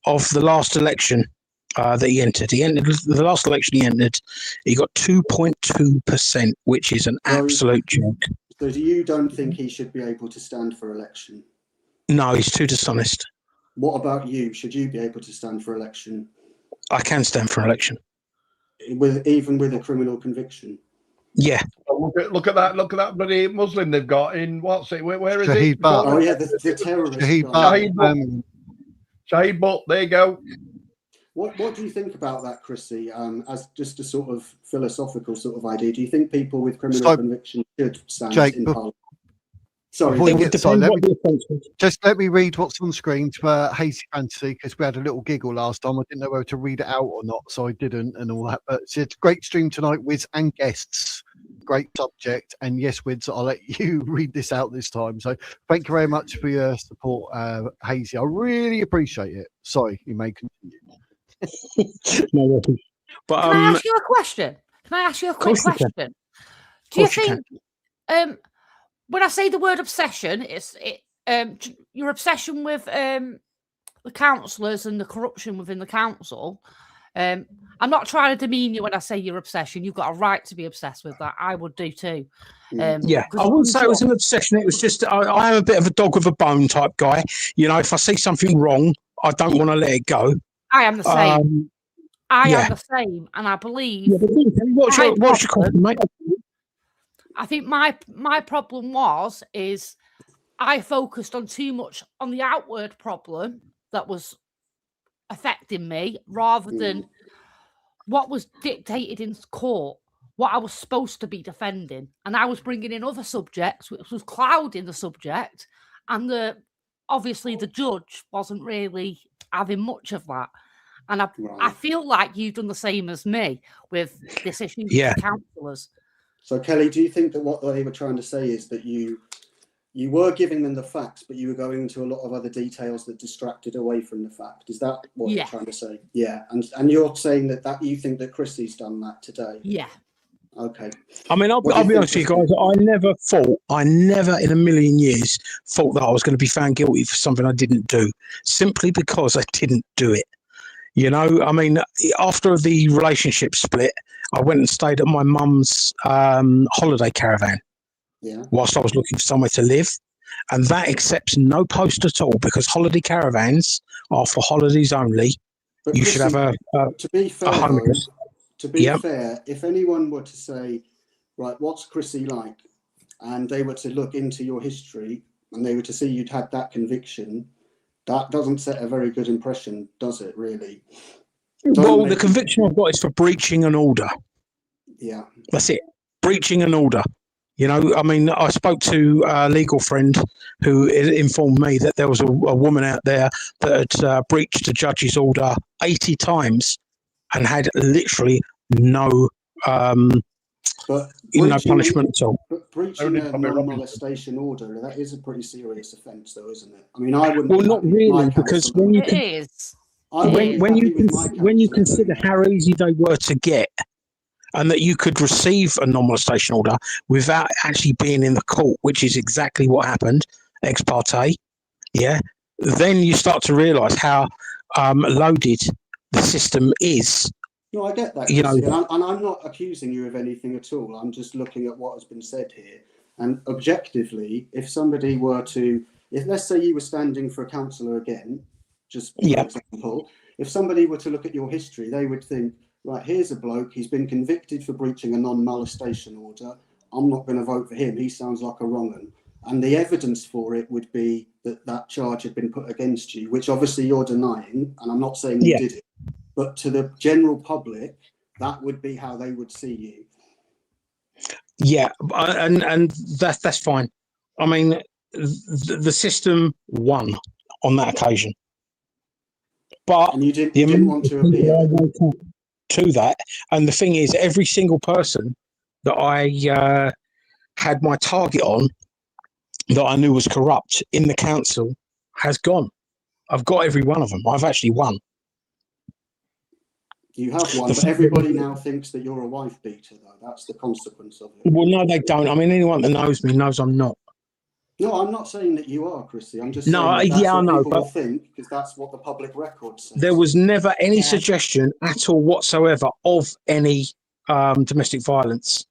of the last election that he entered. The last election he entered, he got 2.2%, which is an absolute joke. So you don't think he should be able to stand for election? No, he's too dishonest. What about you? Should you be able to stand for election? I can stand for election. Even with a criminal conviction? Yeah. Look at that bloody Muslim they've got in what's it? Where is Shahid it? Butt. Oh yeah, the terrorist. Shahid Butt. There you go. What do you think about that, Chrissy? As just a sort of philosophical sort of idea, do you think people with criminal conviction should stand in Parliament? Sorry, just let me read what's on screen for Hazy Fantasy, because we had a little giggle last time. I didn't know whether to read it out or not, so I didn't, and all that. But it's a great stream tonight, Wiz and guests. Great subject, and yes, Wiz, I'll let you read this out this time. So thank you very much for your support, Hazy. I really appreciate it. Sorry, you may continue. No, but can I ask you a question? Can I ask you a quick question? Do you think when I say the word obsession, it's your obsession with the councillors and the corruption within the council? I'm not trying to demean you when I say your obsession. You've got a right to be obsessed with that. I would do too. Yeah, I wouldn't say it was an obsession. It was just I am a bit of a dog with a bone type guy. You know, if I see something wrong, I don't want to let it go. I am the same. I am the same, and I believe. Yeah, what's your question, mate? I think my problem is I focused on too much on the outward problem that was affecting me rather than what was dictated in court, what I was supposed to be defending. And I was bringing in other subjects, which was clouding the subject. And obviously the judge wasn't really having much of that. And I feel like you've done the same as me with this issue with counsellors. So, Kelly, do you think that what they were trying to say is that you were giving them the facts, but you were going into a lot of other details that distracted away from the fact? Is that what you're trying to say? Yeah. And you're saying that you think that Chrissy's done that today? Yeah. Okay. I mean, I'll be honest with you guys. I never in a million years thought that I was going to be found guilty for something I didn't do, simply because I didn't do it. You know, I mean, after the relationship split, I went and stayed at my mum's holiday caravan whilst I was looking for somewhere to live. And that accepts no post at all, because holiday caravans are for holidays only. But you should have a to be fair, a home address. To be fair, if anyone were to say, right, what's Chrissy like? And they were to look into your history and they were to see you'd had that conviction, that doesn't set a very good impression, does it, really? Well, the conviction I've got is for breaching an order. Yeah. That's it. Breaching an order. You know, I mean, I spoke to a legal friend who informed me that there was a woman out there that had breached a judge's order 80 times and had literally no punishment at all. But breaching a non-molestation order, that is a pretty serious offence, though, isn't it? I mean, I wouldn't. Well, not really, because when you when you consider how easy they were to get, and that you could receive a non-molestation order without actually being in the court, which is exactly what happened, ex parte, then you start to realise how loaded the system is. No, I get that, and I'm not accusing you of anything at all. I'm just looking at what has been said here. And objectively, if somebody were to, let's say you were standing for a counsellor again, just for example, if somebody were to look at your history, they would think, right, here's a bloke, he's been convicted for breaching a non-molestation order. I'm not going to vote for him. He sounds like a wrong 'un. And the evidence for it would be that charge had been put against you, which obviously you're denying, and I'm not saying you did it. But to the general public, that would be how they would see you. Yeah, and that's fine. I mean, the system won on that occasion. But and you didn't want to appeal to that. And the thing is, every single person that I had my target on that I knew was corrupt in the council has gone. I've got every one of them. I've actually won. You have won, but everybody now thinks that you're a wife beater, though. That's the consequence of it. Well, no, they don't. I mean, anyone that knows me knows I'm not. No, I'm not saying that you are, Chrissy. I'm just saying that's I know, people will think, because that's what the public record says. There was never any suggestion at all whatsoever of any domestic violence.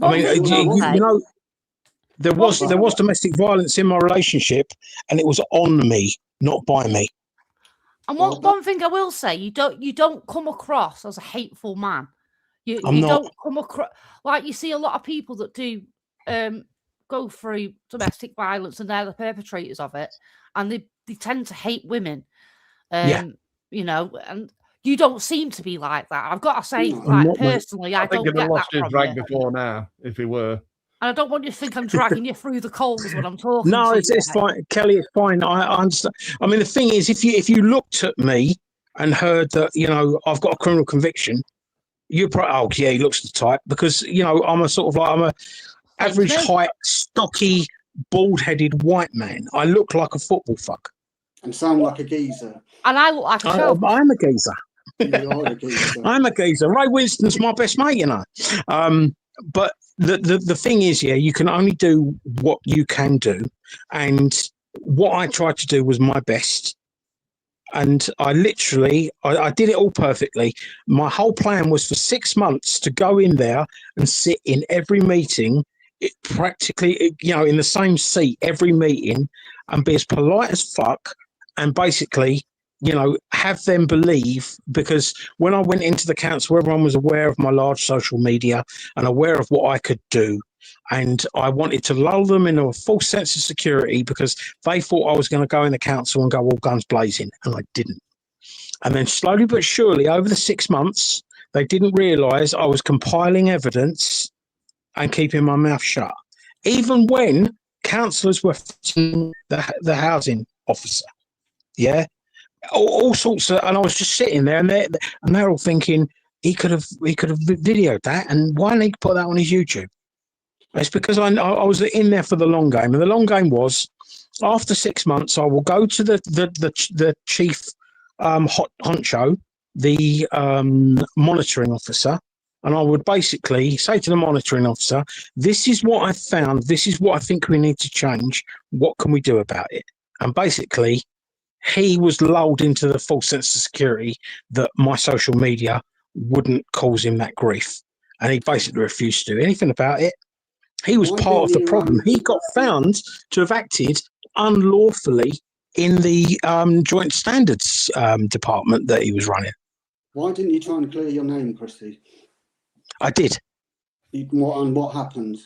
I mean, you know, there was domestic violence in my relationship, and it was on me, not by me. And one thing I will say, you don't come across as a hateful man. You don't come across like you see a lot of people that do go through domestic violence and they're the perpetrators of it, and they tend to hate women. You know, and you don't seem to be like that. I've got to say, personally, I don't get that. I think he'd lost his drag before now, if he were. And I don't want you to think I'm dragging you through the coals when I'm talking. No, it's fine, Kelly. It's fine. I understand. I mean, the thing is, if you looked at me and heard that, you know, I've got a criminal conviction, you're probably, he looks the type, because, you know, I'm a average height, stocky, bald-headed white man. I look like a football fuck. And sound like a geezer. And I look like a shelf. I'm a geezer. You are a geezer. I'm a geezer. Ray Winston's my best mate, you know. But the thing is, you can only do what you can do. And what I tried to do was my best. And I literally, I did it all perfectly. My whole plan was for 6 months to go in there and sit in every meeting, practically, you know, in the same seat every meeting, and be as polite as fuck, and basically, you know, have them believe, because when I went into the council, everyone was aware of my large social media and aware of what I could do. And I wanted to lull them into a false sense of security because they thought I was going to go in the council and go all guns blazing, and I didn't. And then slowly but surely, over the 6 months, they didn't realise I was compiling evidence and keeping my mouth shut, even when councillors were the housing officer. Yeah, all sorts of, and I was just sitting there, and they're all thinking he could have videoed that, and why didn't he put that on his YouTube? It's because I was in there for the long game, and the long game was, after 6 months, I will go to the chief honcho, the monitoring officer, and I would basically say to the monitoring officer, "This is what I found. This is what I think we need to change. What can we do about it?" And basically, he was lulled into the false sense of security that my social media wouldn't cause him that grief, and he basically refused to do anything about it. He was part of the problem. He got found to have acted unlawfully in the joint standards department that he was running. Why didn't you try and clear your name, Christy? I did. And what happened?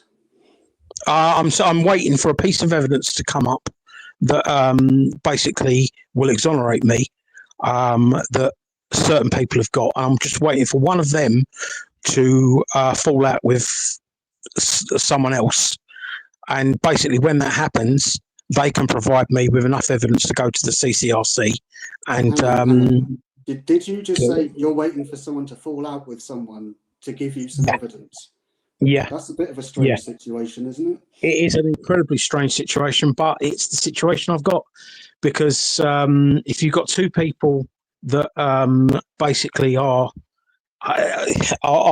I'm waiting for a piece of evidence to come up that basically will exonerate me, that certain people have got. I'm just waiting for one of them to fall out with someone else, and basically when that happens, they can provide me with enough evidence to go to the CCRC. And did you just say you're waiting for someone to fall out with someone to give you some evidence? Yeah, that's a bit of a strange situation, isn't it? It is an incredibly strange situation, but it's the situation I've got, because if you've got two people that basically are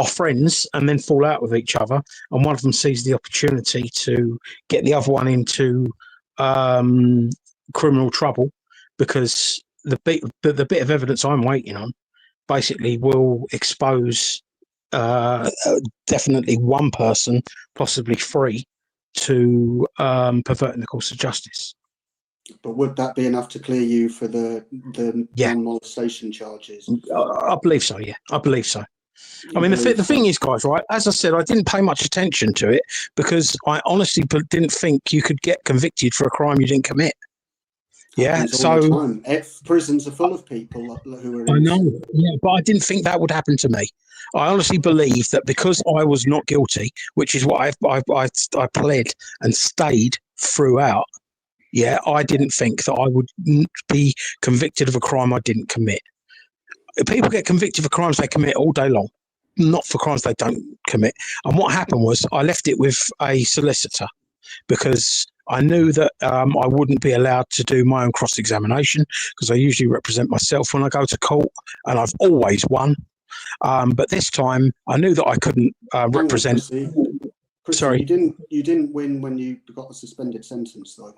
friends and then fall out with each other, and one of them sees the opportunity to get the other one into criminal trouble, because the bit of evidence I'm waiting on basically will expose definitely one person, possibly three, to perverting the course of justice. But would that be enough to clear you for the non-molestation charges? I believe so, yeah. I believe so. I mean, the thing is, guys, right, as I said, I didn't pay much attention to it because I honestly didn't think you could get convicted for a crime you didn't commit. Yeah, so prisons are full of people who are. I know, yeah, but I didn't think that would happen to me. I honestly believe that because I was not guilty, which is what I pled and stayed throughout. Yeah, I didn't think that I would be convicted of a crime I didn't commit. People get convicted for crimes they commit all day long, not for crimes they don't commit. And what happened was I left it with a solicitor because I knew that I wouldn't be allowed to do my own cross-examination because I usually represent myself when I go to court, and I've always won. But this time I knew that I couldn't represent. Chrissy, sorry, you didn't win when you got the suspended sentence, though.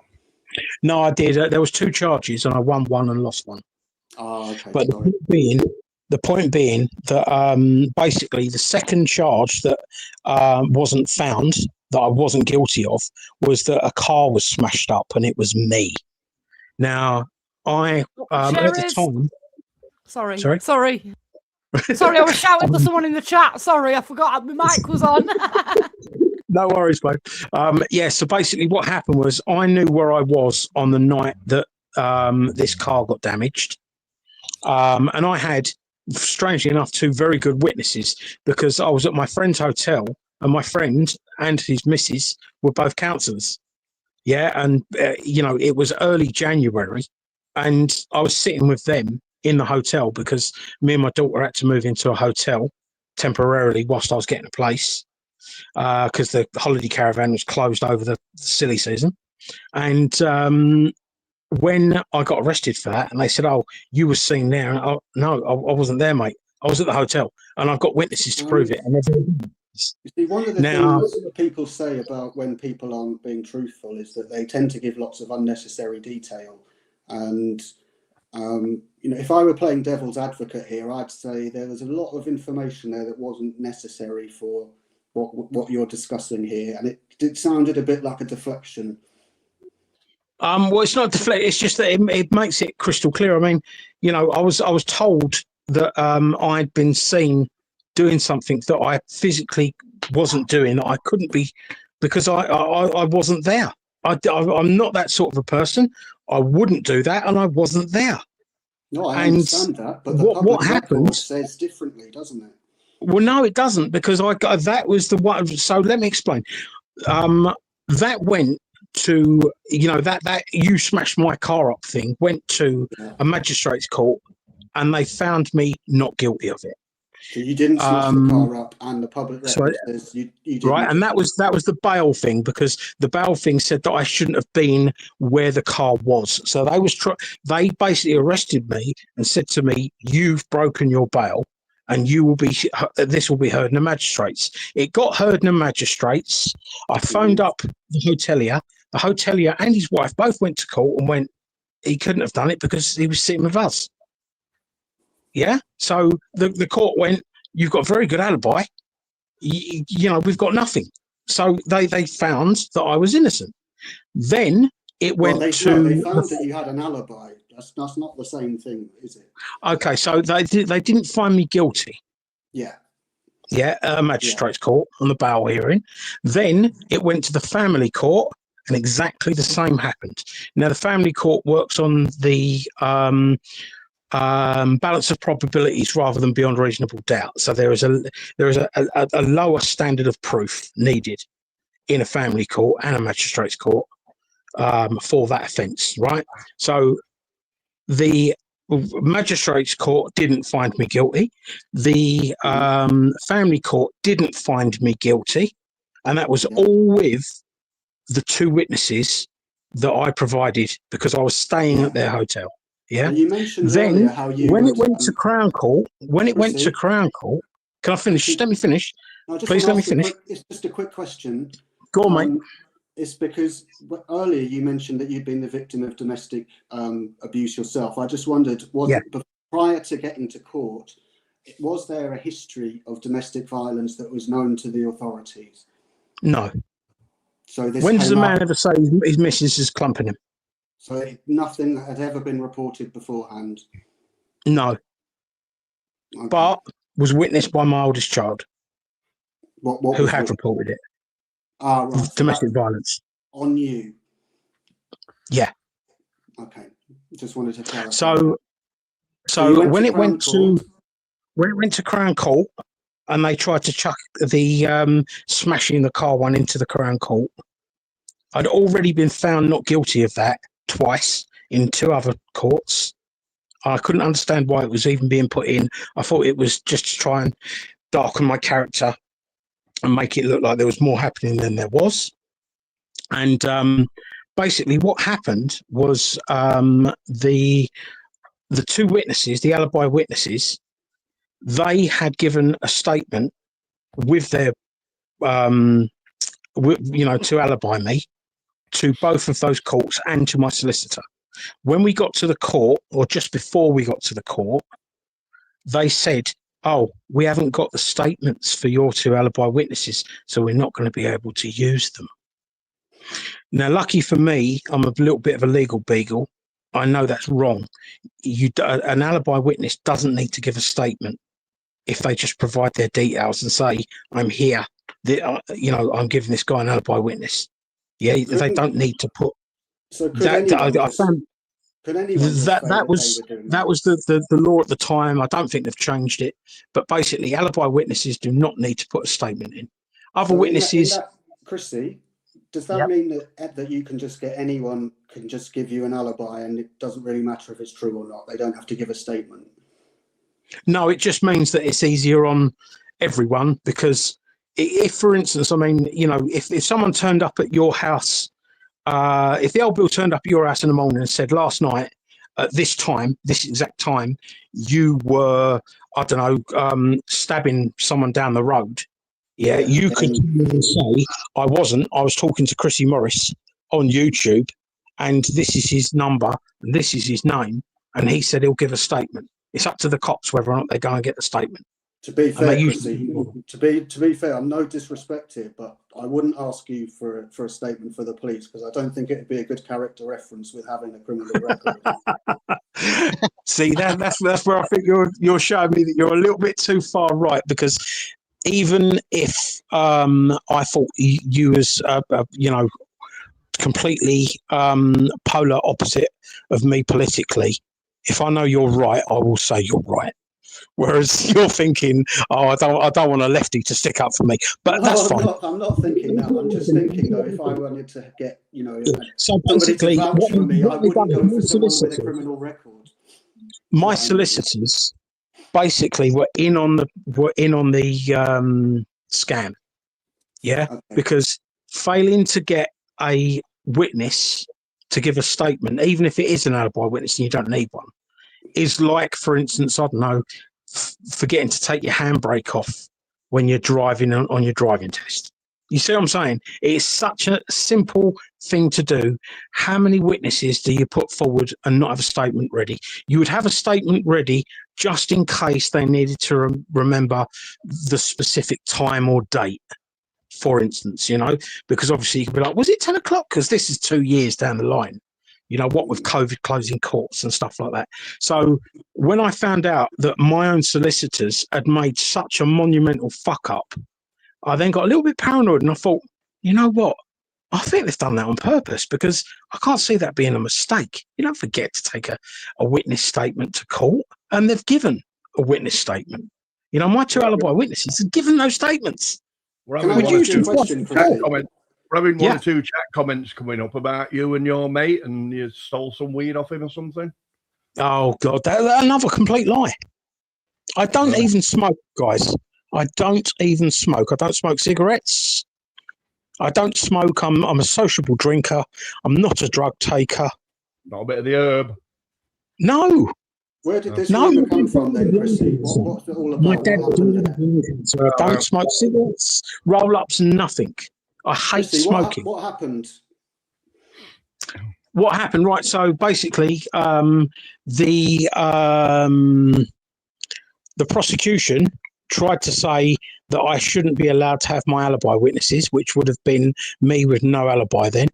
No, I did. There was two charges, and I won one and lost one. Oh, okay. But the point being that basically the second charge that wasn't found, that I wasn't guilty of, was that a car was smashed up, and it was me. Now, I at the time. Sorry. Sorry, I was shouting for someone in the chat. Sorry, I forgot my mic was on. No worries, mate. Yeah, so basically what happened was I knew where I was on the night that this car got damaged. And I had, strangely enough, two very good witnesses because I was at my friend's hotel and my friend and his missus were both counsellors. Yeah, and, it was early January and I was sitting with them in the hotel because me and my daughter had to move into a hotel temporarily whilst I was getting a place. Because the holiday caravan was closed over the silly season. And when I got arrested for that, and they said, "Oh, you were seen there," and no, I wasn't there, mate. I was at the hotel, and I've got witnesses to prove it. And you see, one of the things people say about when people aren't being truthful is that they tend to give lots of unnecessary detail, and you know, if I were playing devil's advocate here, I'd say there was a lot of information there that wasn't necessary for what you're discussing here, and it sounded a bit like a deflection. Well, it's not deflect. It's just that it makes it crystal clear. I mean, you know, I was told that I'd been seen doing something that I physically wasn't doing, that I couldn't be, because I wasn't there. I'm not that sort of a person. I wouldn't do that, and I wasn't there. No, I understand that, but the what happened says differently, doesn't it? Well, no, it doesn't, because that was the one. So let me explain. That went to, you know, that you smashed my car up thing went to a magistrate's court, and they found me not guilty of it. So you didn't smash the car up, and the public record says you didn't. Right, and that was the bail thing, because the bail thing said that I shouldn't have been where the car was. So they basically arrested me and said to me, "You've broken your bail, and this will be heard in the magistrates." It got heard in the magistrates. I phoned up the hotelier. The hotelier and his wife both went to court and went, he couldn't have done it because he was sitting with us. Yeah. So the court went, "You've got a very good alibi. You know, we've got nothing." So they found that I was innocent. Then it went they to. They found that you had an alibi. That's not the same thing, is it? Okay, so they didn't find me guilty. Yeah. Yeah, at a magistrate's court on the bail hearing. Then it went to the family court, and exactly the same happened. Now, the family court works on the balance of probabilities rather than beyond reasonable doubt. So there is a lower standard of proof needed in a family court and a magistrate's court for that offence, right? So the magistrate's court didn't find me guilty. The family court didn't find me guilty, and that was all with the two witnesses that I provided because I was staying at their hotel. Yeah. And you mentioned then how you when it went to Crown Court, can I finish? Let me finish. Please let me finish. It's just a quick question. Go on, mate. It's because earlier you mentioned that you'd been the victim of domestic abuse yourself. I just wondered, prior to getting to court, was there a history of domestic violence that was known to the authorities? No. So when does a man ever say his missus is clumping him? So nothing had ever been reported beforehand? No. Okay. But was witnessed by my oldest child, who had reported it. Ah, right. Domestic violence. On you? Yeah. Okay. Just wanted to clarify. So when it went to Crown Court, and they tried to chuck the smashing the car one into the Crown Court, I'd already been found not guilty of that twice in two other courts. I couldn't understand why it was even being put in. I thought it was just to try and darken my character and make it look like there was more happening than there was. And basically what happened was the two witnesses, the alibi witnesses, they had given a statement with their, to alibi me to both of those courts and to my solicitor. When we got to the court, or just before we got to the court, they said, "Oh, we haven't got the statements for your two alibi witnesses, so we're not going to be able to use them." Now, lucky for me, I'm a little bit of a legal beagle. I know that's wrong. An alibi witness doesn't need to give a statement if they just provide their details and say, "I'm here. I'm giving this guy an alibi witness." Yeah, they don't need to put. So that was the law at the time. I don't think they've changed it, but basically, alibi witnesses do not need to put a statement in. Other witnesses, Chrissy, does that mean that you can just get anyone can just give you an alibi, and it doesn't really matter if it's true or not? They don't have to give a statement. No, it just means that it's easier on everyone, because if, for instance, if someone turned up at your house. If the old Bill turned up at your house in the morning and said, "Last night at this exact time, you were, I don't know, stabbing someone down the road," you could say, "I wasn't. I was talking to Chrissy Morris on YouTube, and this is his number, and this is his name, and he said he'll give a statement. It's up to the cops whether or not they go and get the statement. To be And fair, they Chrissy, to be fair, I'm no disrespect here, but I wouldn't ask you for a statement for the police because I don't think it'd be a good character reference with having a criminal record. See, that's where I think you're showing me that you're a little bit too far right, because even if I thought you was completely polar opposite of me politically, if I know you're right, I will say you're right. Whereas you're thinking, oh, I don't want a lefty to stick up for me, but No, that's fine. I'm not thinking that. I'm just thinking though, if I wanted to get, So somebody to basically, vouch for me, I wouldn't go for someone with a solicitors, criminal record. my solicitors basically were in on the scam. Yeah, Okay. because failing to get a witness to give a statement, even if it is an alibi witness and you don't need one, is like, for instance, I don't know, forgetting to take your handbrake off when you're driving on your driving test. You see what I'm saying? It's such a simple thing to do. How many witnesses do you put forward and not have a statement ready? You would have a statement ready just in case they needed to remember the specific time or date, for instance, because obviously you could be like, was it 10 o'clock? Because this is 2 years down the line. What with COVID closing courts and stuff like that. So when I found out that my own solicitors had made such a monumental fuck up, I then got a little bit paranoid and I thought, you know what? I think they've done that on purpose because I can't see that being a mistake. You don't forget to take a witness statement to court, and they've given a witness statement. My two alibi witnesses have given those statements. Can I ask you a question, Chrissy? We're having one or two chat comments coming up about you and your mate, and you stole some weed off him or something. Oh God, that's another complete lie. I don't even smoke, guys. I don't even smoke. I don't smoke cigarettes. I don't smoke. I'm a sociable drinker. I'm not a drug taker. Not a bit of the herb. No. Where did this rumor come from then, Chrissy? What's it all about? My dad so I don't smoke cigarettes, roll-ups, nothing. I hate Chrissy, smoking. What happened? What happened? Right. So basically, the prosecution tried to say that I shouldn't be allowed to have my alibi witnesses, which would have been me with no alibi then.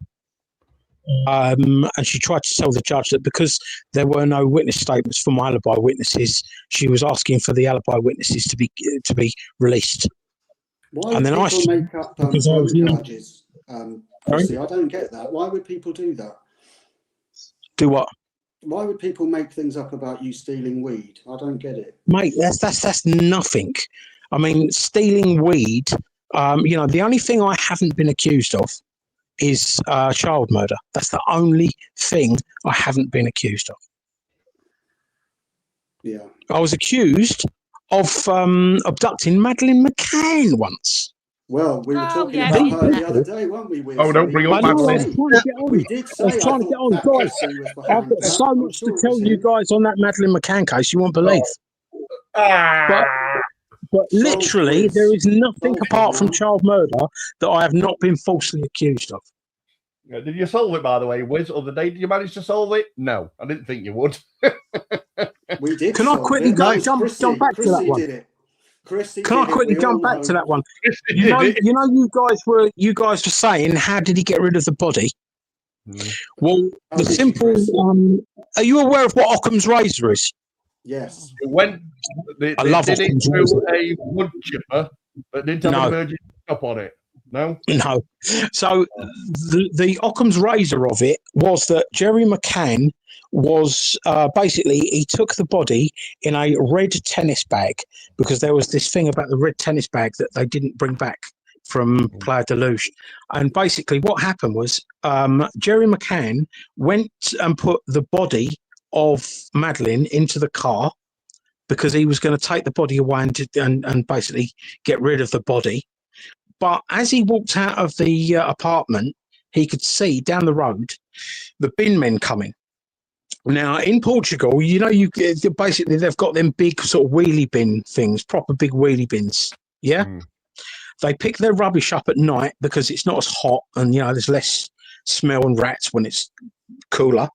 And she tried to tell the judge that because there were no witness statements for my alibi witnesses, she was asking for the alibi witnesses to be released. Why would people make up charges? Chrissy, I don't get that. Why would people do that? Do what? Why would people make things up about you stealing weed? I don't get it. Mate, that's nothing. I mean, stealing weed, the only thing I haven't been accused of is child murder. That's the only thing I haven't been accused of. Yeah. I was accused of abducting Madeline McCann once. Well, we were talking about her the other day, weren't we? Don't bring up Madeline. We did say I was trying to get on. Guys, I've got so much to tell you guys on that Madeline McCann case you won't believe. But literally, there is nothing apart from child murder that I have not been falsely accused of. Yeah, did you solve it, by the way, Wiz, other day? Did you manage to solve it? No, I didn't think you would. We did. Can I quickly jump back to that one? Did it. Chrissy Can I quickly jump back to that one? You guys were saying, how did he get rid of the body? Well, the simple. Are you aware of what Occam's razor is? Yes. I love it. Did it through a wood chipper, but didn't have an emergency stop on it. No. So the Occam's razor of it was that Jerry McCann was basically, he took the body in a red tennis bag, because there was this thing about the red tennis bag that they didn't bring back from Playa de Luge. And basically what happened was Jerry McCann went and put the body of Madeline into the car because he was going to take the body away and basically get rid of the body. But as he walked out of the apartment, he could see down the road the bin men coming. Now, in Portugal, you basically they've got them big sort of wheelie bin things, proper big wheelie bins. Yeah. They pick their rubbish up at night because it's not as hot and, there's less smell and rats when it's cooler.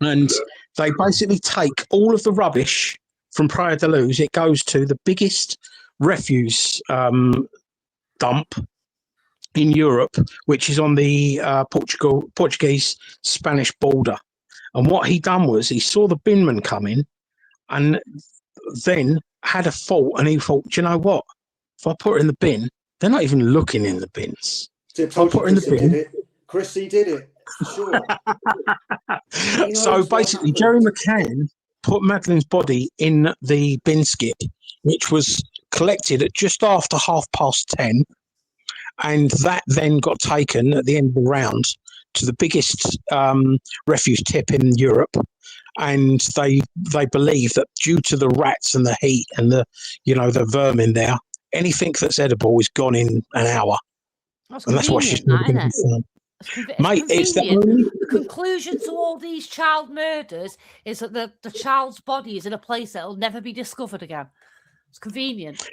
And They basically take all of the rubbish from Praia da Luz. It goes to the biggest refuse dump in Europe, which is on the Portuguese-Spanish border. And what he done was he saw the binman come in and then had a thought, and he thought, do you know what? If I put it in the bin, they're not even looking in the bins. If I put it in the bin, Chrissy did it. Sure. So basically, Jerry McCann put Madeline's body in the bin skip, which was collected at just after 10:30, and that then got taken at the end of the round to the biggest refuse tip in Europe. And they believe that due to the rats and the heat and the vermin there, anything that's edible is gone in an hour. And that's why she's never going to be found. Mate, it's the conclusion to all these child murders is that the child's body is in a place that will never be discovered again. It's convenient.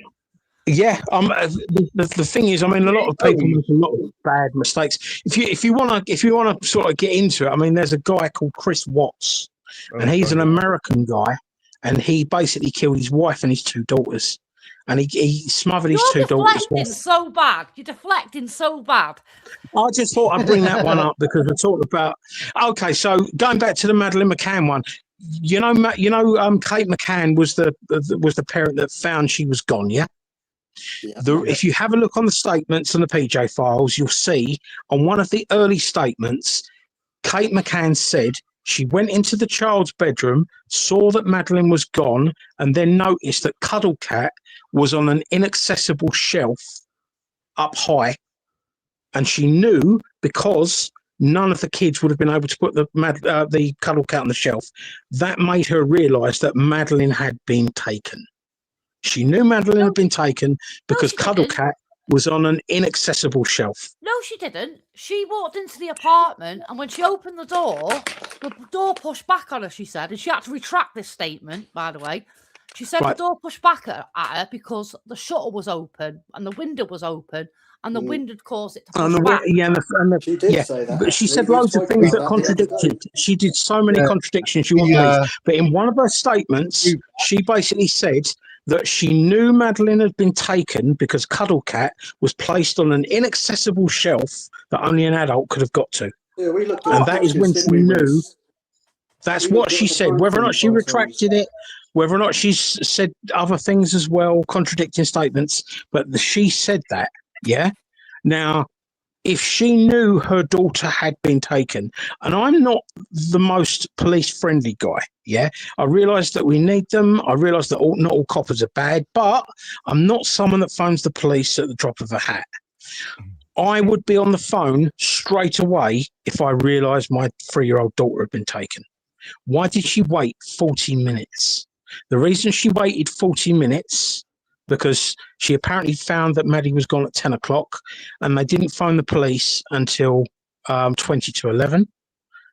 Yeah, the thing is, I mean, a lot of people make a lot of bad mistakes. If you want to sort of get into it, I mean, there's a guy called Chris Watts, and he's an American guy, and he basically killed his wife and his 2 daughters, and he smothered his 2 daughters. You're deflecting so bad. I just thought I'd bring that one up because we're talking about. Okay, so going back to the Madeline McCann one, Kate McCann was the parent that found she was gone. Yeah. If you have a look on the statements and the PJ files, you'll see on one of the early statements, Kate McCann said she went into the child's bedroom, saw that Madeline was gone, and then noticed that Cuddle Cat was on an inaccessible shelf up high. And she knew, because none of the kids would have been able to put the Cuddle Cat on the shelf, that made her realise that Madeline had been taken. She knew Madeline had been taken because Cuddle Cat was on an inaccessible shelf. No, she didn't. She walked into the apartment, and when she opened the door pushed back on her, she said, and she had to retract this statement, by the way. She said the door pushed back at her because the shutter was open and the window was open, and the wind had caused it to push back. She did say that. But she said loads of things that contradicted. She did so many contradictions she wouldn't leave. But in one of her statements, she basically said that she knew Madeline had been taken because Cuddle Cat was placed on an inaccessible shelf that only an adult could have got to. Yeah, we looked at and that is when she knew. That's what she said. Whether or not she retracted it, whether or not she's said other things as well, contradicting statements, but she said that, yeah? Now, if she knew her daughter had been taken, and I'm not the most police-friendly guy, yeah? I realise that we need them. I realise that not all coppers are bad, but I'm not someone that phones the police at the drop of a hat. I would be on the phone straight away if I realised my 3-year-old daughter had been taken. Why did she wait 40 minutes? The reason she waited 40 minutes, because she apparently found that Maddie was gone at 10 o'clock and they didn't phone the police until 20 to 11.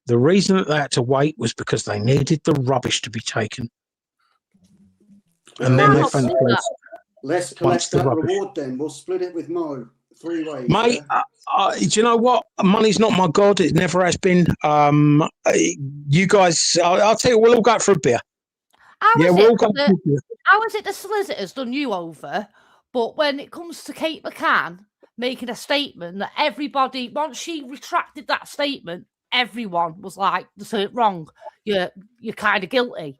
The reason that they had to wait was because they needed the rubbish to be taken. And then they phoned the police. Let's that reward then. We'll split it with Mo 3 ways. Mate, do you know what? Money's not my god. It never has been. You guys, I'll tell you, we'll all go out for a beer. How is it the solicitors done you over? But when it comes to Kate McCann making a statement that everybody, once she retracted that statement, everyone was like, "That's wrong. You're kind of guilty."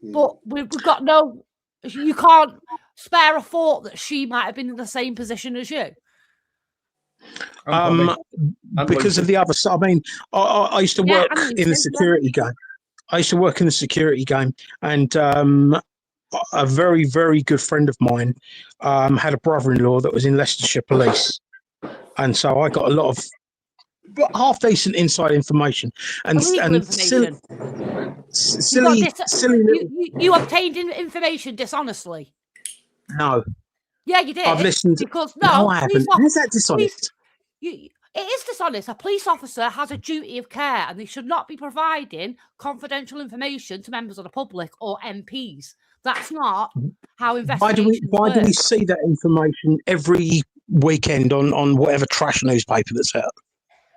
But we've got no. You can't spare a thought that she might have been in the same position as you. Because of the other side. I mean, I used to work in the security game. I used to work in the security game, and a very, very good friend of mine had a brother-in-law that was in Leicestershire Police, and so I got a lot of half-decent inside information and information. silly little... You obtained information dishonestly. No. Yeah, you did. I've listened. Because no, I haven't. How's that dishonest? It is dishonest. A police officer has a duty of care, and they should not be providing confidential information to members of the public or MPs. That's not how investigations Why do we see that information every weekend on whatever trash newspaper that's out?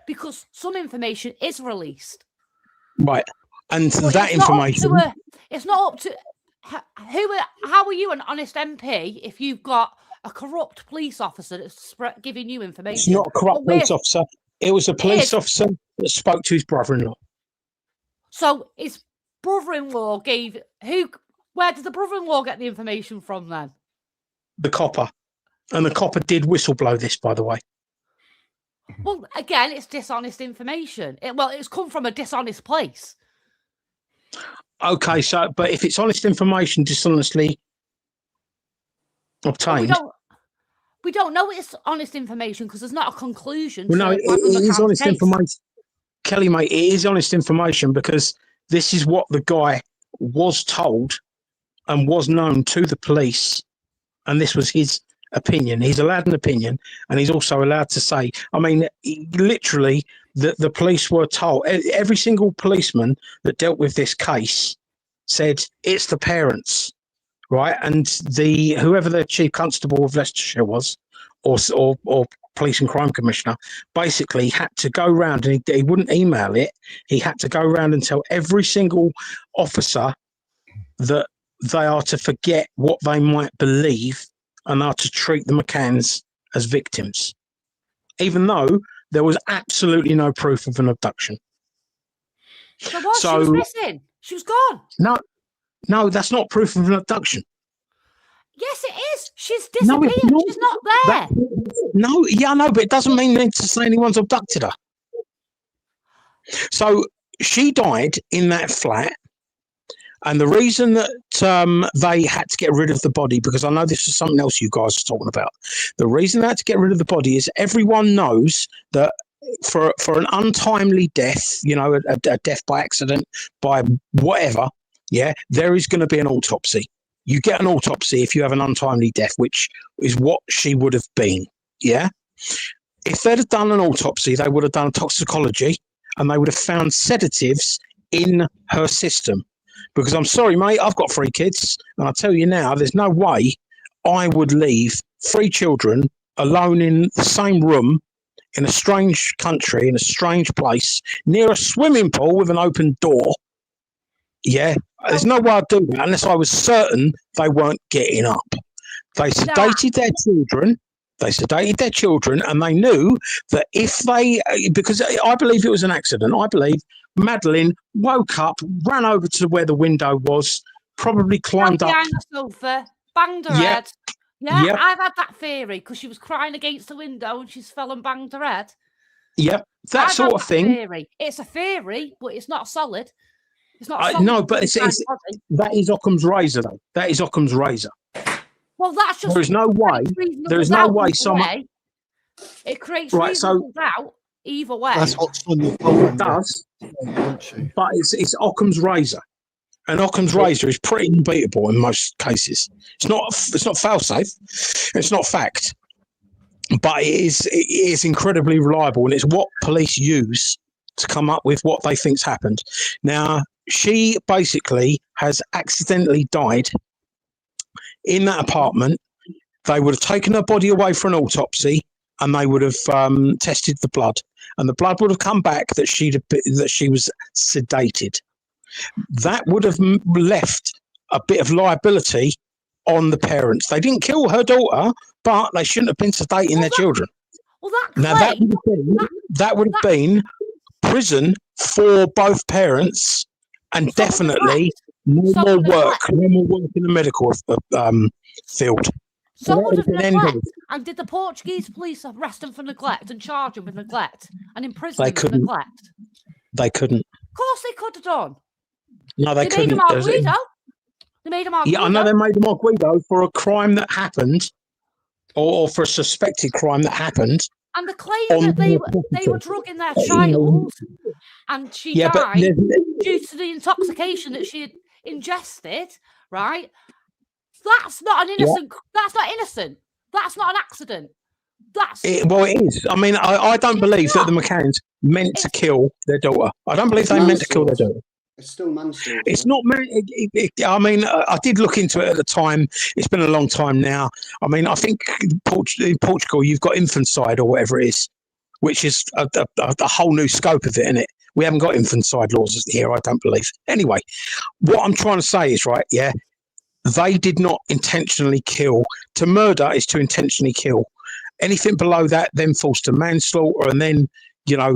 Because some information is released. Right. And But that information. It's not up to how are you an honest MP if you've got a corrupt police officer that's giving you information? It's not a corrupt police officer. It was a police officer that spoke to his brother-in-law. So his brother-in-law where did the brother-in-law get the information from then? The copper. And the copper did whistleblow this, by the way. Well, again, it's dishonest information. It's come from a dishonest place. Okay, but if it's honest information dishonestly obtained... We don't know it's honest information because there's not a conclusion. Well, no, it is honest information. Kelly, mate, it is honest information because this is what the guy was told and was known to the police. And this was his opinion. He's allowed an opinion and he's also allowed to say, I mean, literally, the police were told, every single policeman that dealt with this case said it's the parents. Right, and whoever the chief constable of Leicestershire was, or police and crime commissioner, basically had to go round and he wouldn't email it. He had to go round and tell every single officer that they are to forget what they might believe and are to treat the McCanns as victims, even though there was absolutely no proof of an abduction. So what? She was missing. She was gone. No, that's not proof of an abduction. Yes, it is. She's disappeared. No, she's not there. I know, but it doesn't mean to say anyone's abducted her. So she died in that flat, and the reason that they had to get rid of the body, because I know this is something else you guys are talking about, the reason they had to get rid of the body is everyone knows that for an untimely death, a death by accident, by whatever, yeah, there is going to be an autopsy. You get an autopsy if you have an untimely death, which is what she would have been, yeah? If they'd have done an autopsy, they would have done toxicology and they would have found sedatives in her system. Because I'm sorry, mate, I've got 3 kids, and I'll tell you now, there's no way I would leave 3 children alone in the same room in a strange country, in a strange place, near a swimming pool with an open door. Yeah, there's no way I'd do that unless I was certain they weren't getting up. They sedated their children. And they knew that if they, because I believe it was an accident, I believe Madeline woke up, ran over to where the window was, probably climbed up behind the sofa, banged her head. Yeah, I've had that theory because she was crying against the window and she's fell and banged her head. Yep, that sort of thing. Theory. It's a theory, but it's not solid. It's not. No, but that is Occam's razor, though. That is Occam's razor. Well, that's just. There's no way. There's no way someone. It creates reasonable doubt either way. That's what Sonia Coleman does. But it's Occam's razor, and Occam's razor is pretty unbeatable in most cases. It's not fail-safe. It's not fact, but it is incredibly reliable, and it's what police use to come up with what they think's happened. Now, she basically has accidentally died in that apartment. They would have taken her body away for an autopsy, and they would have tested the blood, and the blood would have come back that she was sedated. That would have left a bit of liability on the parents. They didn't kill her daughter, but they shouldn't have been sedating their children. Well, that would have been prison for both parents, and definitely no more work in the medical field. Someone of neglect. And did the Portuguese police arrest them for neglect and charge them with neglect and imprison them for neglect? They couldn't. Of course they could have done. No, they couldn't. Made them Arguido. They made them Arguido. Yeah, I know they made them Arguido for a crime that happened, or for a suspected crime that happened. And the claim that they were drugging their child, and she died due to the intoxication that she had ingested. Right? That's not an innocent. That's not innocent. That's not an accident. It is. I mean, I don't believe that the McCanns meant to kill their daughter. I don't believe they meant to kill their daughter. It's still manslaughter. It's not. I mean, I did look into it at the time. It's been a long time now. I mean, I think in Portugal, you've got infanticide or whatever it is, which is a whole new scope of it, isn't it? We haven't got infanticide laws here, I don't believe. Anyway, what I'm trying to say is, right, yeah, they did not intentionally kill. To murder is to intentionally kill. Anything below that then falls to manslaughter, and then, you know,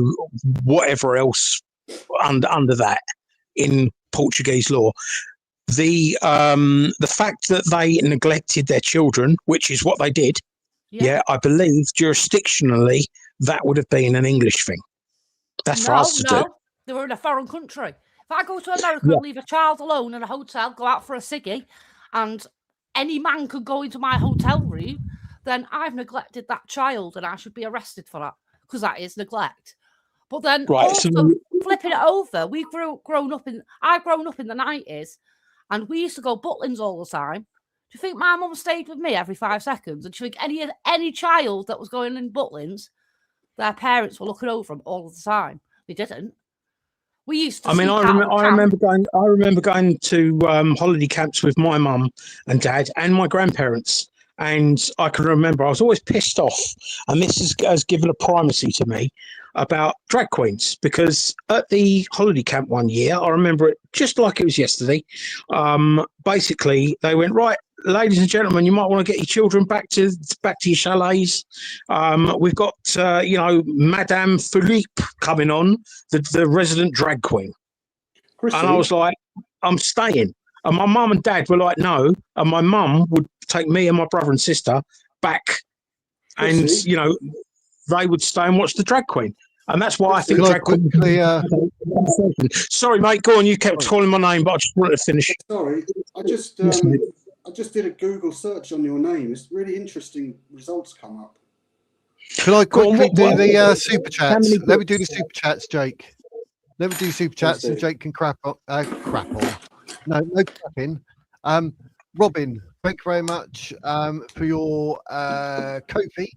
whatever else under that in Portuguese law. The fact that they neglected their children, which is what they did, I believe jurisdictionally that would have been an English thing. That's for us to do. They were in a foreign country. If I go to America and leave a child alone in a hotel, go out for a ciggy, and any man could go into my hotel room, then I've neglected that child and I should be arrested for that, because that is neglect. But then also flipping it over, I've grown up in the 90s, and we used to go Butlins all the time. Do you think my mum stayed with me every 5 seconds? And do you think any child that was going in Butlins, their parents were looking over them all the time? They didn't. We used to. I mean, I remember going to holiday camps with my mum and dad and my grandparents, and I can remember I was always pissed off, and this has given a primacy to me about drag queens, because at the holiday camp one year, I remember it just like it was yesterday. Basically, they went, right, ladies and gentlemen, you might want to get your children back to your chalets. We've got Madame Philippe coming on, the resident drag queen. Chrissy. And I was like, I'm staying. And my mum and dad were like, no. And my mum would take me and my brother and sister back, Chrissy. And they would stay and watch the drag queen. And that's why I think drag queen. Sorry, mate. Go on. You kept calling my name, but I just wanted to finish. Sorry, I just did a Google search on your name. It's really interesting results come up. Can I quickly do the super chats? Let me do the super chats, Jake. Let me do super chats, and Jake can crap on. No crapping. Robin, thank you very much for your Kofi.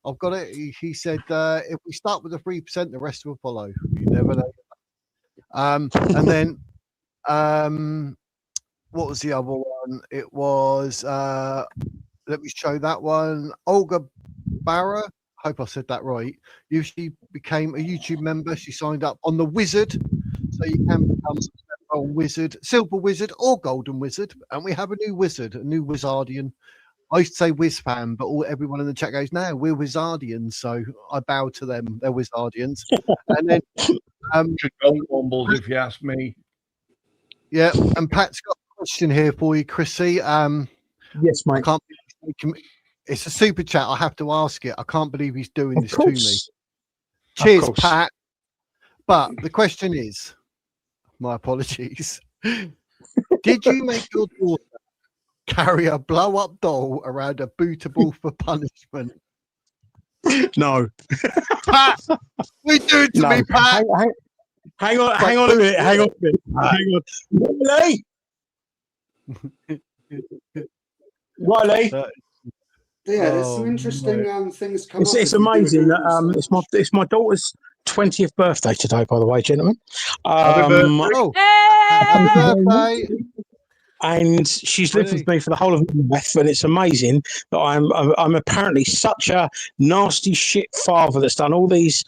I've got it. He said, if we start with the 3%, the rest will follow. You never know. And then, what was the other one? It was, let me show that one. Olga Barra. Hope I said that right. She became a YouTube member. She signed up on the Wizard. So you can become a Wizard, Silver Wizard or Golden Wizard. And we have a new Wizard, a new Wizardian. I used to say Wizfam, but everyone in the chat goes, no, we're Wizardians. So I bow to them. They're Wizardians. And then if you ask me. Yeah, and Pat's got a question here for you, Chrissy. Yes, mate. It's a super chat. I have to ask it. I can't believe he's doing this to me. Cheers, Pat. But the question is, my apologies. Did you make your daughter carry a blow-up doll around a bootable for punishment? No. Pat, we do it to me, Pat. Hang on a minute. Riley. Yeah, there's some interesting things coming up. It's amazing that it's my daughter's 20th birthday today, by the way, gentlemen. Happy birthday. And she's lived with me for the whole of my life, and it's amazing that I'm apparently such a nasty shit father that's done all these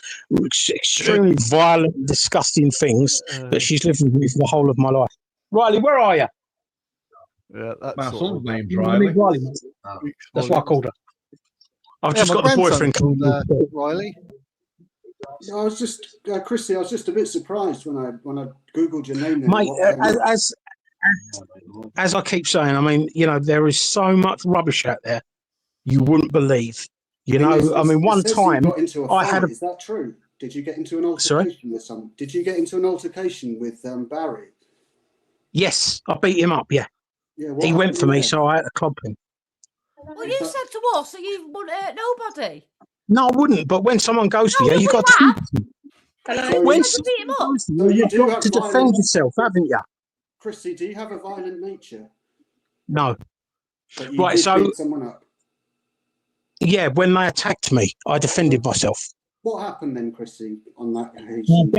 extremely violent, disgusting things that she's lived with me for the whole of my life. Riley, where are you? Yeah, that's my son's name's Riley. That's what I called her. I've just got the boyfriend called Riley. I was just Chrissy. I was just a bit surprised when I googled your name, there, mate. As I keep saying, I mean, there is so much rubbish out there you wouldn't believe. One time I had a. Is that true? Did you get into an altercation with someone? Did you get into an altercation with Barry? Yes, I beat him up. Yeah. He went for me, so I had to club him. Well, you said to us that you wouldn't hurt nobody. No, I wouldn't. But when someone goes for you, you've got to. When someone goes for you, you've got to defend yourself, haven't you? Chrissy, do you have a violent nature? No. But you did beat someone up. Yeah, when they attacked me, I defended myself. What happened then, Chrissy, on that occasion?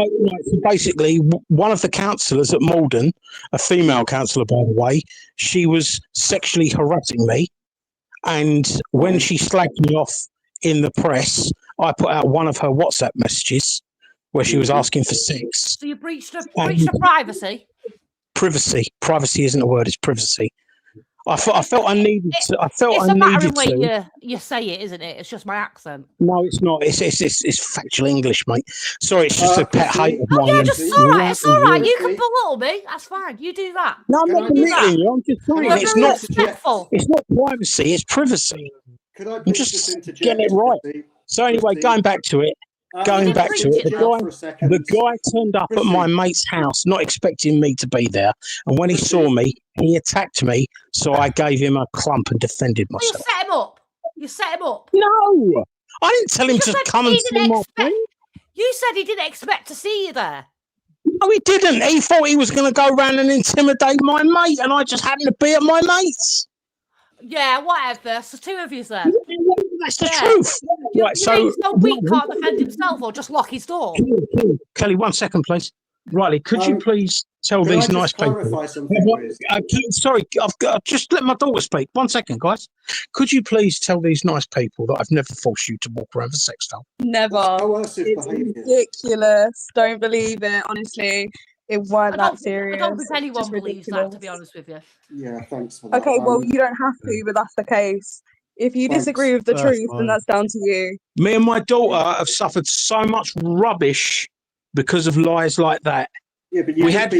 Basically, one of the counsellors at Malden, a female counsellor, by the way, she was sexually harassing me. And when she slagged me off in the press, I put out one of her WhatsApp messages where she was asking for sex. So you breached her privacy. Privacy isn't a word; it's privacy. I felt I needed to. It's a matter of way you say it, isn't it? It's just my accent. No, it's not. It's factual English, mate. Sorry, it's just a pet hate of mine. Oh yeah, just it's all right. It's all right. You can belittle me. That's fine. You do that. No, I'm not belittling you. I'm just saying it's not. Respectful. It's not privacy. It's privacy. Could I I'm just getting it right. So anyway, going back to it. The guy turned up at my mate's house, not expecting me to be there, and when he saw me, he attacked me. So I gave him a clump and defended myself. You set him up. No, I didn't tell him to come and see my friend. You said he didn't expect to see you there. No, he didn't. He thought he was going to go around and intimidate my mate, and I just happened to be at my mate's. Yeah, whatever. So two of you then. That's the truth. Right, so weak can't defend himself or just lock his door. Kelly, 1 second, please. Riley, could you please tell these nice people? Sorry, I've just let my daughter speak. 1 second, guys. Could you please tell these nice people that I've never forced you to walk around for sex doll? Never. It's ridiculous. Don't believe it, honestly. It weren't that serious. I don't think anyone believes that, to be honest with you. Yeah, thanks for that. Okay, well, you don't have to, but that's the case. If you disagree with the truth, then that's down to you. Me and my daughter have suffered so much rubbish because of lies like that. Yeah, but we had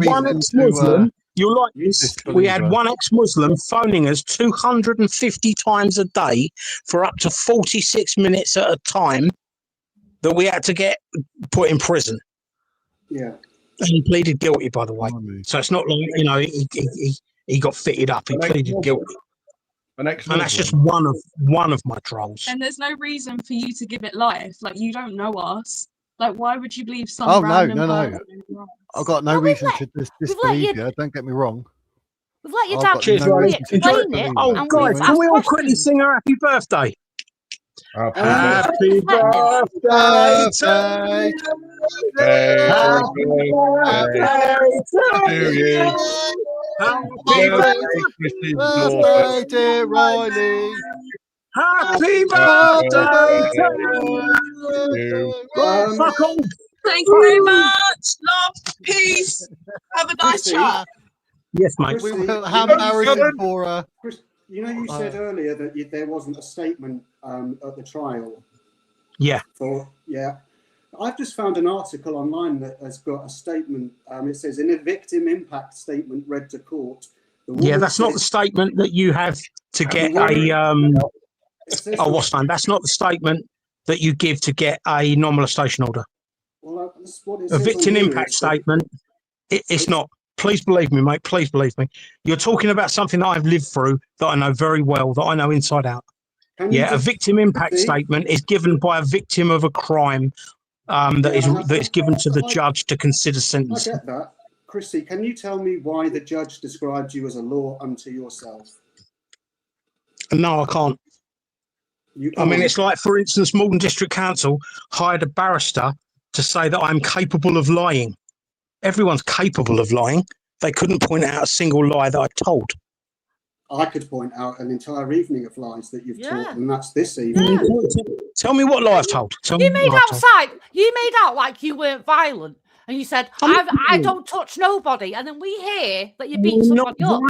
one ex-Muslim. You're like this. We had one ex-Muslim phoning us 250 times a day for up to 46 minutes at a time that we had to get put in prison. Yeah. And he pleaded guilty, by the way. So it's not like, he got fitted up. He pleaded guilty. And that's just one of my trolls. And there's no reason for you to give it life. Like, you don't know us. Like, why would you believe some random person? I've got no reason to disbelieve you. Don't get me wrong. We've let your dad explain it. Oh, guys, can we all quickly sing her happy birthday? Happy birthday to you. Happy birthday, dear Riley. Happy birthday to you. Fuck off. Thank you very much. Love, peace. Have a nice chat. Yes, mate. We will have Harrison for her. You know, you said earlier that there wasn't a statement at the trial. Yeah. I've just found an article online that has got a statement. It says, in a victim impact statement read to court. Yeah, that's not the statement that you have to get what's name? That's not the statement that you give to get a non-molestation order. Well, that's what it a victim impact statement. It's not. Please believe me, mate. Please believe me. You're talking about something that I've lived through, that I know very well, that I know inside out. A victim impact statement is given by a victim of a crime that is given to the judge to consider sentencing. I get that. Chrissy, can you tell me why the judge described you as a law unto yourself? No, I can't. I mean, it's like, for instance, Malden District Council hired a barrister to say that I'm capable of lying. Everyone's capable of lying. They couldn't point out a single lie that I told. I could point out an entire evening of lies that you've told, and that's this evening. Tell me what lie I've told. You made out like you weren't violent, and you said, I don't touch nobody, and then we hear that you beat somebody up.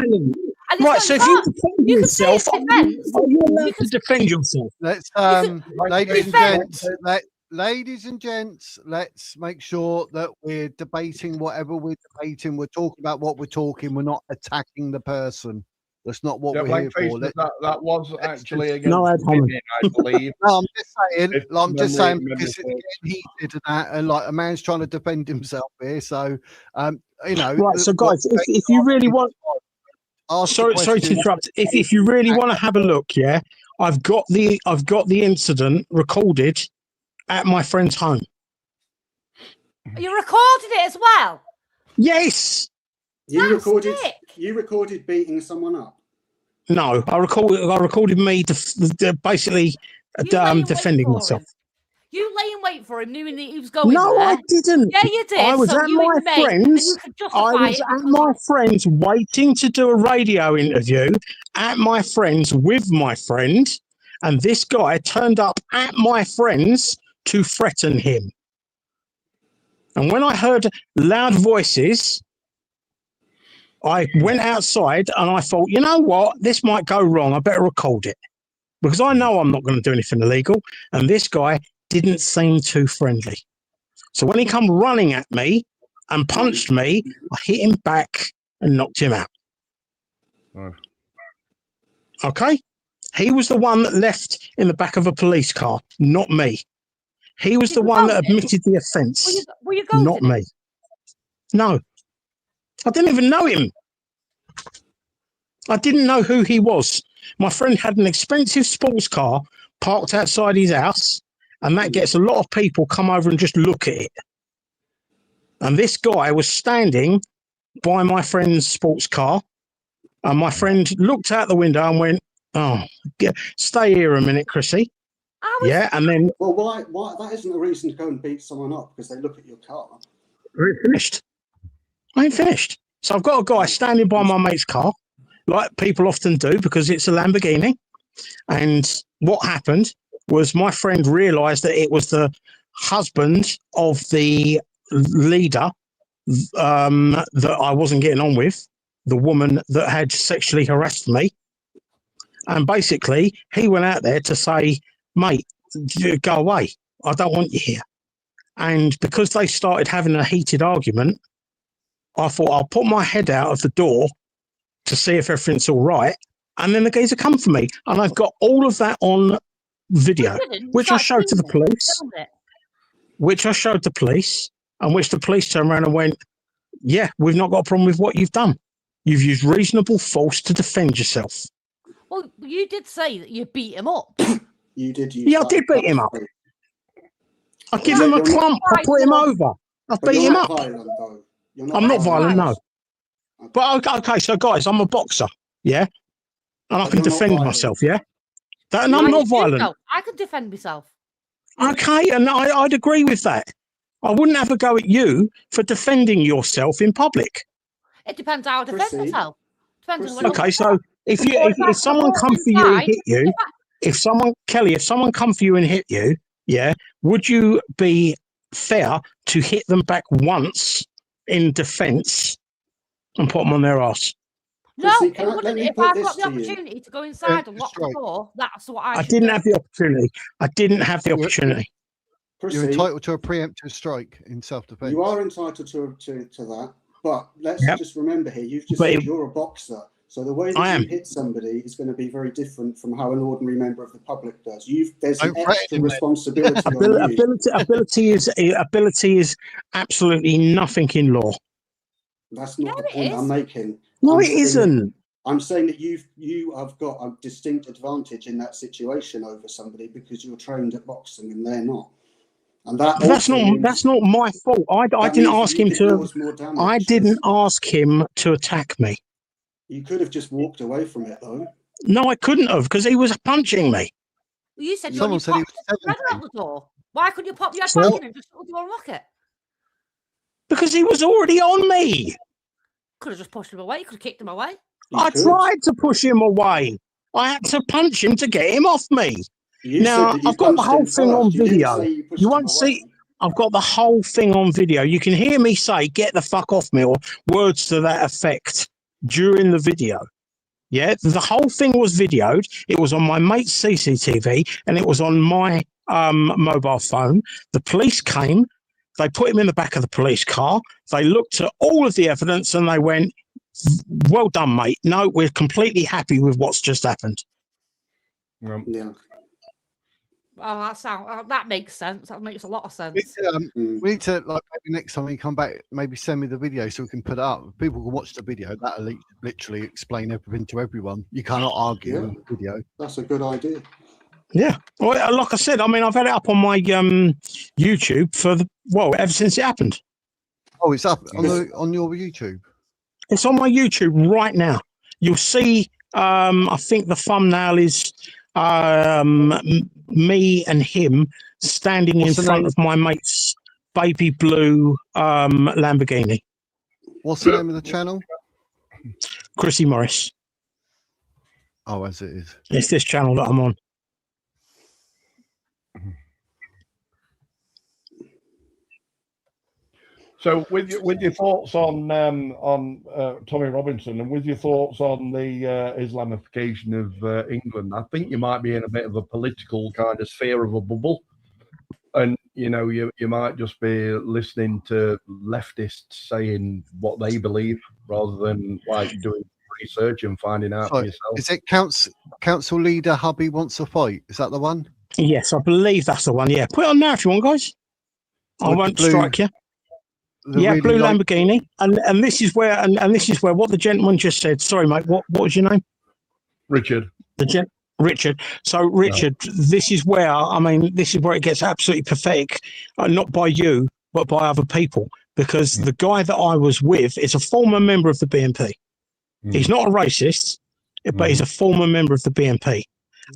Right, so if you defend yourself, you're allowed to defend yourself. Let's, ladies and gents, let's make sure that we're debating whatever we're debating. We're talking about what we're talking. We're not attacking the person. That's not what we're here for. That was actually against I believe. No, I'm just saying because it's getting heated and like a man's trying to defend himself here. So, Right. So, guys, if you really want, sorry to interrupt. If you really want to have a look, I've got the incident recorded at my friend's home. You recorded it as well? Yes. You recorded beating someone up? No, I recorded me basically defending myself. You lay in wait for him, knowing that he was going there. No, I didn't. Yeah, you did. I was at my friend's. Waiting to do a radio interview at my friend's with my friend, and this guy turned up at my friend's to threaten him. And when I heard loud voices, I went outside and I thought, you know what? This might go wrong. I better record it because I know I'm not going to do anything illegal. And this guy didn't seem too friendly. So when he come running at me and punched me, I hit him back and knocked him out. Oh. Okay? He was the one that left in the back of a police car, not me. He was the one that admitted the offence, not me. No. I didn't even know him. I didn't know who he was. My friend had an expensive sports car parked outside his house, and that gets a lot of people come over and just look at it. And this guy was standing by my friend's sports car, and my friend looked out the window and went, "Oh, stay here a minute, Chrissy." Yeah, and then... Well, why? That isn't a reason to go and beat someone up because they look at your car. I ain't finished. I ain't finished. So I've got a guy standing by my mate's car, like people often do, because it's a Lamborghini. And what happened was my friend realised that it was the husband of the leader that I wasn't getting on with, the woman that had sexually harassed me. And basically, he went out there to say, "Mate, go away. I don't want you here." And because they started having a heated argument, I thought I'll put my head out of the door to see if everything's all right. And then the geezer come for me. And I've got all of that on video, which I showed to the police, and which the police turned around and went, "Yeah, we've not got a problem with what you've done. You've used reasonable force to defend yourself." Well, you did say that you beat him up. You did. Yeah, I did beat him up. I give him a clump. I put him over. I beat him up. Violent, though. I'm not violent, no. But okay, so guys, I'm a boxer, yeah? And I can defend myself, yeah? And I'm not violent. I can defend myself. Okay, and I'd agree with that. I wouldn't have a go at you for defending yourself in public. It depends how I defend myself. Okay, so if someone come for you and hit you, if someone come for you and hit you, yeah, would you be fair to hit them back once in defence and put them on their ass? No, it wouldn't. If I've got the opportunity to go inside and lock the door, that's what I should didn't have the opportunity. I didn't have the opportunity. You're entitled to a preemptive strike in self-defense. You are entitled to that, but let's just remember here, you've just said you're a boxer. So the way that you hit somebody is going to be very different from how an ordinary member of the public does. There's an extra responsibility on you. Ability is absolutely nothing in law. That's not the point I'm making. No, it isn't. I'm saying that you have got a distinct advantage in that situation over somebody because you're trained at boxing and they're not. And that's not my fault. I didn't ask him to. I didn't ask him to attack me. You could have just walked away from it, though. No, I couldn't have because he was punching me. Well, you said someone said he was out the door. Why couldn't you pop your head back in and just unlock it? Because he was already on me. Could have just pushed him away. You could have kicked him away. I tried to push him away. I had to punch him to get him off me. Now, I've got the whole thing on video. You won't see. I've got the whole thing on video. You can hear me say, "Get the fuck off me," or words to that effect during the video. Yeah, the whole thing was videoed. It was on my mate's CCTV and it was on my mobile phone. The police came. They put him in the back of the police car. They looked at all of the evidence and they went, "Well done, mate. No, we're completely happy with what's just happened." Yeah. Oh, that makes sense. That makes a lot of sense. We need to, like, maybe next time when you come back, maybe send me the video so we can put it up. People can watch the video. That'll literally explain everything to everyone. You cannot argue with the video. That's a good idea. Yeah. Well, like I said, I mean, I've had it up on my YouTube ever since it happened. Oh, it's up on your YouTube. It's on my YouTube right now. You'll see. I think the thumbnail is me and him standing in front of my mate's baby blue Lamborghini. What's the name of the channel? Chrissy Morris. Oh, as it is. It's this channel that I'm on. So with your thoughts on Tommy Robinson, and with your thoughts on the Islamification of England, I think you might be in a bit of a political kind of sphere of a bubble, and you know you might just be listening to leftists saying what they believe rather than like doing research and finding out for yourself. Is it council leader hubby wants a fight? Is that the one? Yes, I believe that's the one. Yeah, put it on now if you want, guys. I won't strike you. Yeah, really blue Lamborghini, and this is where and this is where what the gentleman just said. Sorry, mate. What was your name? Richard. Richard. So, Richard, this is where this is where it gets absolutely pathetic. Not by you, but by other people, because the guy that I was with is a former member of the BNP. He's not a racist, but he's a former member of the BNP,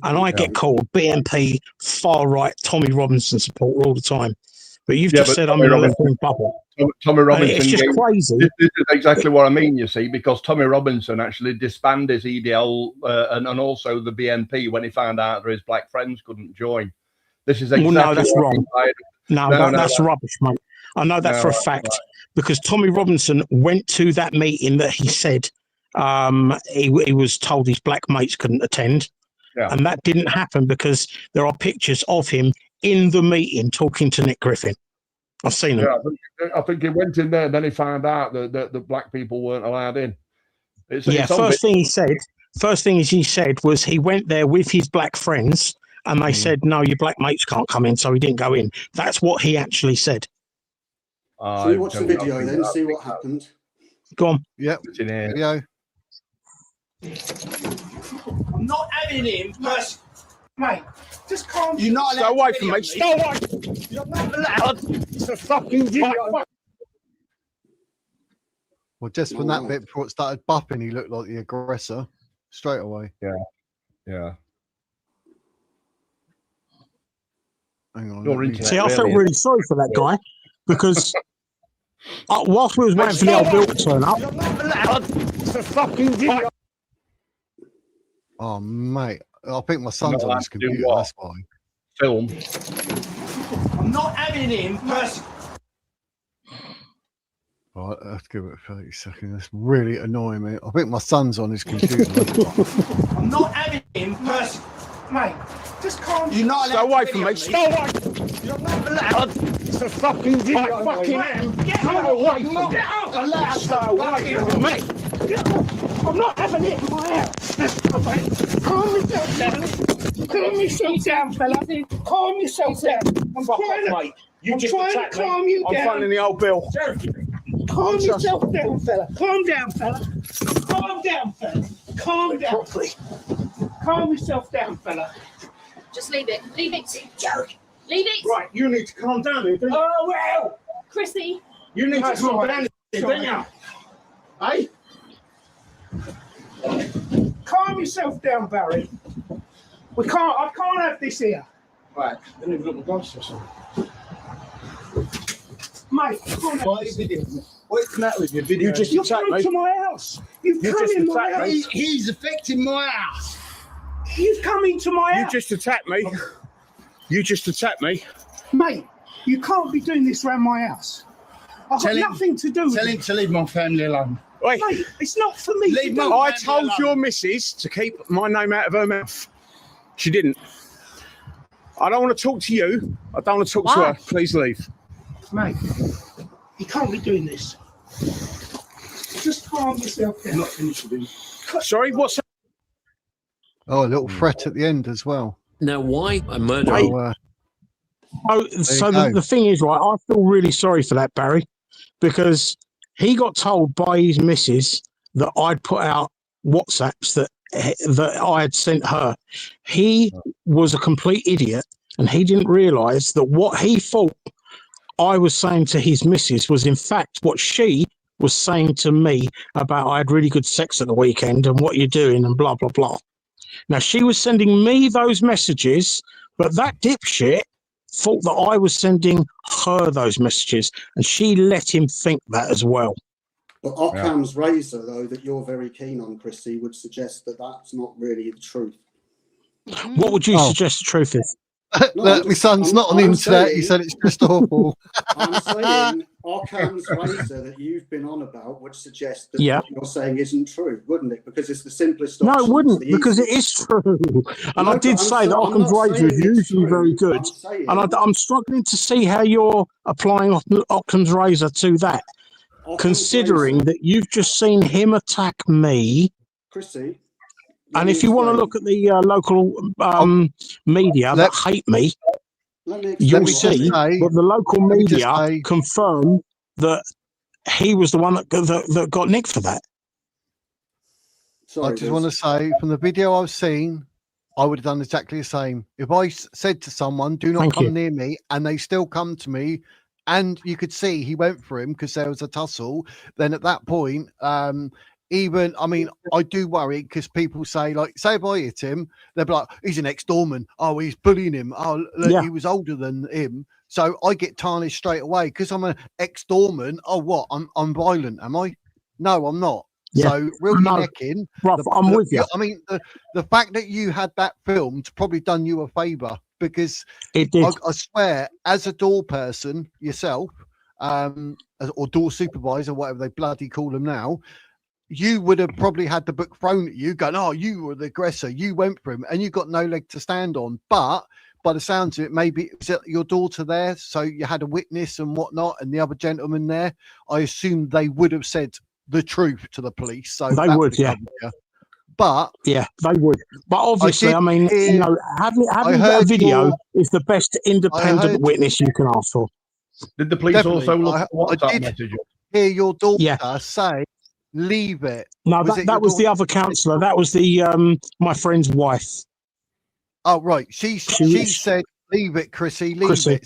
and I get called BNP far right Tommy Robinson supporter all the time. But you've just said I'm in a left-wing bubble. Tommy Robinson, it's just crazy. This is exactly what I mean, you see, because Tommy Robinson actually disbanded his EDL and also the BNP when he found out that his black friends couldn't join. This is exactly no, that's wrong. No, that's rubbish, mate. I know that for a fact because Tommy Robinson went to that meeting that he said he was told his black mates couldn't attend. Yeah. And that didn't happen because there are pictures of him in the meeting talking to Nick Griffin. I've seen him. Yeah, I think he went in there and then he found out that the black people weren't allowed in. First thing he said was he went there with his black friends and they said, no, your black mates can't come in, so he didn't go in. That's what he actually said. So you watch the video then, see what happened. Go on. Yep. Video. I'm not having him, mate. Just calm. You're not allowed. Stay away from me. Stay away. You're not allowed. It's a fucking video. Well, just from that bit before it started buffing, he looked like the aggressor straight away. Yeah. Hang on. See, I felt really sorry for that guy because whilst we was waiting for the old Bill to turn up, you're not allowed. It's a fucking video. Oh, mate. I think my son's on his computer, that's why. Film. I'm not having him. Right, I have to give it 30 seconds. That's really annoying me. I think my son's on his computer. I'm not having him. Mate, just calm. You're not allowed. Stay away from me. Stay away. You're not allowed. It's a fucking video. I fucking am. Get away from me. Get out. Allowed. Stay away from me. I'm not having it in my house. Calm yourself down. Calm yourself down, fella. Calm yourself down. I'm trying to, mate. You just trying to calm you down. I'm phoning the old Bill. Calm yourself down, fella. Calm down, fella. Calm down, fella. Calm down. Calm yourself down, fella. Just leave it. Leave it. Leave it. Right, you need to calm down, don't you? Oh, well. Chrissy. You need to calm down, don't you? Hey? Calm yourself down, Barry. I can't have this here. Right, let me look at my glasses or something. Mate, what's the matter with your video? You're coming to my house. You've come in my house. He's affecting my house. You've come into my house. You just attacked me. You just attacked me. Mate, you can't be doing this around my house. I've got nothing to do with it. Tell him to leave my family alone. Wait, mate, it's not for me to do. I told your missus to keep my name out of her mouth. She didn't. I don't want to talk to you. I don't want to talk to her. Please leave. Mate, you can't be doing this. Just calm yourself down. I'm not finished with him. Sorry, what's that? Oh, a little threat at the end as well. Now, why a murder? So the thing is, right, I feel really sorry for that, Barry, because he got told by his missus that I'd put out WhatsApps that I had sent her. He was a complete idiot, and he didn't realise that what he thought I was saying to his missus was in fact what she was saying to me about I had really good sex at the weekend and what you're doing and blah, blah, blah. Now, she was sending me those messages, but that dipshit thought that I was sending her those messages, and she let him think that as well. But Occam's razor, though, that you're very keen on, Chrissy, would suggest that that's not really the truth. What would you suggest the truth is? No, Look, my son's not on the internet. He said it's just awful. I'm saying Occam's razor that you've been on about would suggest that what you're saying isn't true, wouldn't it? Because it's the simplest option. No, it wouldn't, because it is true. And I did say that Occam's razor is usually very good. And I'm struggling to see how you're applying Occam's razor to that, considering that you've just seen him attack me. Chrissy. And if you want to look at the local media that hate me, you'll see that the local media confirm that he was the one that got nicked for that. I just want to say, from the video I've seen, I would have done exactly the same. If I said to someone, do not come near me, and they still come to me, and you could see he went for him because there was a tussle, then at that point, even, I mean, I do worry because people say, like, say if I hit him, they'll be like, he's an ex-doorman. Oh, he's bullying him. Oh, look, he was older than him. So I get tarnished straight away because I'm an ex-doorman. Oh, what? I'm violent, am I? No, I'm not. Yeah. So reel your neck in. I'm with you. I mean, the fact that you had that filmed probably done you a favour because it did. I swear, as a door person yourself, or door supervisor, whatever they bloody call them now, you would have probably had the book thrown at you going, oh, you were the aggressor. You went for him and you got no leg to stand on. But by the sounds of it, maybe was it your daughter there? So you had a witness and whatnot and the other gentleman there. I assume they would have said the truth to the police. So they would, yeah. But yeah, they would. But obviously, I mean, you know, having a video is the best independent witness you can ask for. Did the police also look at WhatsApp messages? Hear your daughter say, leave it. No, that was the other counsellor. That was the my friend's wife. Oh, right. She said, leave it, Chrissy, leave it. So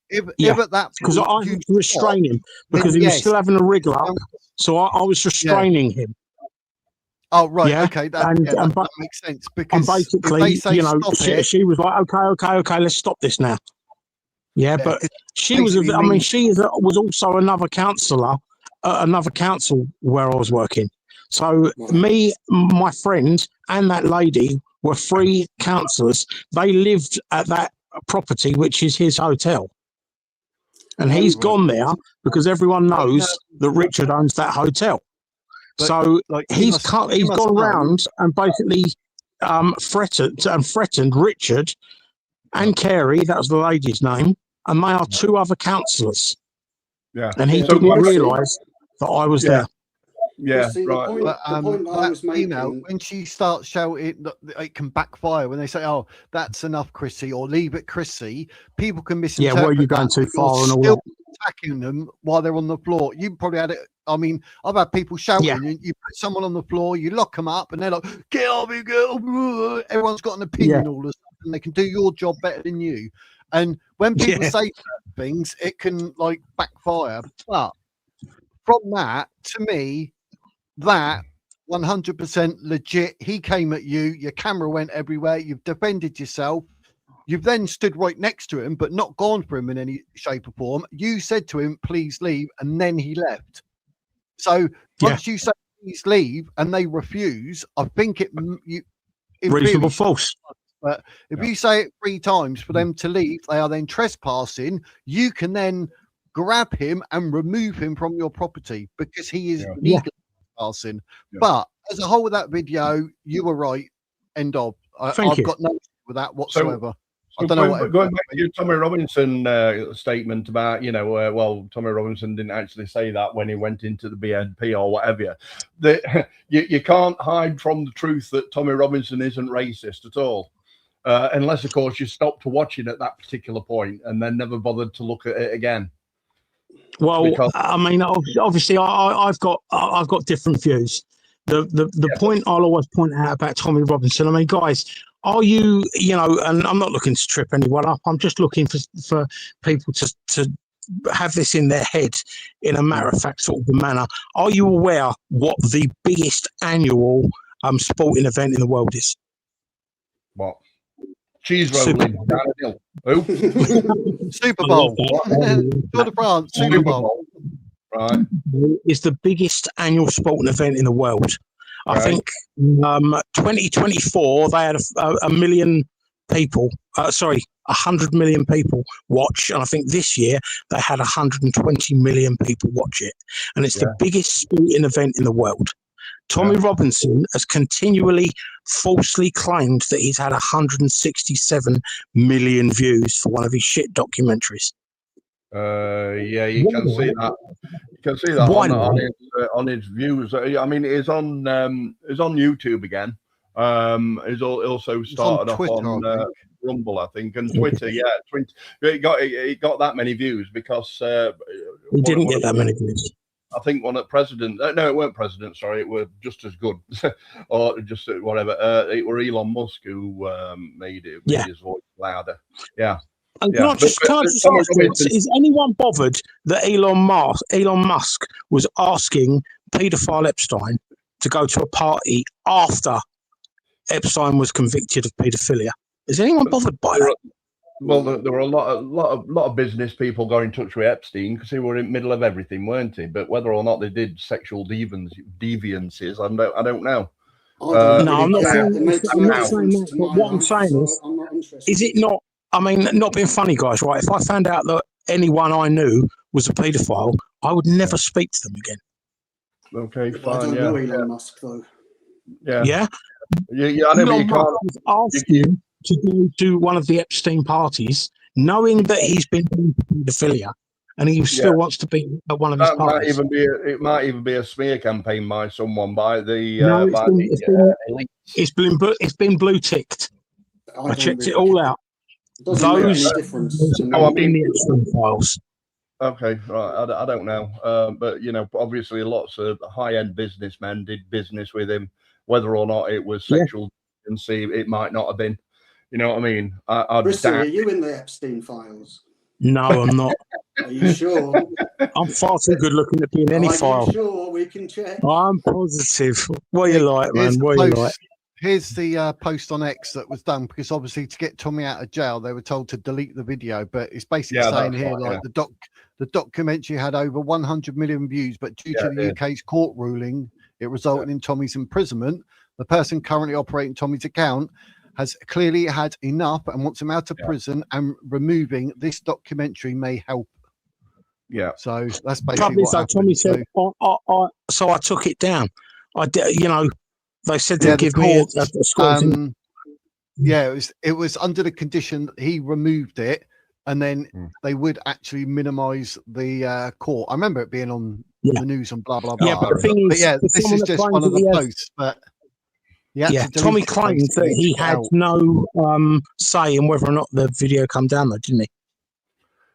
if at that point, because I was restraining him because he was still having a wriggle up, so I was restraining him. Oh, right. Okay. That makes sense. Because basically, you know, she was like, okay, let's stop this now. Yeah, but she was, I mean, was also another counsellor at another council where I was working. So me, my friend, and that lady were 3 councillors. They lived at that property, which is his hotel. And he's gone there because everyone knows that Richard owns that hotel. But, so he's gone round and basically threatened Richard and Carey, that was the lady's name, and they are 2 other councillors. Yeah. And he didn't realise that I was there. Yeah, see, right. The point I was making, you know, when she starts shouting, it can backfire when they say, "Oh, that's enough, Chrissy," or "Leave it, Chrissy." People can misinterpret. Yeah, where you're going too far and all still that. Attacking them while they're on the floor. You probably had it. I mean, I've had people shouting. And you put someone on the floor, you lock them up, and they're like, "Get off me, get off!" Everyone's got an opinion all of a sudden. They can do your job better than you. And when people say certain things, it can like backfire. But from that, to me, that 100% legit. He came at you, your camera went everywhere, you've defended yourself, you've then stood right next to him but not gone for him in any shape or form. You said to him, please leave, and then he left. So once you say please leave and they refuse, I think it reasonable false. But if you say it 3 times for them to leave, they are then trespassing. You can then grab him and remove him from your property because he is legally trespassing. But as a whole of that video, you were right. End of. I've got no issue with that whatsoever. So I don't know going back to your Tommy Robinson statement about, you know, well, Tommy Robinson didn't actually say that when he went into the BNP or whatever. You can't hide from the truth that Tommy Robinson isn't racist at all. Unless, of course, you stopped watching at that particular point and then never bothered to look at it again. Well, I mean, obviously, I've got different views. The point I'll always point out about Tommy Robinson, I mean, guys, are you, you know, and I'm not looking to trip anyone up. I'm just looking for people to have this in their head in a matter of fact sort of manner. Are you aware what the biggest annual sporting event in the world is? What? Cheese rolling. Super Bowl. Tour de France. Super Bowl. Right. Is the biggest annual sporting event in the world. I think 2024 they had a million people. 100 million people watch, and I think this year they had 120 million people watch it, and it's the biggest sporting event in the world. Tommy Robinson has continually falsely claimed that he's had 167 million views for one of his shit documentaries. Yeah, you can see that. You can see that on his views. I mean, it's on YouTube again. He's also started off on Rumble, I think, and Twitter. Yeah, it got that many views because he didn't get that many views. I think one at President. No, it weren't President. Sorry, it were just as good, or just whatever. It were Elon Musk who made his voice louder. Yeah. And can I just ask, is anyone bothered that Elon Musk was asking paedophile Epstein to go to a party after Epstein was convicted of paedophilia? Is anyone bothered by that? Well, there were a lot of business people got in touch with Epstein because they were in the middle of everything, weren't they? But whether or not they did sexual deviances, I don't know. I'm not saying that. But what I'm saying is it not? I mean, not being funny, guys, right? If I found out that anyone I knew was a paedophile, I would never speak to them again. Okay, fine. I don't know Elon Musk, though. Yeah. I know you can't ask him to go to one of the Epstein parties, knowing that he's been doing paedophilia, and he still wants to be at one of his parties. It might even be a smear campaign by someone, by the it's been blue ticked. I checked it all out. Those I mean the Epstein files. Okay, right. I don't know, but obviously lots of high-end businessmen did business with him. Whether or not it was sexual deviancy, it might not have been. You know what I mean? Bristol, are you in the Epstein files? No, I'm not. Are you sure? I'm far too good looking to be in any file. Are you sure? We can check. I'm positive. What you like, man? What you like? Here's the post on X that was done because obviously to get Tommy out of jail, they were told to delete the video. But it's basically saying here the documentary had over 100 million views, but due to the UK's court ruling, it resulted in Tommy's imprisonment. The person currently operating Tommy's account has clearly had enough and wants him out of prison, and removing this documentary may help. Yeah. So that's basically what happened. Tommy said, so I took it down. I did, they said they'd give me a score. It was under the condition that he removed it, and then they would actually minimise the court. I remember it being on the news and blah blah blah. Yeah, but the thing is, this is just one of the posts. But Tommy claimed that he had no say in whether or not the video come down, though, didn't he?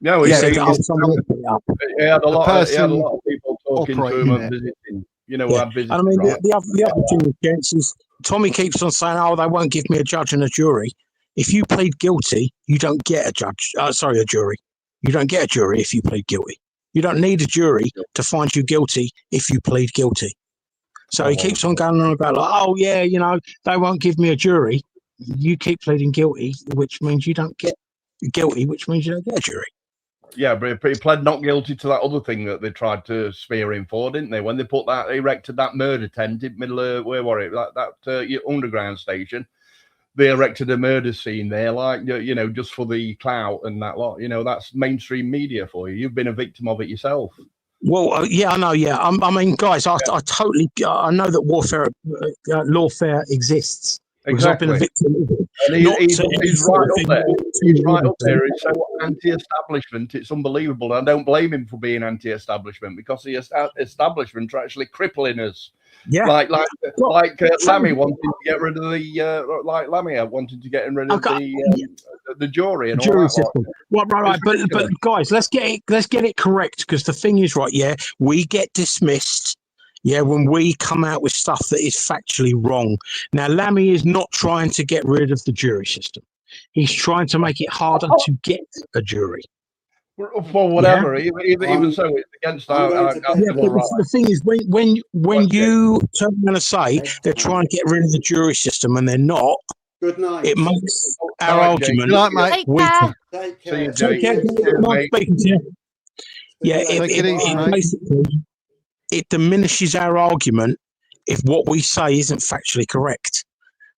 No, he said he had a lot of people talking to him and visiting. And I mean, the other thing against is Tommy keeps on saying, "Oh, they won't give me a judge and a jury." If you plead guilty, you don't get a judge. A jury. You don't get a jury if you plead guilty. You don't need a jury to find you guilty if you plead guilty. So he keeps on going on about they won't give me a jury. You keep pleading guilty, which means you don't get guilty, which means you don't get a jury. Yeah, but he pled not guilty to that other thing that they tried to smear him for, didn't they? When they erected that murder tent in the middle of, where were it? That underground station. They erected a murder scene there, just for the clout and that lot. That's mainstream media for you. You've been a victim of it yourself. Well, I know. Yeah, I mean, guys, I totally, I know that lawfare exists. Exactly. I've been a victim of it. And he's right up there. He's right up there. He's so anti-establishment. It's unbelievable. I don't blame him for being anti-establishment because the establishment are actually crippling us. Yeah. Like Lammy wanting to get rid of Lammy wanted to get rid of the jury and all that. System. Right. But guys, let's get it correct, because the thing is, we get dismissed. Yeah, when we come out with stuff that is factually wrong. Now, Lammy is not trying to get rid of the jury system. He's trying to make it harder to get a jury. For whatever, even so, it's against our right. The thing is, when you turn around and say they're trying to get rid of the jury system and they're not, good night. It makes our argument weaker. Take care. Take care. Nice speaking to you. Yeah, it basically it diminishes our argument if what we say isn't factually correct.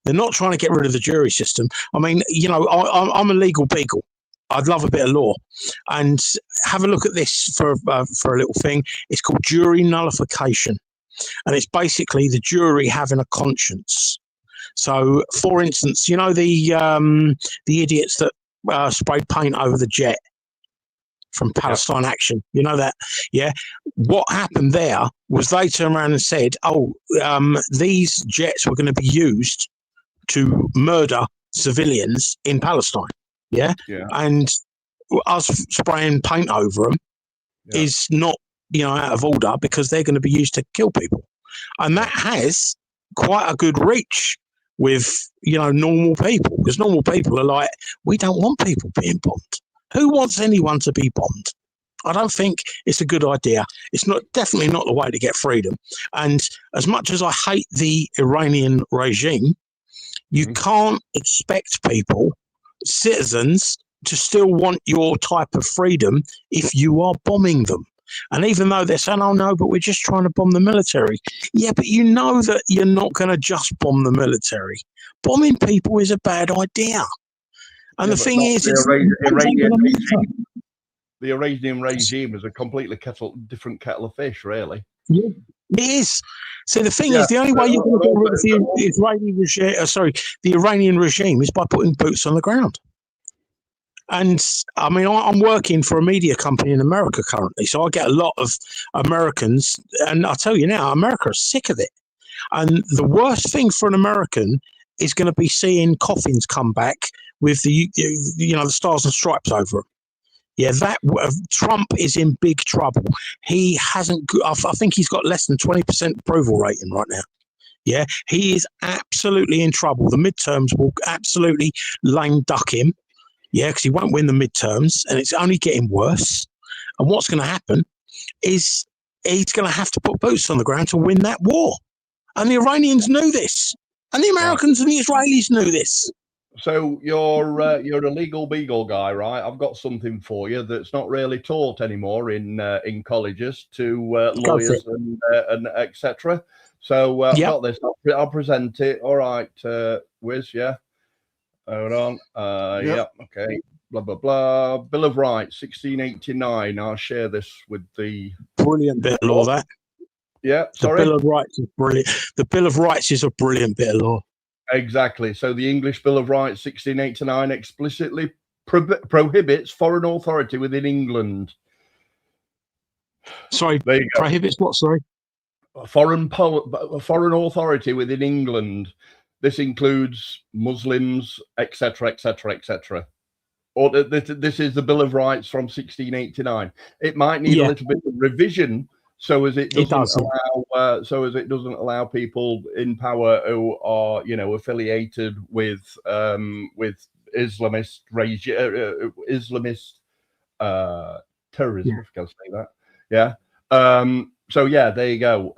They're not trying to get rid of the jury system. I mean, you know, I'm a legal beagle. I'd love a bit of law. And have a look at this for a little thing. It's called jury nullification. And it's basically the jury having a conscience. So, for instance, you know the idiots that sprayed paint over the jet from Palestine Action. You know that? Yeah. What happened there was they turned around and said, these jets were going to be used to murder civilians in Palestine. Yeah. And us spraying paint over them is not, you know, out of order, because they're going to be used to kill people. And that has quite a good reach with, you know, normal people, because normal people are like, we don't want people being bombed. Who wants anyone to be bombed? I don't think it's a good idea. It's definitely not the way to get freedom. And as much as I hate the Iranian regime, you can't expect people, citizens, to still want your type of freedom if you are bombing them. And even though they're saying, oh no, but we're just trying to bomb the military. Yeah, but you know that you're not going to just bomb the military. Bombing people is a bad idea. And the thing is, the Iranian regime is a completely different kettle of fish, really. Yeah, it is. So the thing is, the only way you're going to get rid of the Iranian regime is by putting boots on the ground. And I mean, I'm working for a media company in America currently, so I get a lot of Americans, and I tell you now, America is sick of it. And the worst thing for an American is going to be seeing coffins come back with the stars and stripes over them. Yeah, Trump is in big trouble. He hasn't. I think he's got less than 20% approval rating right now. Yeah, he is absolutely in trouble. The midterms will absolutely lame duck him. Yeah, because he won't win the midterms, and it's only getting worse. And what's going to happen is he's going to have to put boots on the ground to win that war. And the Iranians knew this, and the Americans and the Israelis knew this. So you're a legal beagle guy, right? I've got something for you that's not really taught anymore in colleges to lawyers and etc. So I've got this. I'll present it. All right, Wiz, yeah. Hold on. Okay. Blah, blah, blah. Bill of Rights, 1689. I'll share this with the... Brilliant bit of law, that. Yeah, sorry. The Bill of Rights is brilliant. The Bill of Rights is a brilliant bit of law. Exactly. So the English Bill of Rights, 1689, explicitly prohibits foreign authority within England. Sorry, prohibits what, sorry? Foreign authority within England. This includes Muslims, etc., etc., etc. Or this is the Bill of Rights from 1689. It might need a little bit of revision, so as it doesn't allow people in power who are, you know, affiliated with Islamist terrorism. If I can say that, So yeah, there you go.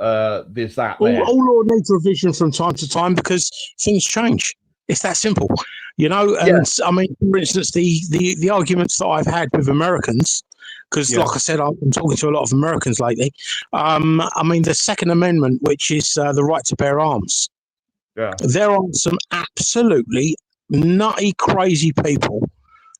There's that. All law needs revision from time to time because things change. It's that simple, you know. And I mean, for instance, the arguments that I've had with Americans, because like I said, I've been talking to a lot of Americans lately. I mean, the Second Amendment, which is the right to bear arms. Yeah, there are some absolutely nutty, crazy people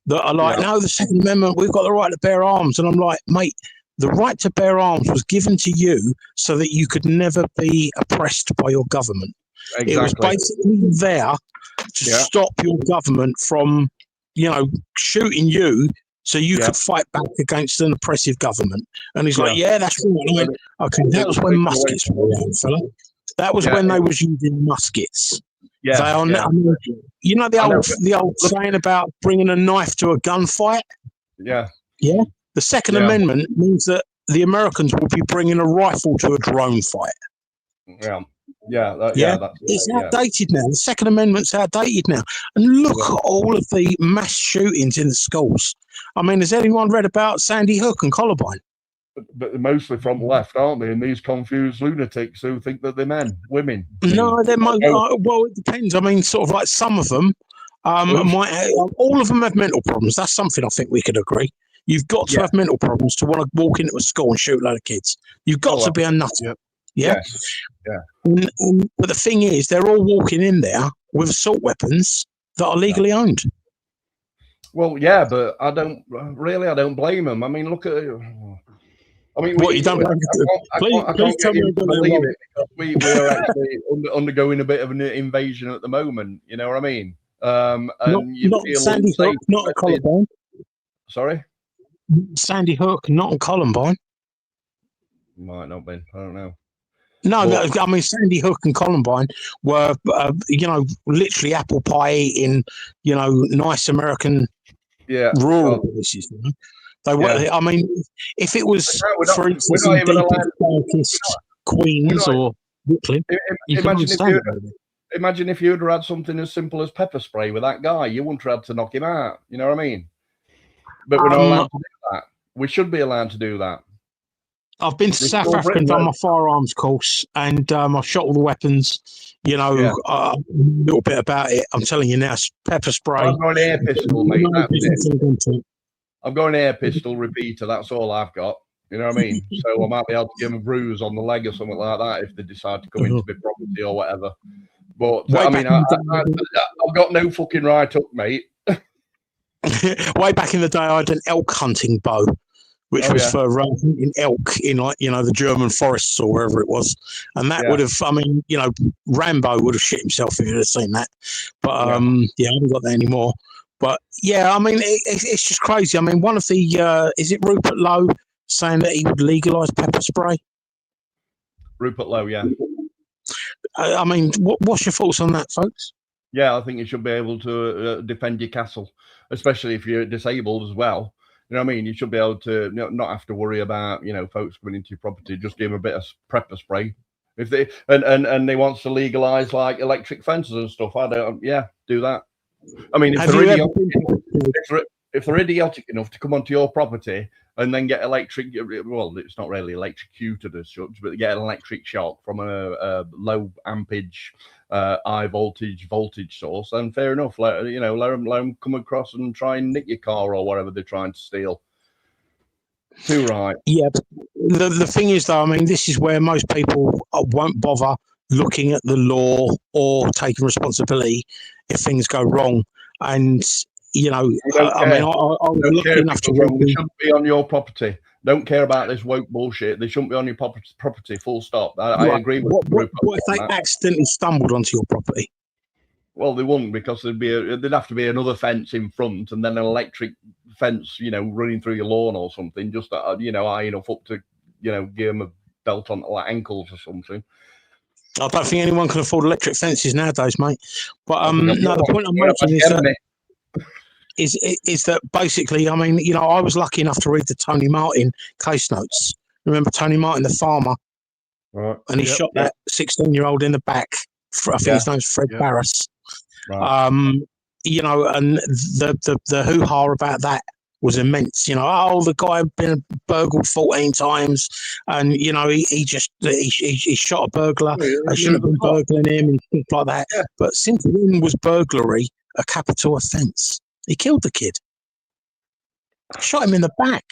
that are like, no, the Second Amendment, we've got the right to bear arms, and I'm like, mate. The right to bear arms was given to you so that you could never be oppressed by your government. Exactly. It was basically there to stop your government from, you know, shooting you so you could fight back against an oppressive government. And he's like, yeah, that's right. Okay, that was when muskets were around, fella. That was when they was using muskets. Yeah, they are now, you know the old saying about bringing a knife to a gunfight? Yeah. Yeah. The Second Amendment means that the Americans will be bringing a rifle to a drone fight. It's outdated now. The Second Amendment's outdated now. And look at all of the mass shootings in the schools. I mean, has anyone read about Sandy Hook and Columbine? But mostly from the left, aren't they? And these confused lunatics who think that they're women. No, they're well, it depends. I mean, sort of like some of them, all of them have mental problems. That's something I think we could agree. You've got to have mental problems to want to walk into a school and shoot a load of kids. You've got to be a nutter. Yeah. But the thing is, they're all walking in there with assault weapons that are legally owned. Well, yeah, but I don't blame them. I mean, look at. I mean, What, you don't? I can't get you to believe it because we're actually undergoing a bit of an invasion at the moment. You know what I mean? And not Sandy Hook, not at Columbine. Sorry, Sandy Hook, not at Columbine. Might not be. I don't know. No, I mean Sandy Hook and Columbine were, literally apple pie eating, nice American rural places. You know? They were. Yeah. I mean, if it was, for instance, in deepest Queens or Brooklyn, imagine if you'd had something as simple as pepper spray with that guy, you wouldn't have had to knock him out. You know what I mean? But we're not allowed to do that. We should be allowed to do that. I've been to South Africa and done my firearms course, and I've shot all the weapons. A little bit about it. I'm telling you now, pepper spray. I've got an air pistol, mate. I've got an air pistol repeater. That's all I've got. You know what I mean? So I might be able to give them a bruise on the leg or something like that if they decide to come into my property or whatever. But I mean, I've got no fucking right up, mate. Way back in the day, I had an elk hunting bow, which was for hunting elk in the German forests or wherever it was. And that would have, Rambo would have shit himself if he'd have seen that. But I haven't got that anymore. But yeah, I mean, it's just crazy. I mean, one of the, is it Rupert Lowe saying that he would legalise pepper spray? Rupert Lowe, yeah. I mean, what's your thoughts on that, folks? Yeah, I think you should be able to defend your castle, especially if you're disabled as well. You know what I mean? You should be able to not have to worry about, folks coming into your property. Just give them a bit of pepper spray. If they and they want to legalise like electric fences and stuff, do that. I mean, if they're idiotic enough to come onto your property and then get electric, well, it's not really electrocuted as such, but get an electric shock from a low ampage, high voltage source, then fair enough. Let them come across and try and nick your car or whatever they're trying to steal. Too right. Yeah, the thing is, though, I mean, this is where most people won't bother looking at the law or taking responsibility if things go wrong. And I was lucky enough to. They shouldn't be on your property. Don't care about this woke bullshit. They shouldn't be on your property. Full stop. I agree with. What if they accidentally stumbled onto your property? Well, they wouldn't, because there'd have to be another fence in front and then an electric fence, running through your lawn or something, just high enough up to, give them a belt on like ankles or something. I don't think anyone can afford electric fences nowadays, mate. But the point I'm making is that basically, I mean, I was lucky enough to read the Tony Martin case notes. Remember Tony Martin, the farmer? Right. And he shot that 16-year-old in the back. I think his name's Fred Barris. Right. And the hoo-ha about that was immense. The guy had been burgled 14 times, and he shot a burglar. They shouldn't have been burgling him and stuff like that. Yeah. But since when was burglary a capital offence? He killed the kid. Shot him in the back.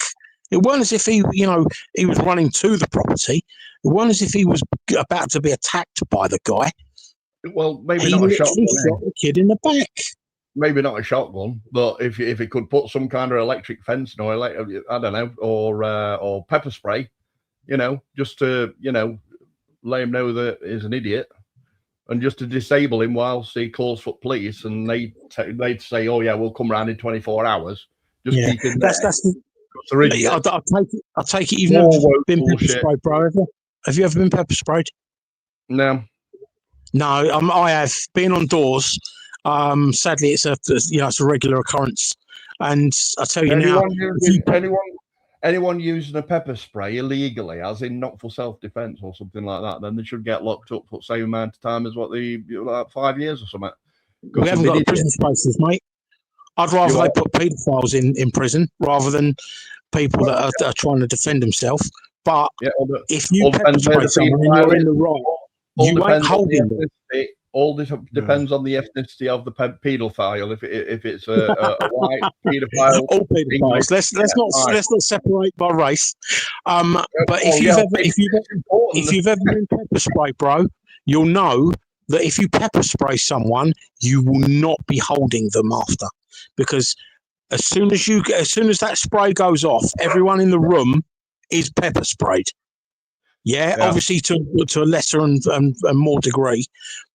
It wasn't as if he was running to the property. It wasn't as if he was about to be attacked by the guy. Well, maybe not a shotgun. Shot the kid in the back. Maybe not a shotgun, but if it could put some kind of electric fence or I don't know, or pepper spray, just to let him know that he's an idiot, and just to disable him whilst he calls for police, and they'd say, "Oh yeah, we'll come around in 24 hours." Just keep him there. I'll take it. You've never been pepper sprayed, bro. Have you ever been pepper sprayed? No. No, I have been on doors. Sadly, it's a regular occurrence, and I tell you anyone using a pepper spray illegally, as in not for self-defense or something like that, then they should get locked up for the same amount of time as what like 5 years or something. We haven't got prison spaces, mate. I'd rather they put paedophiles in prison rather than people that are trying to defend themselves. But if you pepper spray someone and you're in the right, you ain't holding them. All this depends on the ethnicity of the paedophile. If it's a white paedophile, all paedophiles. Let's not separate by race. But if you've ever been pepper sprayed, bro, you'll know that if you pepper spray someone, you will not be holding them after, because as soon as that spray goes off, everyone in the room is pepper sprayed. Yeah. Obviously to a lesser and more degree,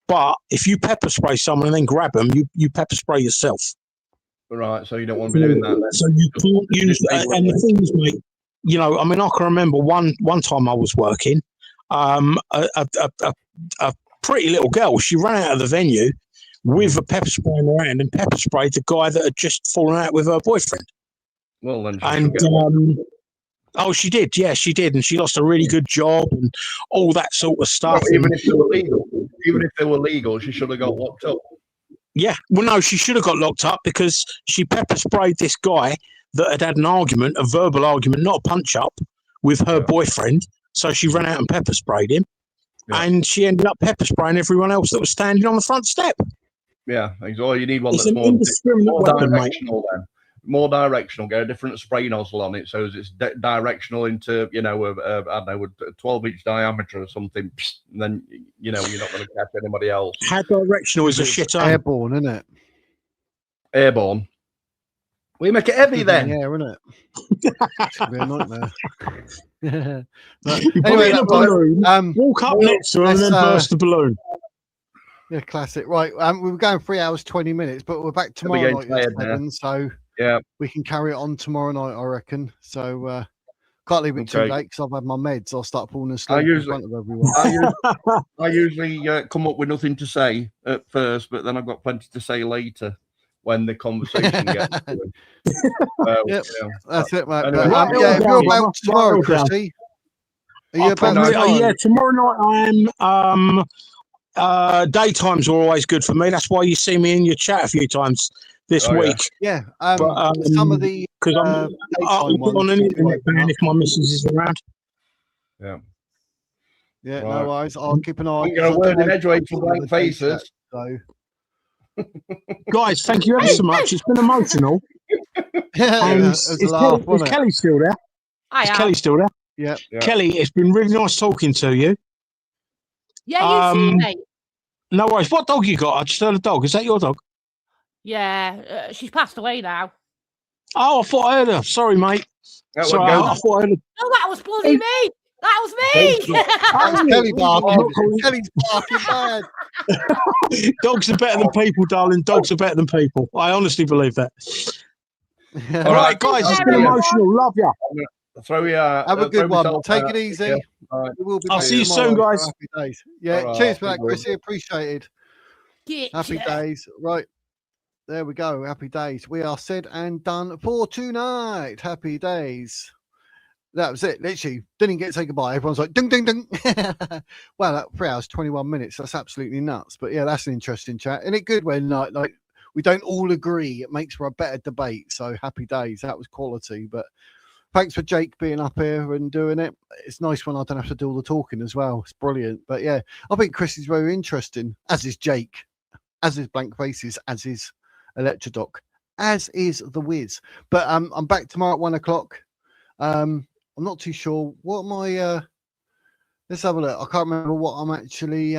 but if you pepper spray someone and then grab them, you pepper spray yourself. Right, so you don't want to be doing that then. So you can't use, and the thing is, mate, you know, I mean, I can remember one time I was working, a pretty little girl, she ran out of the venue with a pepper spray in her hand and pepper sprayed the guy that had just fallen out with her boyfriend. Well, then oh, she did, yeah, she did, and she lost a really good job and all that sort of stuff. Well, even if they were legal, she should have got locked up. Yeah, well, no, she should have got locked up because she pepper sprayed this guy that had an argument, a verbal argument, not a punch up, with her boyfriend. So she ran out and pepper sprayed him, and she ended up pepper spraying everyone else that was standing on the front step. Yeah, exactly. You need one It's that's an indiscriminate more weapon, directional then. More directional, get a different spray nozzle on it so it's directional into, you know, I don't know, a 12-inch diameter or something. And then, you know, you're not going to catch anybody else. How directional is a shit? Airborne, isn't it? Airborne. We make it heavy then. Yeah, isn't it? It's going to be a nightmare. But You put anyway, it in a balloon, walk up next to her and then burst the balloon. Yeah, classic. Right, we were going 3 hours, 20 minutes, but we're back tomorrow night at 7, so yeah, we can carry it on tomorrow night, I reckon. So can't leave it too late because I've had my meds. I'll start falling asleep in front of everyone. I usually come up with nothing to say at first, but then I've got plenty to say later when the conversation gets going. Yep, that's it, mate. Anyway, But, if you're about tomorrow, Chrissy, are you about tomorrow? Yeah, tomorrow night daytimes are always good for me. That's why you see me in your chat a few times this week. Yeah, but, some of the because I'm on an internet ban if my missus is around. Yeah. Yeah, no worries. I'll keep an eye on it. You're a word in edgeway for blank faces. So. Guys, thank you ever so much. It's been emotional. Is Kelly still there? Is Kelly still there? Yeah. Kelly, it's been really nice talking to you. Yeah, you too, mate. No worries. What dog you got? I just heard a dog. Is that your dog? Yeah, she's passed away now. Oh, I thought I heard her. Sorry, mate. Sorry, I thought I heard her. No, that was bloody me. That was me. Kelly barking. Kelly's barking bad. Dogs are better than people, darling. Dogs are better than people. I honestly believe that. All right, guys, it's been emotional. Love you. Throw you. Have a good one. Take it easy. Yeah. Right. I'll see you soon, guys. Happy days. Yeah, right, cheers for that, Chrissy. Appreciated. Get happy days. Right. There we go. Happy days. We are said and done for tonight. Happy days. That was it. Literally didn't get to say goodbye. Everyone's like, ding, ding, ding. Well, that 3 hours, 21 minutes. That's absolutely nuts. But yeah, that's an interesting chat. Isn't it good when like we don't all agree? It makes for a better debate. So happy days. That was quality. But thanks for Jake being up here and doing it. It's nice when I don't have to do all the talking as well. It's brilliant. But yeah, I think Chris is very interesting, as is Jake, as is Blank Faces, as is Electrodoc, as is the Wiz. But I'm back tomorrow at 1 o'clock. I'm not too sure what my let's have a look. I can't remember what I'm actually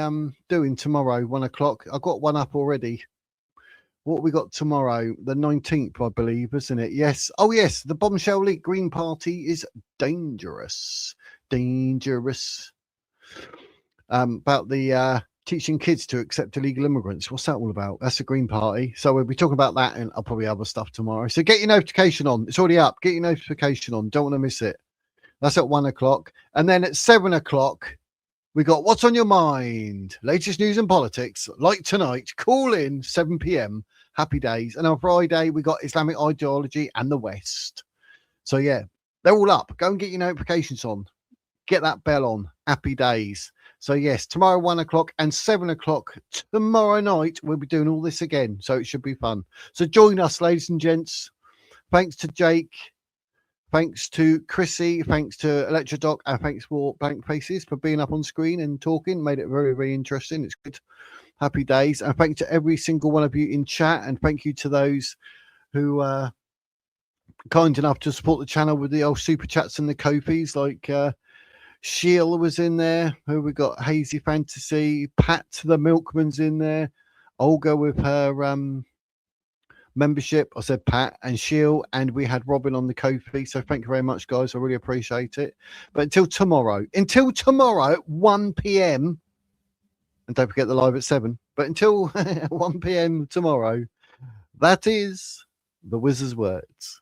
doing tomorrow, 1 o'clock. I got one up already. What we got tomorrow, the 19th, I believe, isn't it? Yes. Oh, yes. The Bombshell League Green Party is dangerous. Dangerous. About the teaching kids to accept illegal immigrants. What's that all about? That's the Green Party. So we'll be talking about that, and I'll probably have other stuff tomorrow. So get your notification on. It's already up. Get your notification on. Don't want to miss it. That's at 1 o'clock. And then at 7 o'clock, we got What's on Your Mind? Latest news and politics. Like tonight, call in 7 p.m. Happy days. And on Friday, we got Islamic ideology and the West. So yeah, they're all up. Go and get your notifications on. Get that bell on. Happy days. So yes, tomorrow 1 o'clock and 7 o'clock tomorrow night, we'll be doing all this again. So it should be fun. So join us, ladies and gents. Thanks to Jake. Thanks to Chrissy, thanks to Electrodoc, and thanks for Blank Faces for being up on screen and talking. Made it very, very interesting. It's good. Happy days. And thanks to every single one of you in chat. And thank you to those who are kind enough to support the channel with the old super chats and the Ko-fis, like Sheila was in there. Who we got? Hazy Fantasy. Pat the Milkman's in there. Olga with her membership. I said Pat and Sheila, and we had Robin on the Kofi. So thank you very much, guys. I really appreciate it. But until tomorrow at 1 p.m. and don't forget the live at 7. But until 1 p.m. tomorrow, that is the Wizard's words.